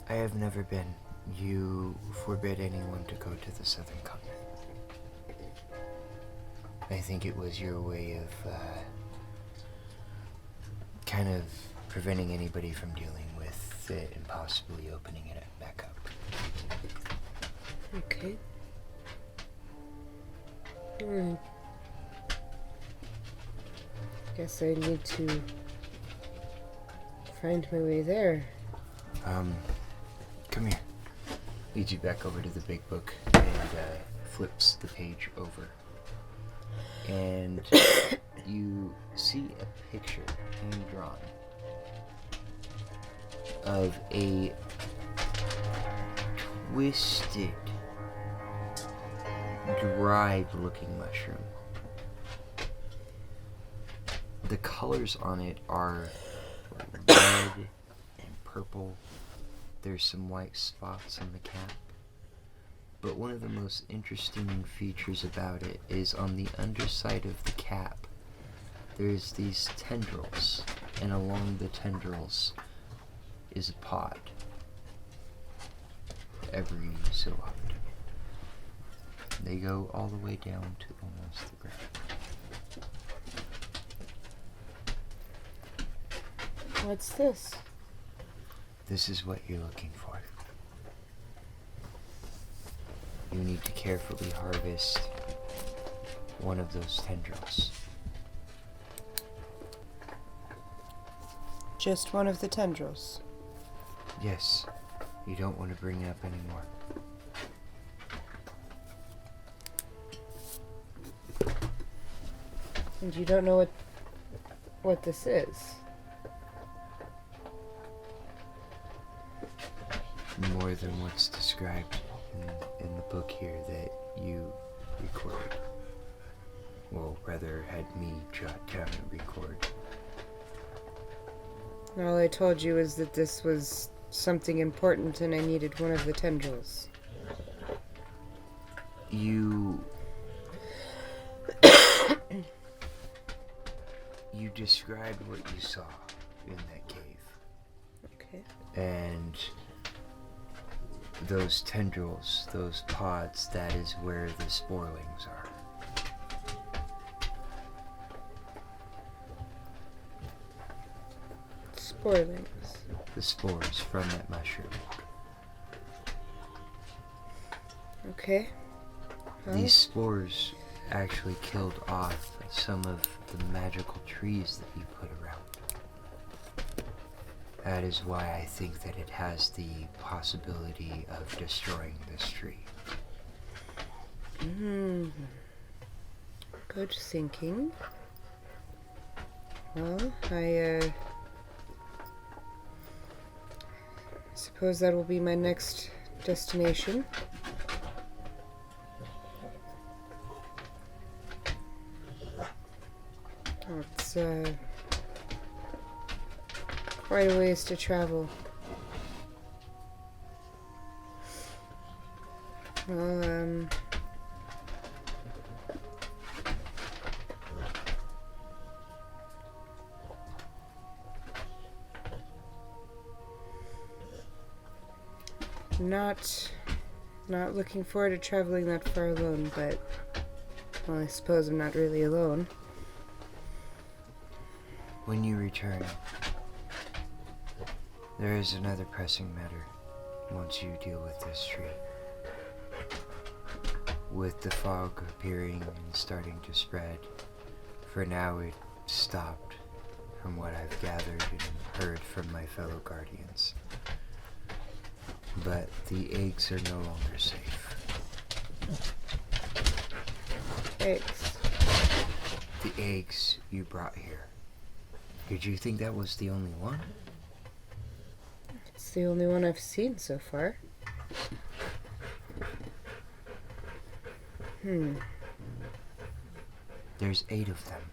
I have never been. You forbid anyone to go to the southern continent. I think it was your way of kind of preventing anybody from dealing with it and possibly opening it back up. Okay. Guess I need to find my way there. Come here. Leads you back over to the big book and flips the page over. And you see a picture hand drawn of a twisted, dried looking mushroom. The colors on it are red and purple. There's some white spots on the cap. But one of the most interesting features about it is on the underside of the cap, there's these tendrils, and along the tendrils is a pod. Every so often. They go all the way down to almost the ground. What's this? This is what you're looking for. You need to carefully harvest one of those tendrils. Just one of the tendrils. Yes, you don't want to bring it up anymore. And you don't know what this is? More than what's described in the book here that you recorded. Well, rather had me jot down and record. All I told you is that this was something important and I needed one of the tendrils. You You described what you saw in that cave. Okay. And those tendrils, those pods, that is where the sporelings are. Sporelings. The spores from that mushroom. Okay. Well, These spores actually killed off some of the magical trees that you put around. That is why I think that it has the possibility of destroying this tree. Good thinking. Well, I suppose that will be my next destination. Oh, it's quite a ways to travel. Well, not looking forward to traveling that far alone, but, well, I suppose I'm not really alone. When you return, there is another pressing matter once you deal with this tree. With the fog appearing and starting to spread, for now it stopped from what I've gathered and heard from my fellow guardians. But the eggs are no longer safe. Eggs. The eggs you brought here. Did you think that was the only one? It's the only one I've seen so far. There's 8 of them.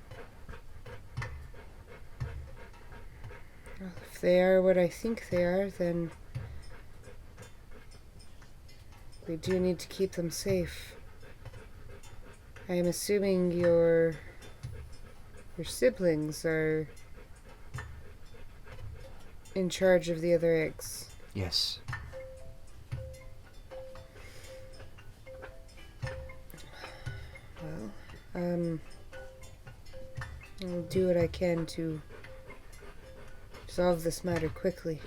Well, if they are what I think they are, then we do need to keep them safe. I am assuming your siblings are in charge of the other eggs. Yes. Well, I'll do what I can to solve this matter quickly.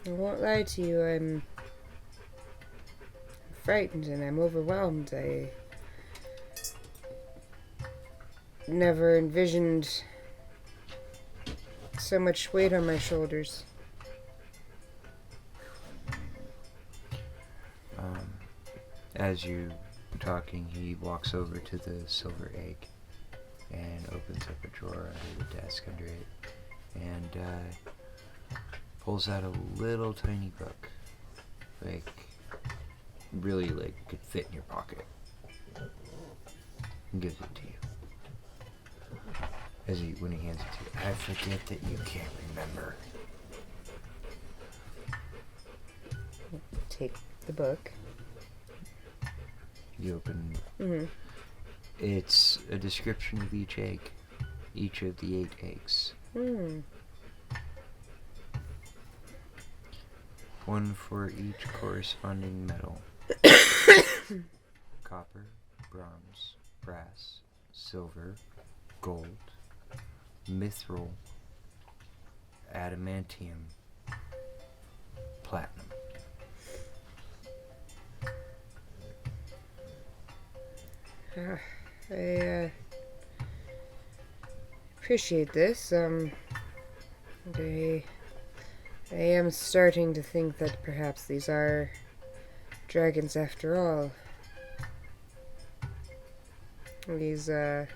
I won't lie to you, I'm frightened and I'm overwhelmed. I never envisioned so much weight on my shoulders. As you talking, he walks over to the silver egg and opens up a drawer under the desk under it and pulls out a little tiny book, like really like could fit in your pocket, and gives it to you. When he hands it to you, I forget that you can't remember. Take the book. You open. It's a description of each egg, each of the 8 eggs. One for each corresponding metal. Copper, bronze, brass, silver, gold, mithril, adamantium, platinum. I appreciate this. I am starting to think that perhaps these are dragons after all. These are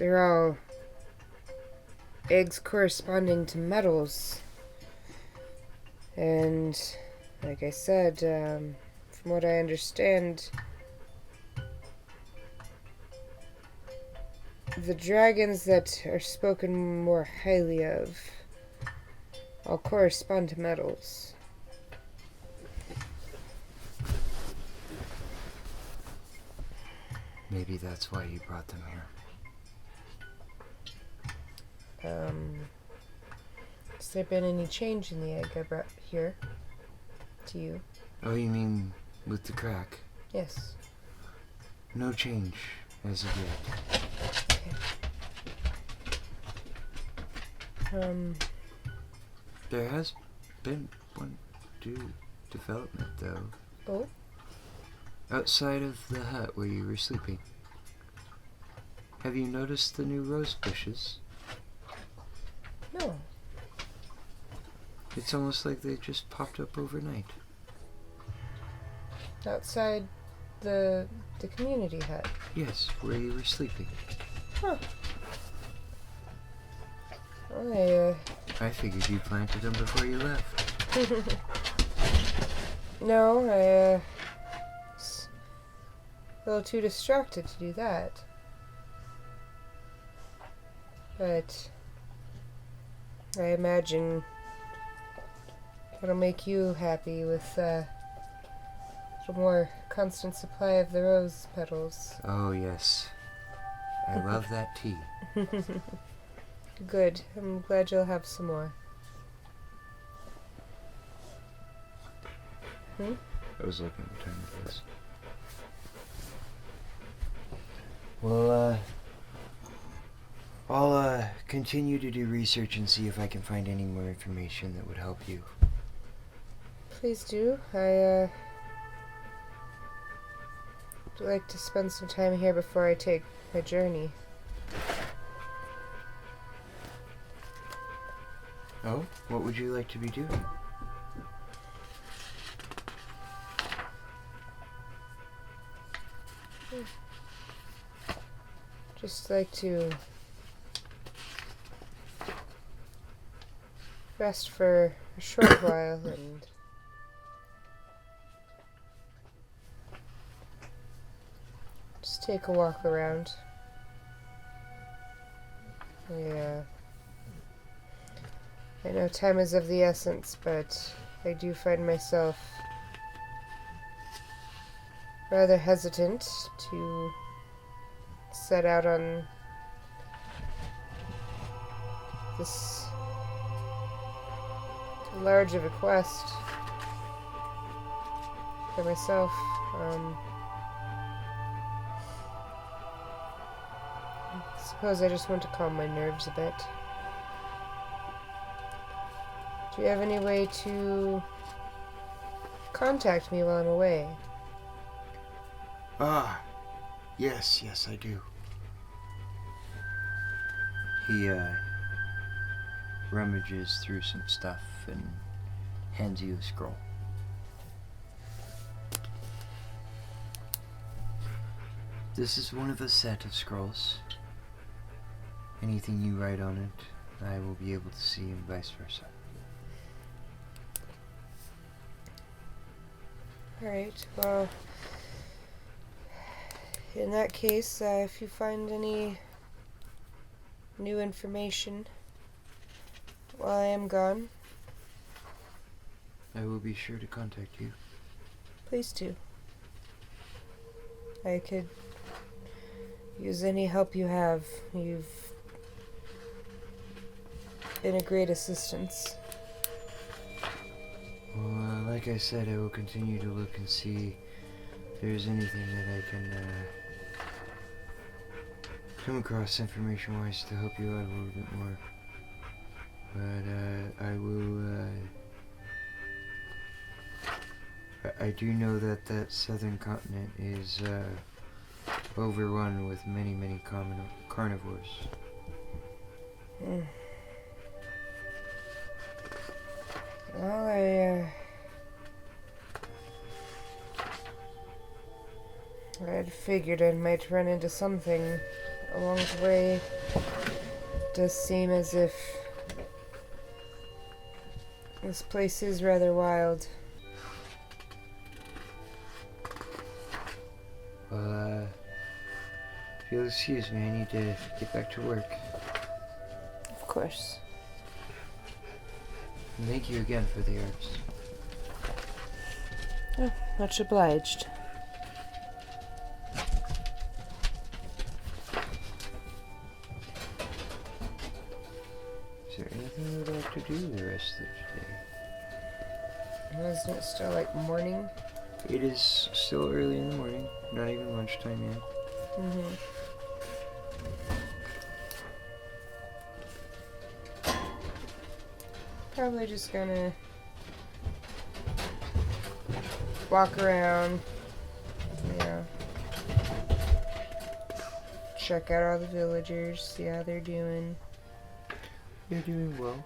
all eggs corresponding to metals. And, like I said, from what I understand, the dragons that are spoken more highly of all correspond to metals. Maybe that's why you brought them here. Has there been any change in the egg I brought here to you? Oh, you mean with the crack? Yes. No change as of yet. Okay. There has been one development, though. Oh? Outside of the hut where you were sleeping. Have you noticed the new rose bushes? No. It's almost like they just popped up overnight. Outside the community hut? Yes, where you were sleeping. Huh. I figured you planted them before you left. No, I was a little too distracted to do that. But I imagine it'll make you happy with a little more constant supply of the rose petals. Oh, yes. I love that tea. Good. I'm glad you'll have some more. I was looking at the time it was. Well, I'll continue to do research and see if I can find any more information that would help you. Please do. I would like to spend some time here before I take my journey. Oh? What would you like to be doing? Just like to rest for a short while and just take a walk around. Yeah. I know time is of the essence, but I do find myself rather hesitant to set out on this large of a quest for myself. I suppose I just want to calm my nerves a bit. Do you have any way to contact me while I'm away? Ah, yes, I do. He, rummages through some stuff and hands you a scroll. This is one of a set of scrolls. Anything you write on it, I will be able to see, and vice versa. Alright, well, in that case, if you find any new information while I am gone, I will be sure to contact you. please do. I could use any help you have. You've been a great assistance. Well, like I said, I will continue to look and see if there's anything that I can come across information-wise to help you out a little bit more. But I will. I do know that that southern continent is overrun with many carnivores. Well, I had figured I might run into something along the way. It does seem as if this place is rather wild. Well, if you'll excuse me, I need to get back to work. Of course. And thank you again for the herbs. Oh, much obliged. to do the rest of the day. Isn't it still like morning? It is still early in the morning, not even lunchtime yet. Mm-hmm. Probably just gonna walk around, check out all the villagers, see how they're doing. They're doing well.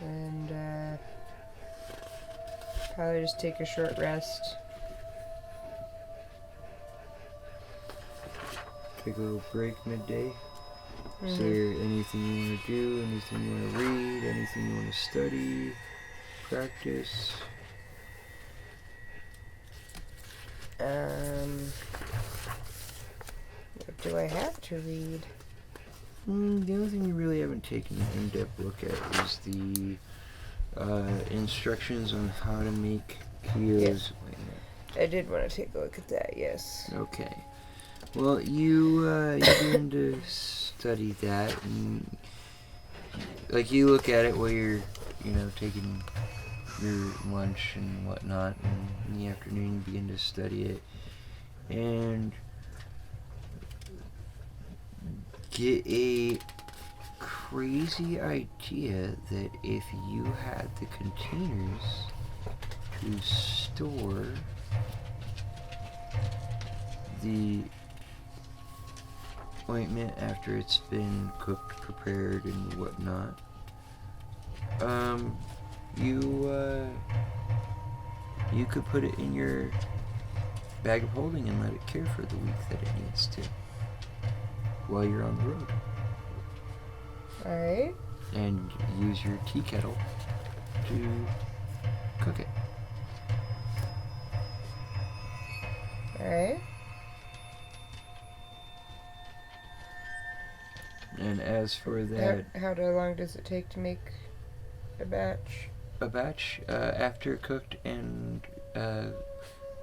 And probably just take a short rest. Take a little break midday. Mm-hmm. Is there anything you want to do, anything you want to read, anything you want to study, practice? What do I have to read? The only thing you really haven't taken an in-depth look at is the instructions on how to make Kyo's. Wait a minute. I did want to take a look at that, yes. Okay. Well, you begin to study that, and like you look at it while you're, taking your lunch and whatnot, and in the afternoon you begin to study it, and get a crazy idea that if you had the containers to store the ointment after it's been cooked, prepared, and whatnot, you could put it in your bag of holding and let it cure for the week that it needs to while you're on the road. Alright. And use your tea kettle to cook it. Alright. And as for that... How long does it take to make a batch? A batch, after cooked and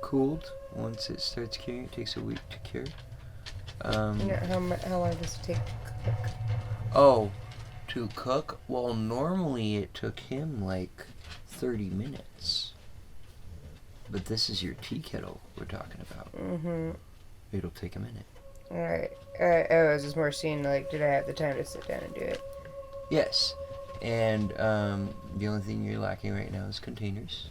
cooled, once it starts curing, it takes a week to cure. How long does it take to cook? Oh, to cook? Well, normally it took him like 30 minutes. But this is your tea kettle we're talking about. Mm-hmm. It'll take a minute. Alright. I was just more seeing, did I have the time to sit down and do it? Yes. And the only thing you're lacking right now is containers.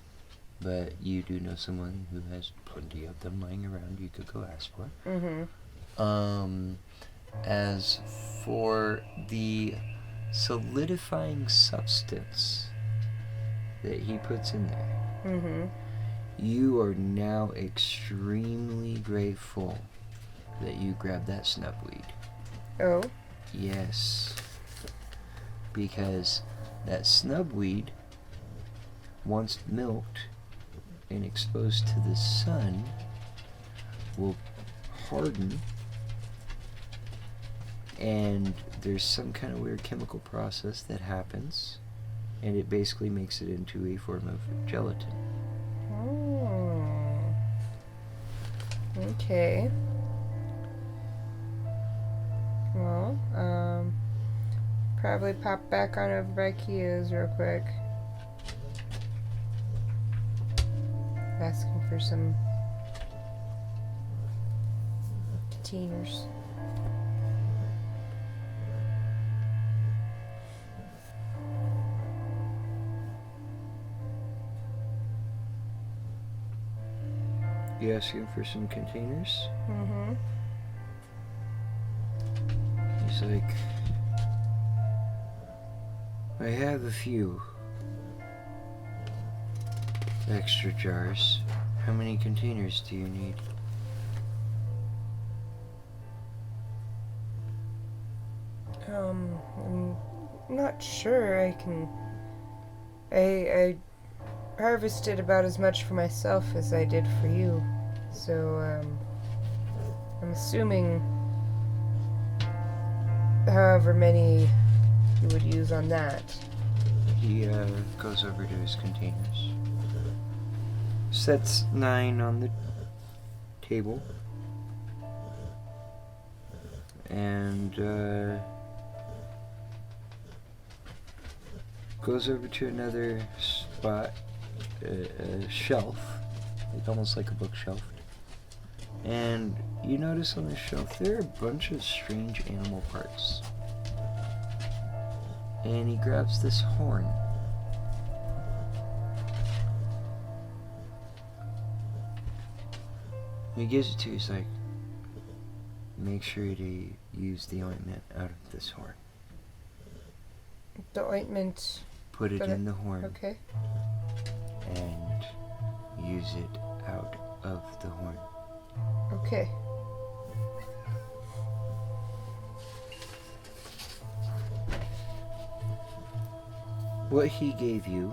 But you do know someone who has plenty of them lying around you could go ask for. Mm-hmm. As for the solidifying substance that he puts in there, Mm-hmm. you are now extremely grateful that you grabbed that snubweed. Oh? Yes. Because that snubweed, once milked and exposed to the sun, will harden, and there's some kind of weird chemical process that happens, and it basically makes it into a form of gelatin. Oh. Okay. Well, probably pop back on over by Kyo's real quick. Asking for some containers. You asking for some containers? Mm-hmm. He's like, I have a few extra jars. How many containers do you need? I'm not sure I harvested about as much for myself as I did for you. So, I'm assuming however many you would use on that. He goes over to his containers. Sets 9 on the table. goes over to another spot, a shelf, like almost like a bookshelf. And you notice on the shelf there are a bunch of strange animal parts. And he grabs this horn. He gives it to you, he's like, make sure to use the ointment out of this horn. The ointment. Put it in the horn. Okay. And use it out of the horn. Okay. What he gave you,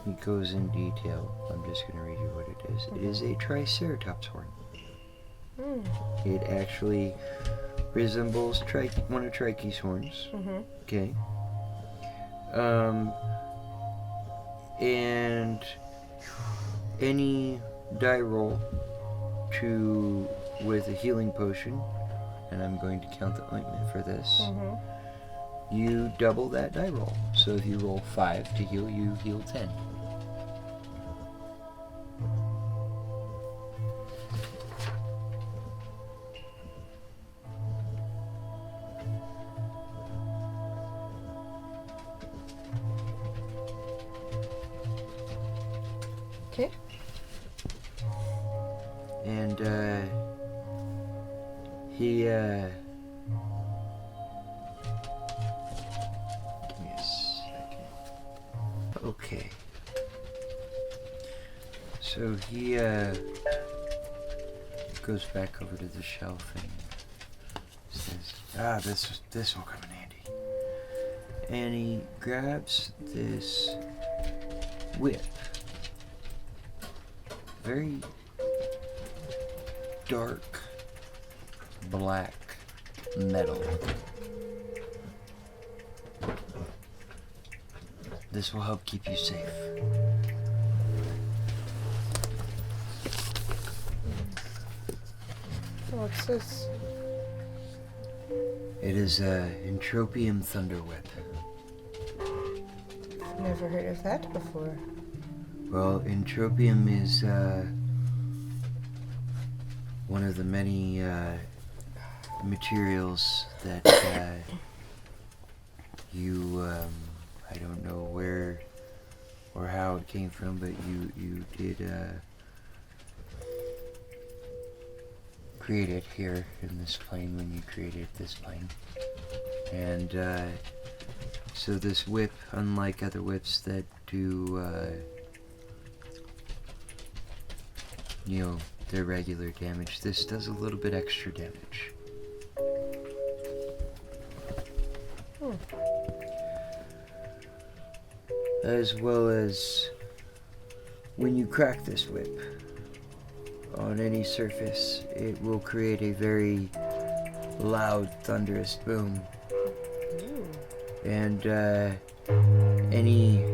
he goes in detail. I'm just going to read you what it is. It is a Triceratops horn. It actually resembles one of Trike's horns. Okay. And any die roll with a healing potion, and I'm going to count the ointment for this. You double that die roll. So if you roll 5 to heal, you heal 10. Okay. And he give me a second. Okay. So he goes back over to the shelf and says, this will come in handy. And he grabs this whip. Very dark black metal. This will help keep you safe. What's this? It is a Entropium Thunder Whip. Never heard of that before. Well, Entropium is one of the many materials that you, I don't know where or how it came from, but you did create it here in this plane when you created this plane. And so this whip, unlike other whips that do their regular damage, this does a little bit extra damage. As well as when you crack this whip on any surface, it will create a very loud, thunderous boom. And any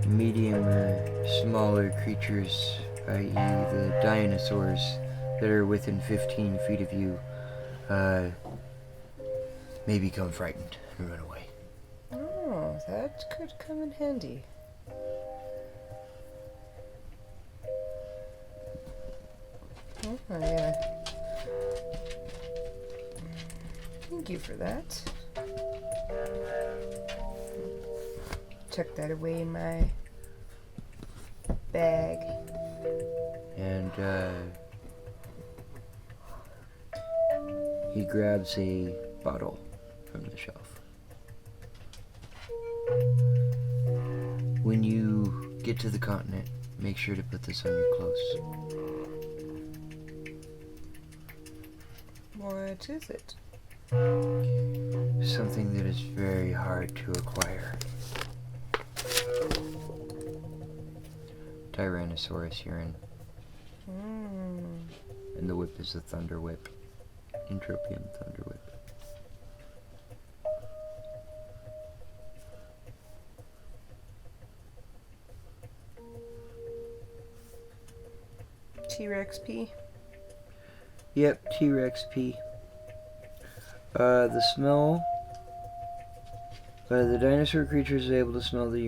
medium or smaller creatures, i.e. the dinosaurs that are within 15 feet of you, may become frightened and run away. Oh, that could come in handy. Oh, yeah. Thank you for that. Tuck that away in my bag. And he grabs a bottle from the shelf. When you get to the continent, make sure to put this on your clothes. What is it? Something that is very hard to acquire. Tyrannosaurus urine. And the whip is the Thunder Whip. Entropium Thunder Whip. T-Rex P? Yep, T-Rex P. The smell The dinosaur creature is able to smell the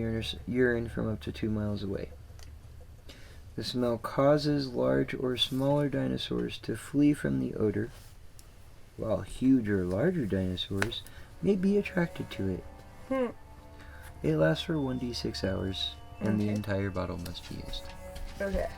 urine from up to 2 miles away. The smell causes large or smaller dinosaurs to flee from the odor, while huge or larger dinosaurs may be attracted to it. It lasts for 1d6 hours, and the entire bottle must be used. Okay.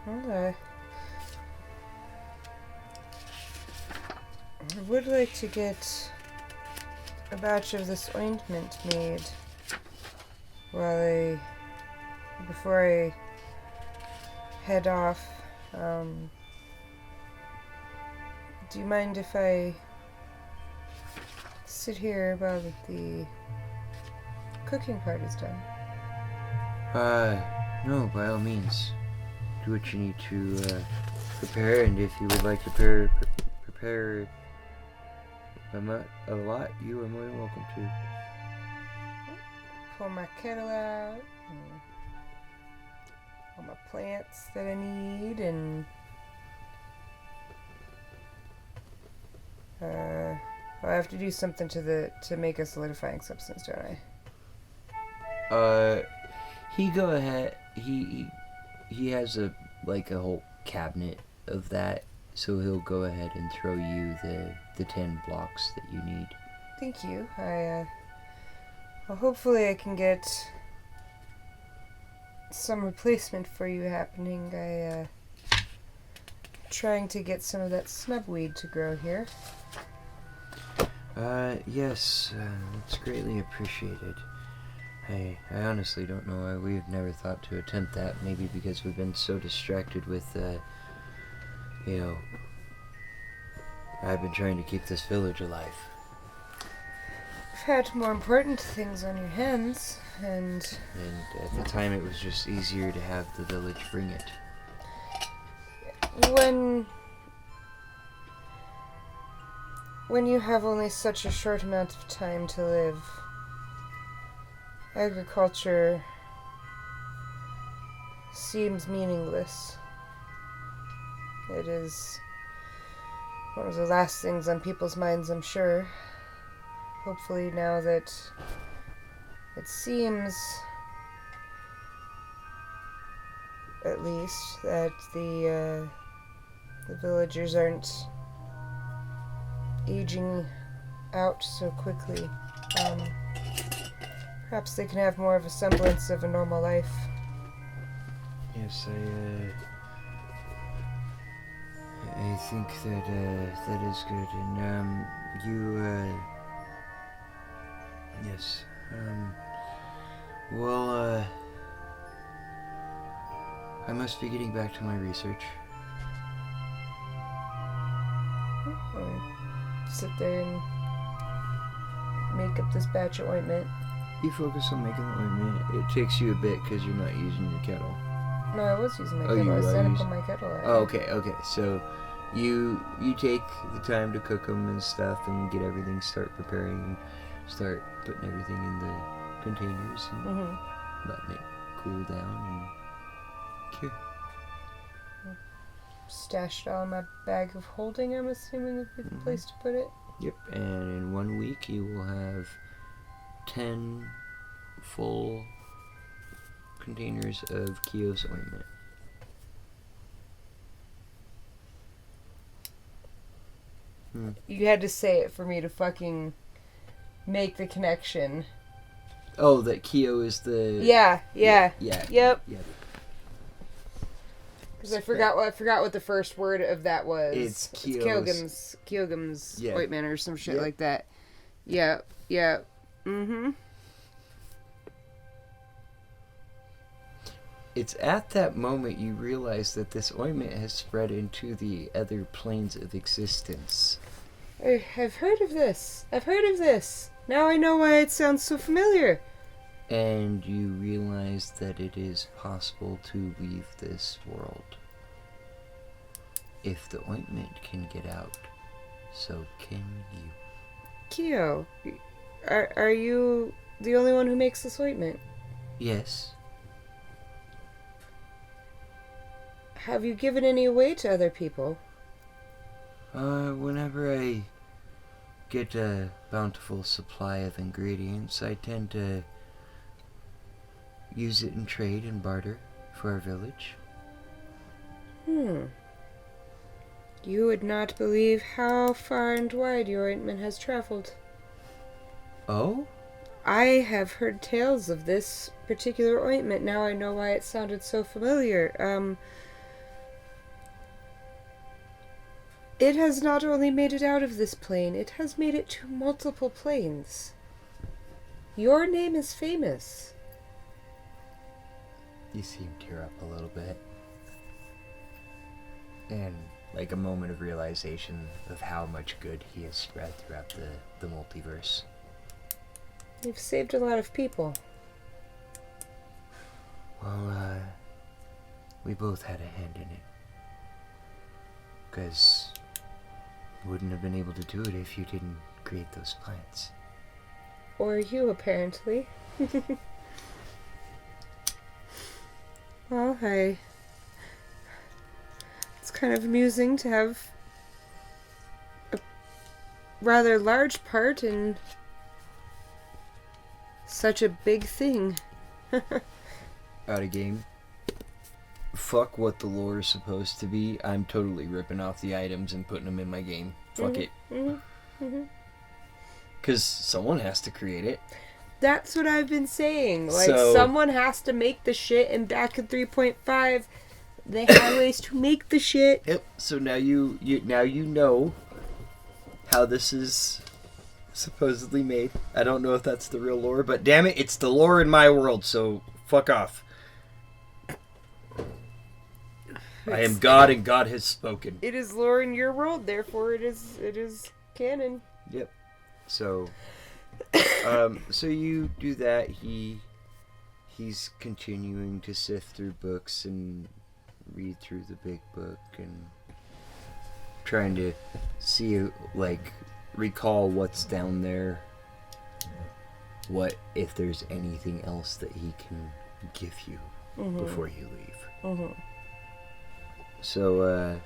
Well, I would like to get a batch of this ointment made before I head off. Do you mind if I sit here while the cooking part is done? No, by all means. Do what you need to prepare, and if you would like to prepare a lot, you are more than welcome to. Pull my kettle out, and all my plants that I need, and I have to do something to make a solidifying substance, don't I? He has a whole cabinet of that, so he'll go ahead and throw you the 10 blocks that you need. Thank you. Well, hopefully I can get some replacement for you happening. Trying to get some of that snubweed to grow here. Yes, it's greatly appreciated. I honestly don't know why we've never thought to attempt that. Maybe because we've been so distracted with, I've been trying to keep this village alive. You've had more important things on your hands, and at the time it was just easier to have the village bring it. When you have only such a short amount of time to live, agriculture seems meaningless. It is one of the last things on people's minds, I'm sure. Hopefully now that it seems, at least, that the villagers aren't aging out so quickly. Perhaps they can have more of a semblance of a normal life. Yes, I think that is good. And yes. Well, I must be getting back to my research. Sit there and make up this batch of ointment. You focus on making the ointment. It takes you a bit because you're not using your kettle. No, I was using my kettle. I set up on my kettle. Oh, okay. So you take the time to cook them and stuff and get everything, start preparing, and start putting everything in the containers and letting it cool down and cure. Stashed all in my bag of holding, I'm assuming would be the place to put it. Yep, and in 1 week you will have 10 full containers of Kyo's ointment. You had to say it for me to fucking make the connection. Oh, that Kyo is the... Yeah. Yep. Yep. Because I forgot what the first word of that was. It's Kyogum's ointment or some shit like that. Yeah. It's at that moment you realize that this ointment has spread into the other planes of existence. I've heard of this. Now I know why it sounds so familiar. And you realize that it is possible to leave this world. If the ointment can get out, so can you. Kyo, Are you the only one who makes this ointment? Yes. Have you given any away to other people? Whenever I get a bountiful supply of ingredients, I tend to use it in trade and barter for our village. You would not believe how far and wide your ointment has traveled. Oh? I have heard tales of this particular ointment. Now I know why it sounded so familiar. It has not only made it out of this plane, it has made it to multiple planes. Your name is famous. You see him tear up a little bit. And like a moment of realization of how much good he has spread throughout the multiverse. You've saved a lot of people. Well, we both had a hand in it. Because wouldn't have been able to do it if you didn't create those plants. Or you, apparently. Well, it's kind of amusing to have a rather large part in such a big thing. Out of game. Fuck what the lore is supposed to be. I'm totally ripping off the items and putting them in my game. Fuck it. Because someone has to create it. That's what I've been saying. Like, So- someone has to make the shit, and back in 3.5, they had ways to make the shit. Yep. So now you know how this is supposedly made. I don't know if that's the real lore, but damn it, it's the lore in my world, so fuck off. I am God and God has spoken. It is lore in your world, therefore it is canon. Yep. So so you do that. He's continuing to sift through books and read through the big book and trying to see, like, recall what's down there. What if there's anything else that he can give you before you leave. So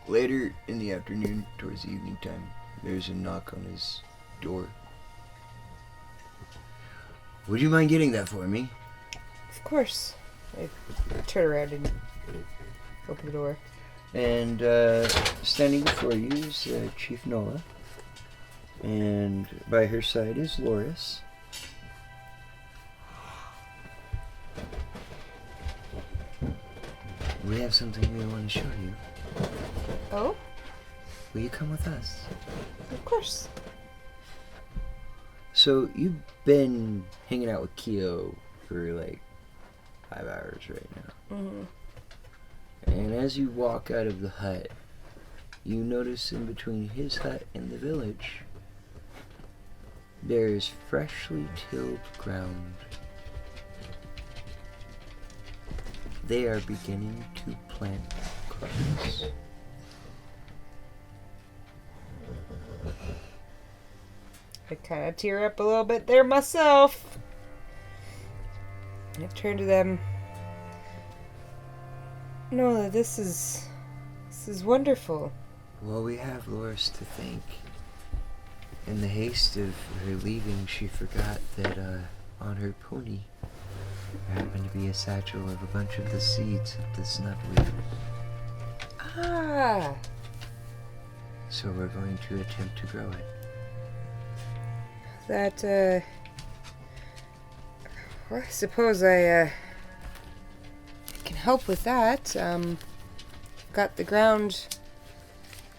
later in the afternoon, towards the evening time, there's a knock on his door. Would you mind getting that for me? Of course. I turn around and open the door. And standing before you is Chief Noah. And by her side is Loris. We have something we want to show you. Oh? Will you come with us? Of course. So you've been hanging out with Keo for like 5 hours right now. And as you walk out of the hut, you notice in between his hut and the village, there is freshly tilled ground. They are beginning to plant crops. I kind of tear up a little bit there myself. I turn to them. No, this is wonderful. Well, we have Loris to thank. In the haste of her leaving, she forgot that on her pony there happened to be a satchel of a bunch of the seeds of the snugweed. Ah. So we're going to attempt to grow it. That, well, I suppose I can help with that. Got the ground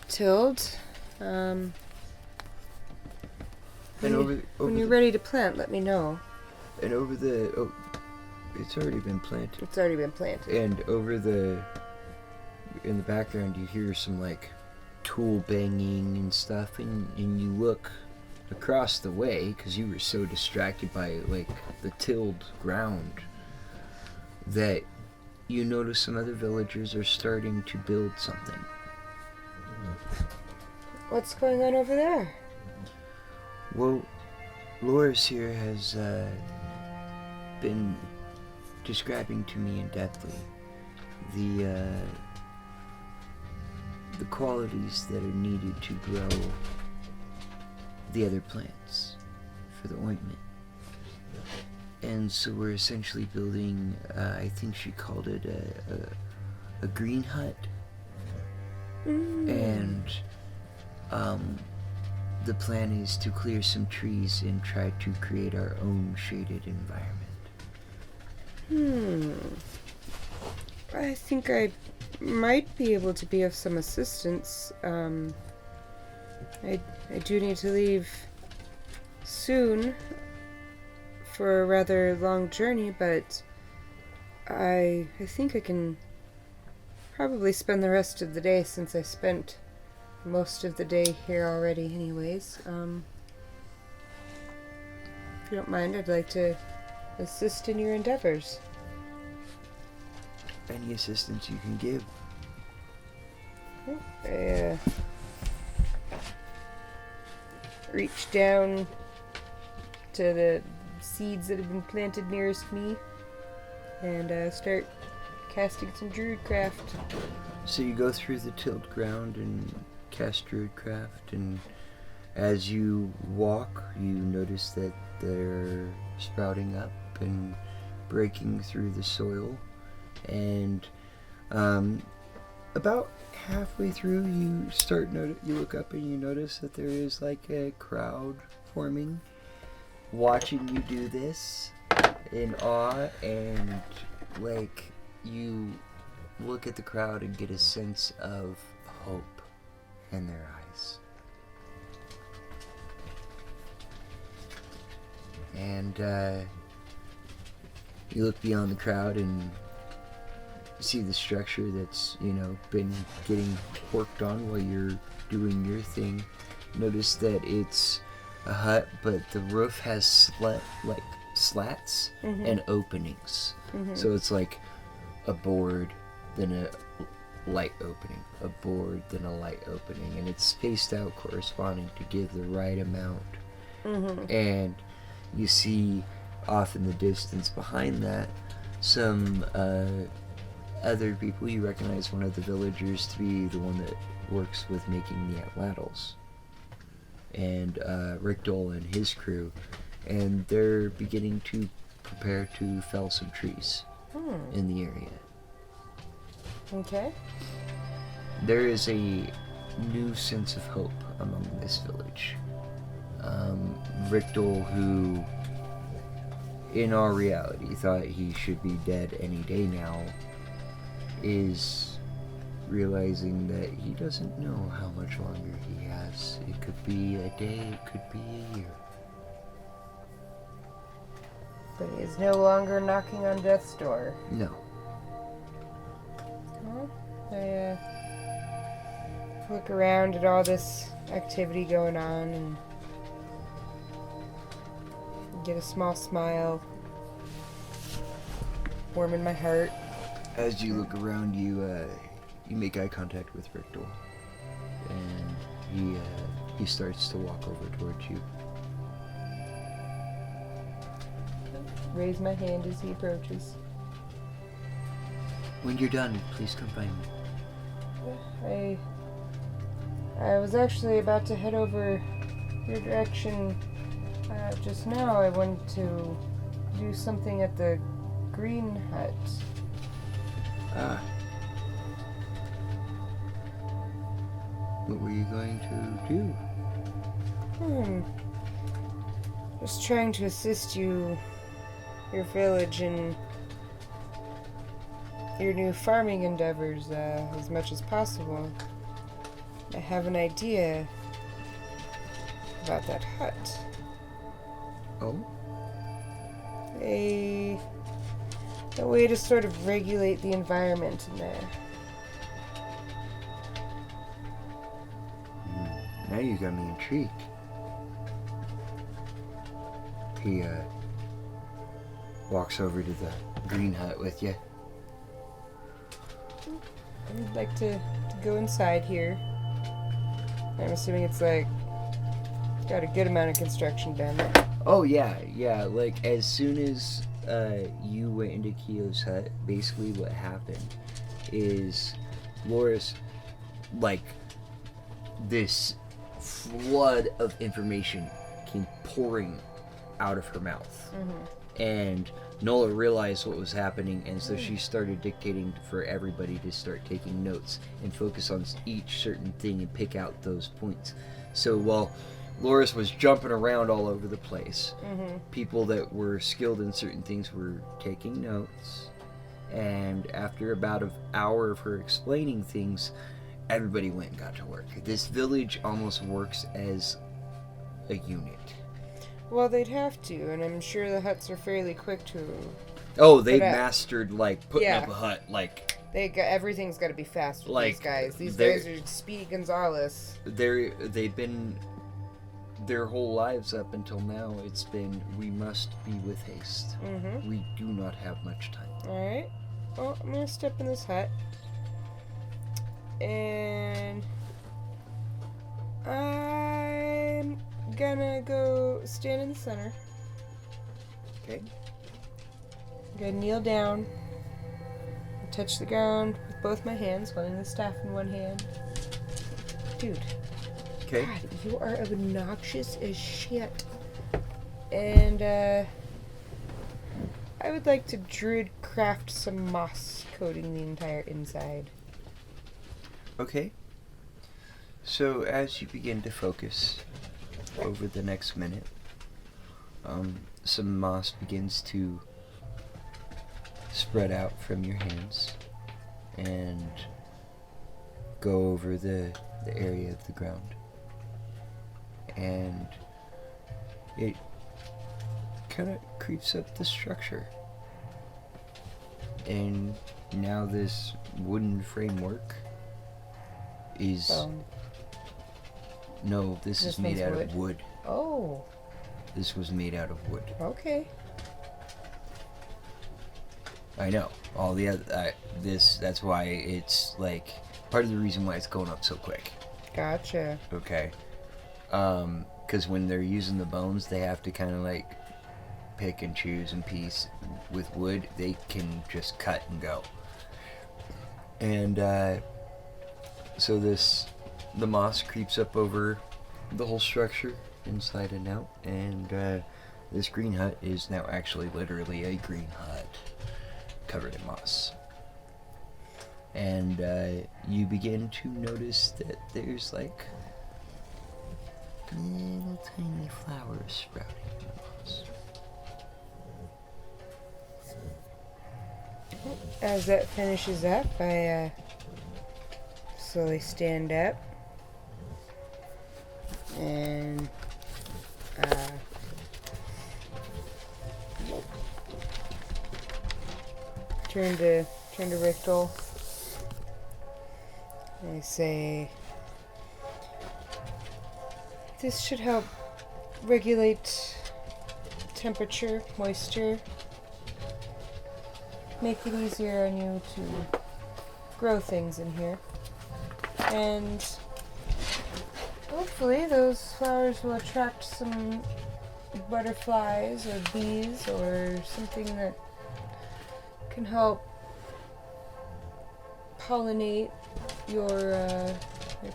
tilled. And When you're ready to plant, let me know. And over the... Oh, it's already been planted. It's already been planted. And over the... In the background, you hear some, like, tool banging and stuff. And you look across the way, because you were so distracted by, like, the tilled ground, that you notice some other villagers are starting to build something. What's going on over there? Well, Loris here has been describing to me in depthly the qualities that are needed to grow the other plants for the ointment. And so we're essentially building, I think she called it a green hut. And the plan is to clear some trees and try to create our own shaded environment. I think I might be able to be of some assistance. I do need to leave soon for a rather long journey, but I think I can probably spend the rest of the day, since I spent most of the day here already anyways. If you don't mind, I'd like to assist in your endeavors. Any assistance you can give. I reach down to the seeds that have been planted nearest me and start casting some druidcraft. So you go through the tilled ground and cast druidcraft, and as you walk, you notice that they're sprouting up and breaking through the soil. And about halfway through, you look up and you notice that there is like a crowd forming, watching you do this in awe, and like you look at the crowd and get a sense of hope in their eyes. And you look beyond the crowd and see the structure that's, been getting worked on while you're doing your thing. Notice that it's a hut, but the roof has slats and openings. So it's like a board, then a light opening, a board, then a light opening, and it's spaced out corresponding to give the right amount. And you see off in the distance behind that some other people. You recognize one of the villagers to be the one that works with making the atlatls, and Rickdol and his crew, and they're beginning to prepare to fell some trees in the area. Okay. There is a new sense of hope among this village. Rickdol, who in all reality thought he should be dead any day now, is realizing that he doesn't know how much longer he has. It could be a day, it could be a year. But he is no longer knocking on death's door. No. Well, I look around at all this activity going on and get a small smile, warm in my heart. As you look around, you make eye contact with Rickdol, and he starts to walk over towards you. Raise my hand as he approaches. When you're done, please come find me. I was actually about to head over your direction just now. I wanted to do something at the green hut. What were you going to do? Just trying to assist your village in your new farming endeavors as much as possible. I have an idea about that hut. Oh? A way to sort of regulate the environment in there. Now you got me walks over to the green hut with you. I'd like to go inside here. I'm assuming it's like got a good amount of construction done. Oh yeah. Like as soon as you went into Keo's hut, basically what happened is Loris, like, this flood of information came pouring out of her mouth. And Nola realized what was happening, and so she started dictating for everybody to start taking notes and focus on each certain thing and pick out those points. So while Loris was jumping around all over the place, people that were skilled in certain things were taking notes, and after about an hour of her explaining things, everybody went and got to work. This village almost works as a unit. Well, they'd have to, and I'm sure the huts are fairly quick to. Oh, they mastered like putting up a hut. Like everything's got to be fast with like, these guys. These guys are Speedy Gonzales. They've been their whole lives up until now. It's been we must be with haste. We do not have much time. All right. Well, I'm gonna step in this hut, and I'm gonna go stand in the center. Okay. I'm gonna kneel down, touch the ground with both my hands, holding the staff in one hand. Dude. Okay. God, you are obnoxious as shit. And I would like to druid craft some moss coating the entire inside. Okay. So as you begin to focus over the next minute, some moss begins to spread out from your hands and go over the area of the ground. And it kind of creeps up the structure. And now this wooden framework is... No, this is made out of wood. Oh. This was made out of wood. Okay. I know. All the other... that's why it's, like... Part of the reason why it's going up so quick. Gotcha. Okay. Because when they're using the bones, they have to kind of, like, pick and choose and piece. With wood, they can just cut and go. And, so the moss creeps up over the whole structure, inside and out, and this green hut is now actually literally a green hut covered in moss. And you begin to notice that there's like little tiny flowers sprouting in the moss. As that finishes up, I slowly stand up and turn to Richter. I say, this should help regulate temperature, moisture, make it easier on you to grow things in here. And hopefully those flowers will attract some butterflies or bees or something that can help pollinate your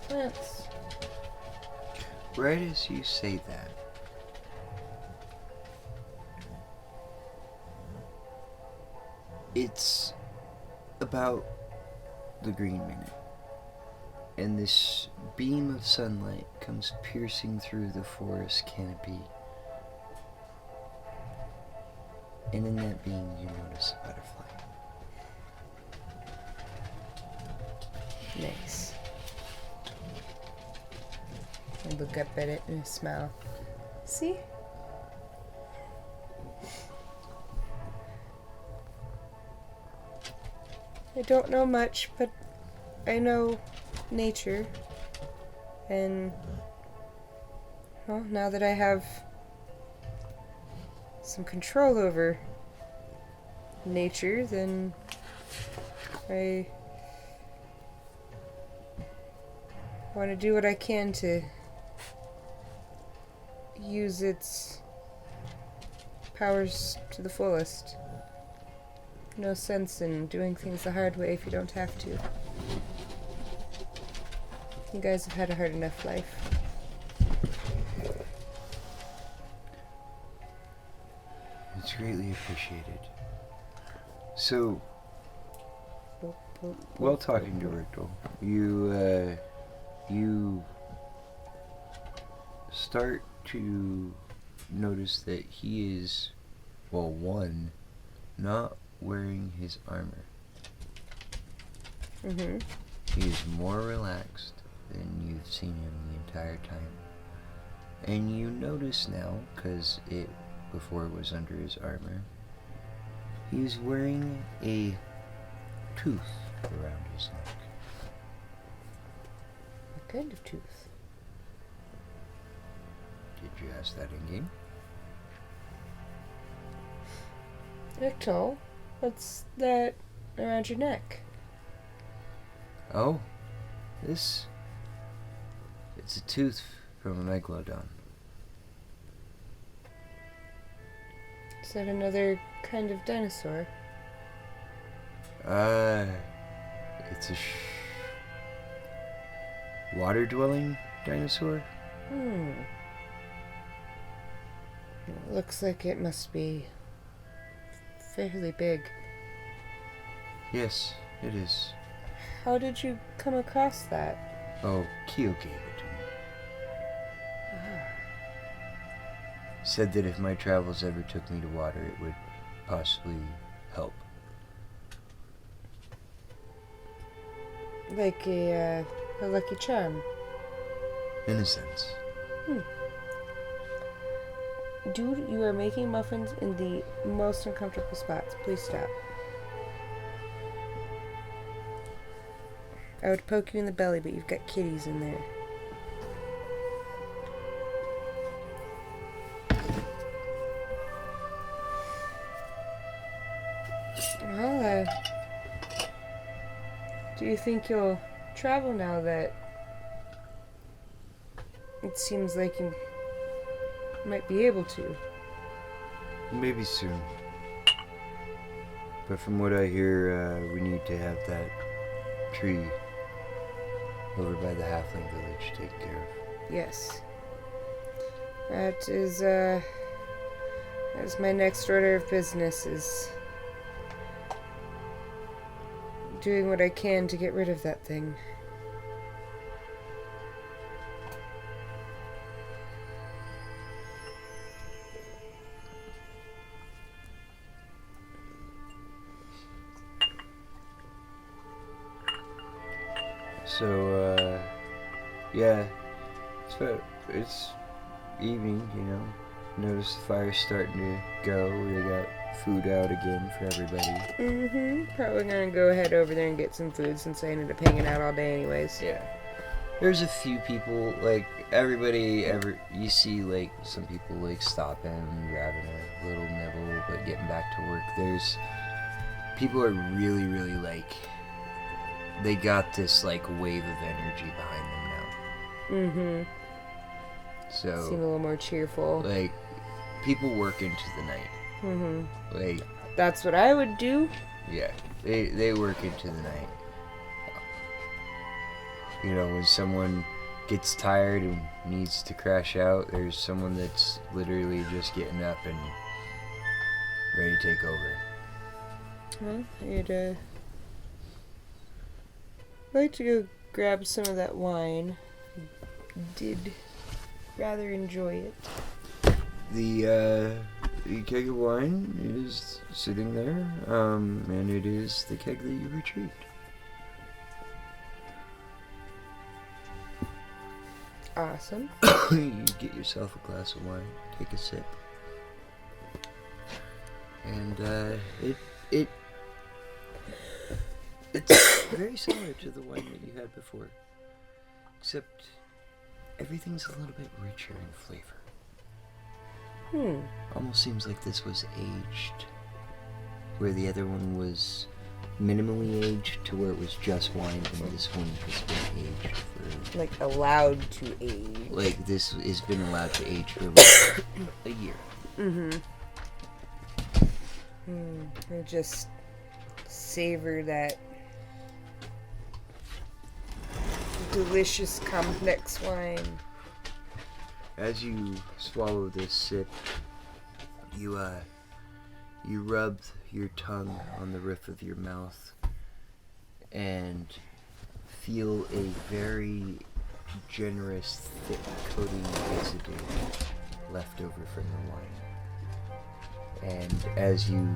plants. Right as you say that, it's about the green minute, and this beam of sunlight comes piercing through the forest canopy, and in that beam you notice a butterfly. Nice. I look up at it and smile. See? I don't know much, but I know nature. And, well, now that I have some control over nature, then I want to do what I can to use its powers to the fullest. No sense in doing things the hard way if you don't have to. You guys have had a hard enough life. It's greatly appreciated. So, while talking to Rictal, you start to notice that he is, well, one, not wearing his armor. Mm-hmm. He is more relaxed than you've seen him the entire time. And you notice now, because before it was under his armor, he's wearing a tooth around his neck. What kind of tooth? Did you ask that in game? Victor, what's that around your neck? Oh, it's a tooth from a MacLeod. Is that another kind of dinosaur? It's a water-dwelling dinosaur? Looks like it must be fairly big. Yes, it is. How did you come across that? Oh, Keo gave it to me. Said that if my travels ever took me to water, it would possibly help. Like a lucky charm. In a sense. Dude, you are making muffins in the most uncomfortable spots. Please stop. I would poke you in the belly, but you've got kitties in there. Well, do you think you'll travel now that it seems like you might be able to? Maybe soon. But from what I hear, we need to have that tree over by the halfling village taken care of. Yes. That is my next order of business, is doing what I can to get rid of that thing. So, yeah, it's evening, you know. Notice the fire's starting to go. They got food out again for everybody. Probably gonna go head over there and get some food since I ended up hanging out all day anyways. Yeah. There's a few people, like, you see, like, some people, like, stopping, grabbing a little nibble, but getting back to work. People are really, really, like, they got this, like, wave of energy behind them now. So, Seem a little more cheerful. like, people work into the night. Like, That's what I would do. yeah, they work into the night. You know, when someone gets tired and needs to crash out, there's someone that's literally just getting up and ready to take over. Well, I'd like to go grab some of that wine. Did rather enjoy it. The keg of wine is sitting there, and it is the keg that you retrieved. Awesome. You get yourself a glass of wine, take a sip, and it's very similar to the wine that you had before, except everything's a little bit richer in flavor. Almost seems like this was aged where the other one was minimally aged to where it was just wine, and this one has been aged for... Like, allowed to age. Like, this has been allowed to age for like a year. I just savor that delicious complex wine. As you swallow this sip, you rub your tongue on the roof of your mouth and feel a very generous, thick coating residue left over from the wine. And as you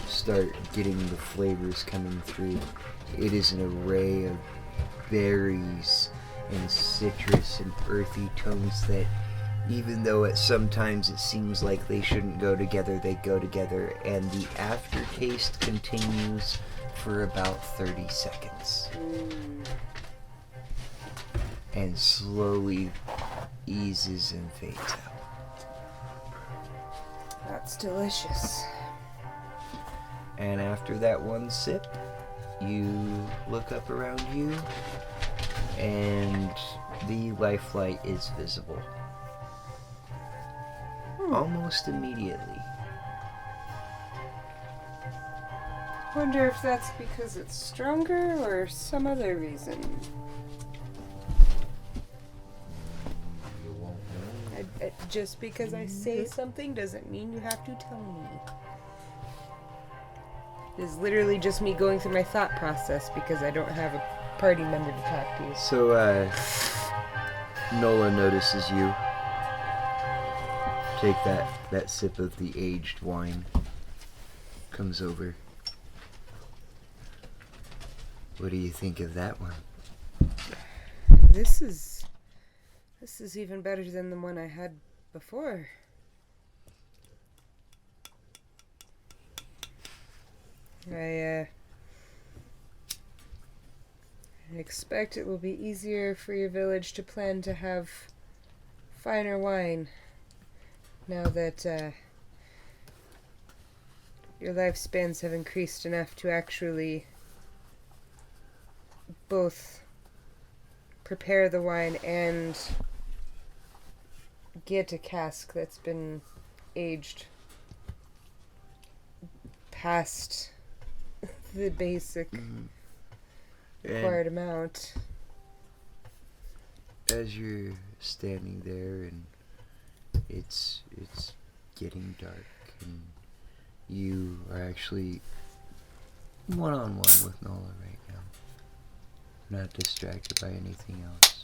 start getting the flavors coming through, it is an array of berries and citrus and earthy tones that, even though sometimes it seems like they shouldn't go together, they go together, and the aftertaste continues for about 30 seconds. And slowly eases and fades out. That's delicious. And after that one sip, you look up around you, and the Lifelight is visible. Almost immediately. Wonder if that's because it's stronger or some other reason. You won't know. Just because I say something doesn't mean you have to tell me. It's literally just me going through my thought process because I don't have a party member to talk to. So, Nola notices you. Take that sip of the aged wine. Comes over. What do you think of that one? This is even better than the one I had before. I expect it will be easier for your village to plan to have finer wine now that your lifespans have increased enough to actually both prepare the wine and get a cask that's been aged past the basic required amount. As you're standing there and it's getting dark and you are actually one-on-one with Nola right now, not distracted by anything else,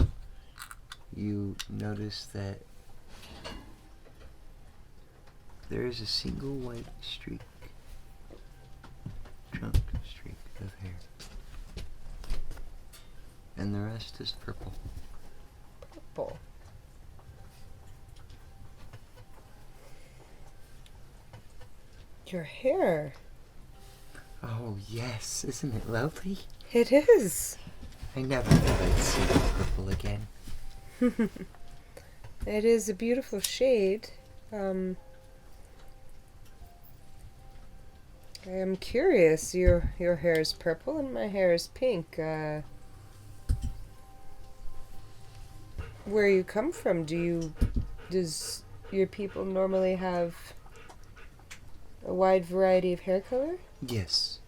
you notice that there is a single white streak, chunk streak of hair, and the rest is purple. Purple. Your hair. Oh yes, isn't it lovely? It is. I never thought I'd see purple again. It is a beautiful shade. I am curious. Your hair is purple and my hair is pink. Where you come from? Does your people normally have a wide variety of hair color? Yes.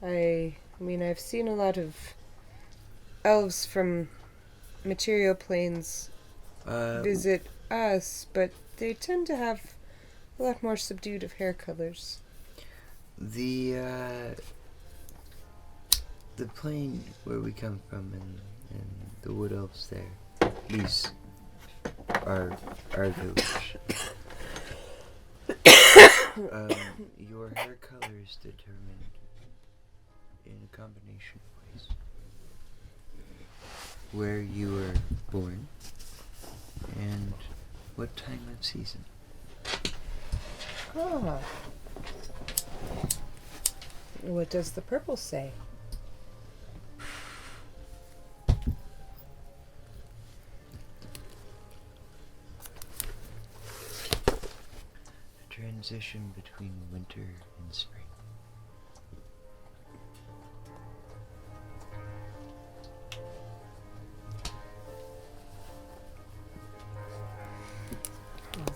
I mean, I've seen a lot of elves from material planes visit us, but they tend to have a lot more subdued of hair colors. The plane where we come from and the wood elves there, these are our village. Your hair color is determined in a combination of ways. Where you were born and what time of season. Ah. What does the purple say? Trying transition between winter and spring.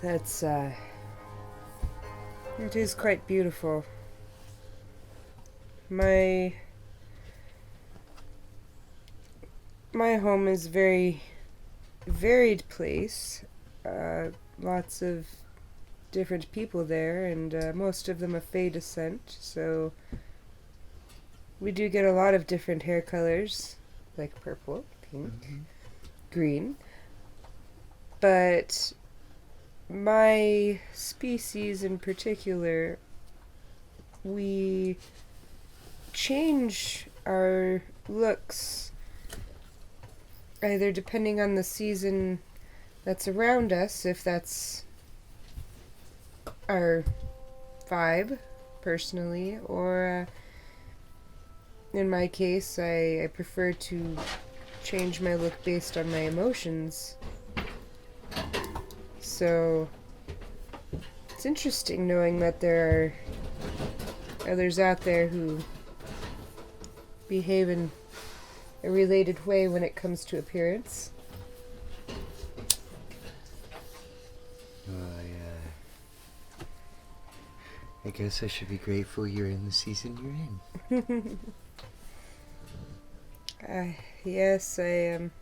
That's, it is quite beautiful. My home is a very varied place. Lots of different people there, and most of them of Fey descent, so we do get a lot of different hair colors, like purple, pink, green. But my species in particular, we change our looks either depending on the season that's around us, if that's our vibe personally, or in my case, I prefer to change my look based on my emotions. So it's interesting knowing that there are others out there who behave in a related way when it comes to appearance. I guess I should be grateful you're in the season you're in. Yes, I am.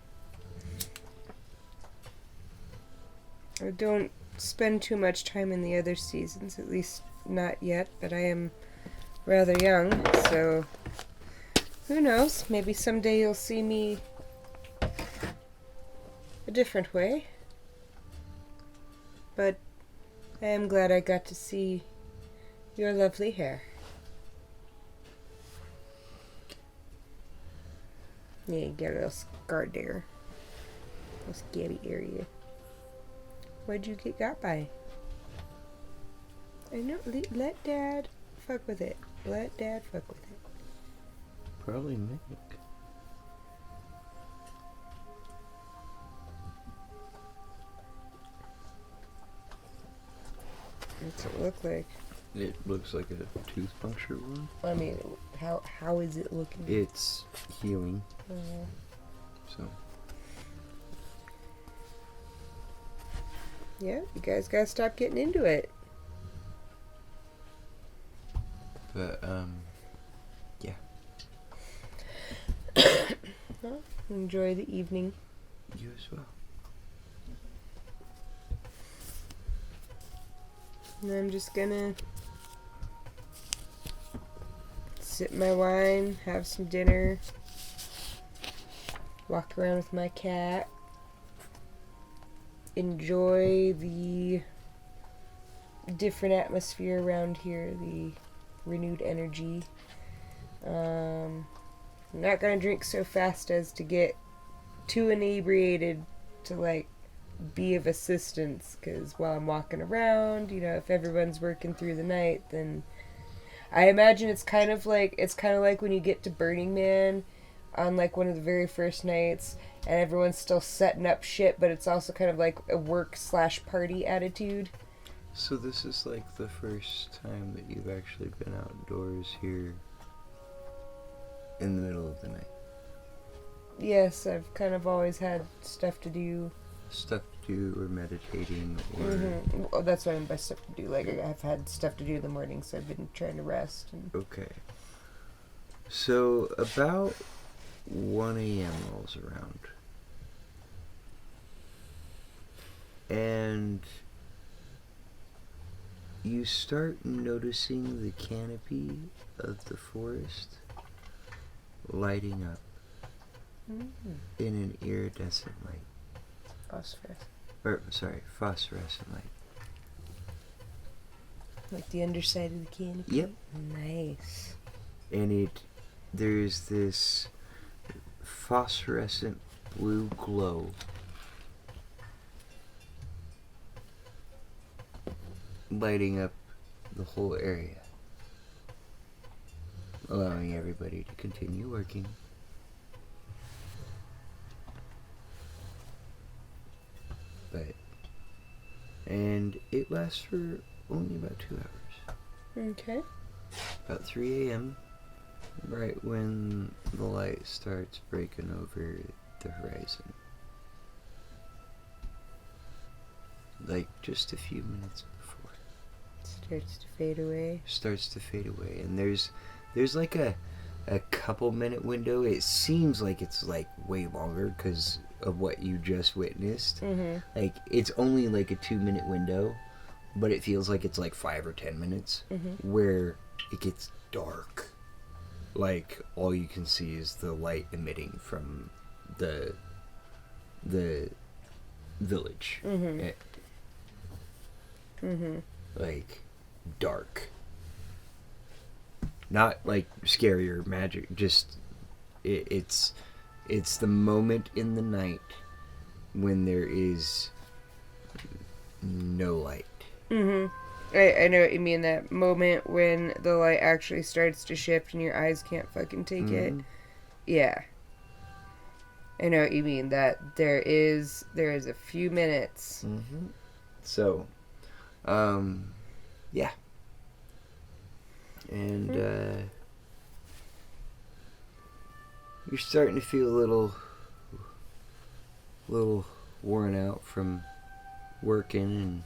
I don't spend too much time in the other seasons, at least not yet, but I am rather young, so who knows? Maybe someday you'll see me a different way. But I am glad I got to see your lovely hair. Yeah, you got a little scar there. Little scabby area. What'd you get got by? I know, let Dad fuck with it. Let Dad fuck with it. Probably Nick. What's it look like? It looks like a tooth puncture wound. I mean, how is it looking? It's healing. So. Yeah, you guys gotta stop getting into it. But, yeah. Well, enjoy the evening. You as well. And I'm just gonna sip my wine, have some dinner, walk around with my cat, enjoy the different atmosphere around here, the renewed energy. I'm not gonna drink so fast as to get too inebriated to like be of assistance, because while I'm walking around, you know, if everyone's working through the night, then I imagine it's kind of like when you get to Burning Man on like one of the very first nights and everyone's still setting up shit, but it's also kind of like a work/party attitude. So this is like the first time that you've actually been outdoors here in the middle of the night? Yes, I've kind of always had stuff to do. Stuff to do, or meditating, or... Well, that's what I mean by stuff to do. Like, I've had stuff to do in the morning, so I've been trying to rest. And... Okay. So, about 1 a.m. rolls around. And you start noticing the canopy of the forest lighting up in an iridescent light. Phosphorescent light. Like the underside of the canopy? Yep. Nice. And there's this phosphorescent blue glow lighting up the whole area, allowing everybody to continue working. And it lasts for only about 2 hours. Okay. About 3 a.m., right when the light starts breaking over the horizon. Like just a few minutes before. Starts to fade away. Starts to fade away, and there's like a couple minute window. It seems like it's like way longer because of what you just witnessed. Mm-hmm. Like it's only like a 2-minute window, but it feels like it's like 5 or 10 minutes where it gets dark. Like all you can see is the light emitting from the village. Like dark. Not like scary or magic, just it's the moment in the night when there is no light. I know what you mean, that moment when the light actually starts to shift and your eyes can't fucking take it. Yeah. I know what you mean, that there is a few minutes. So, yeah. And, you're starting to feel a little worn out from working and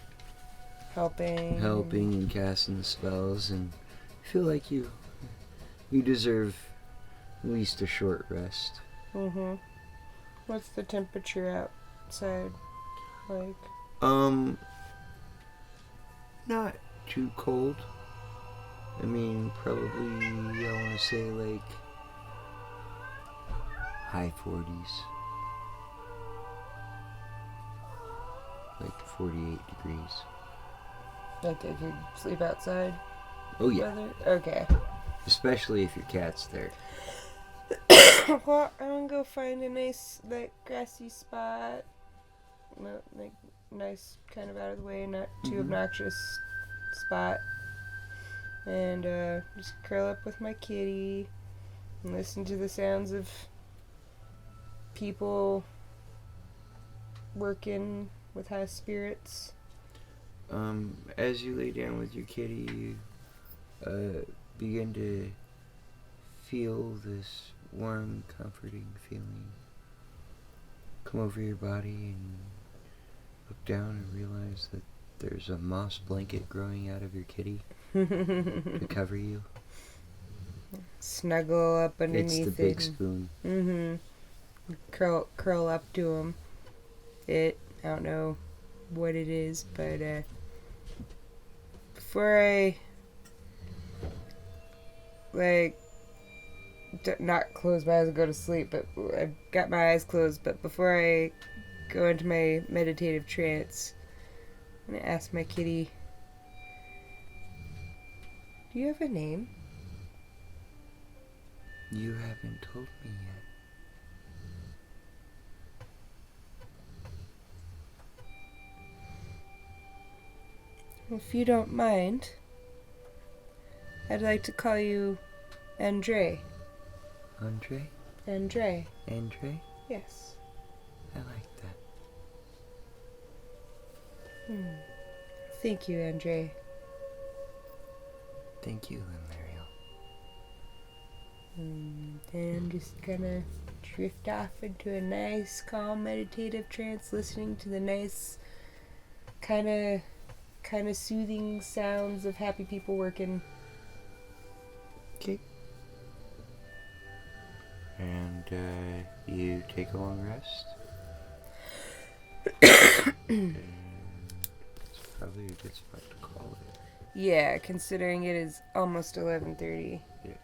helping and casting the spells, and feel like you deserve at least a short rest. What's the temperature outside like? Not too cold. I mean, probably, I want to say like high 40s. Like 48 degrees. Like I could sleep outside? Oh yeah. Weather? Okay. Especially if your cat's there. Well, I'm gonna go find a nice, like, grassy spot. No, like, nice, kind of out of the way, not too obnoxious spot. And, just curl up with my kitty and listen to the sounds of people working with high spirits. As you lay down with your kitty, you begin to feel this warm, comforting feeling come over your body, and look down and realize that there's a moss blanket growing out of your kitty to cover you. Snuggle up underneath it. It's the big spoon. Curl up to him. I don't know what it is, but before I not close my eyes and go to sleep, but I've got my eyes closed, but before I go into my meditative trance, I'm gonna ask my kitty, do you have a name? You haven't told me yet. If you don't mind, I'd like to call you Andre. Andre? Andre. Andre? Yes. I like that. Thank you, Andre. Thank you, Limlíriel. Then I'm just gonna drift off into a nice, calm, meditative trance, listening to the nice, kind of soothing sounds of happy people working. Okay. And you take a long rest. It's probably a good spot to call it. Yeah, considering it is almost 11:30. Yeah.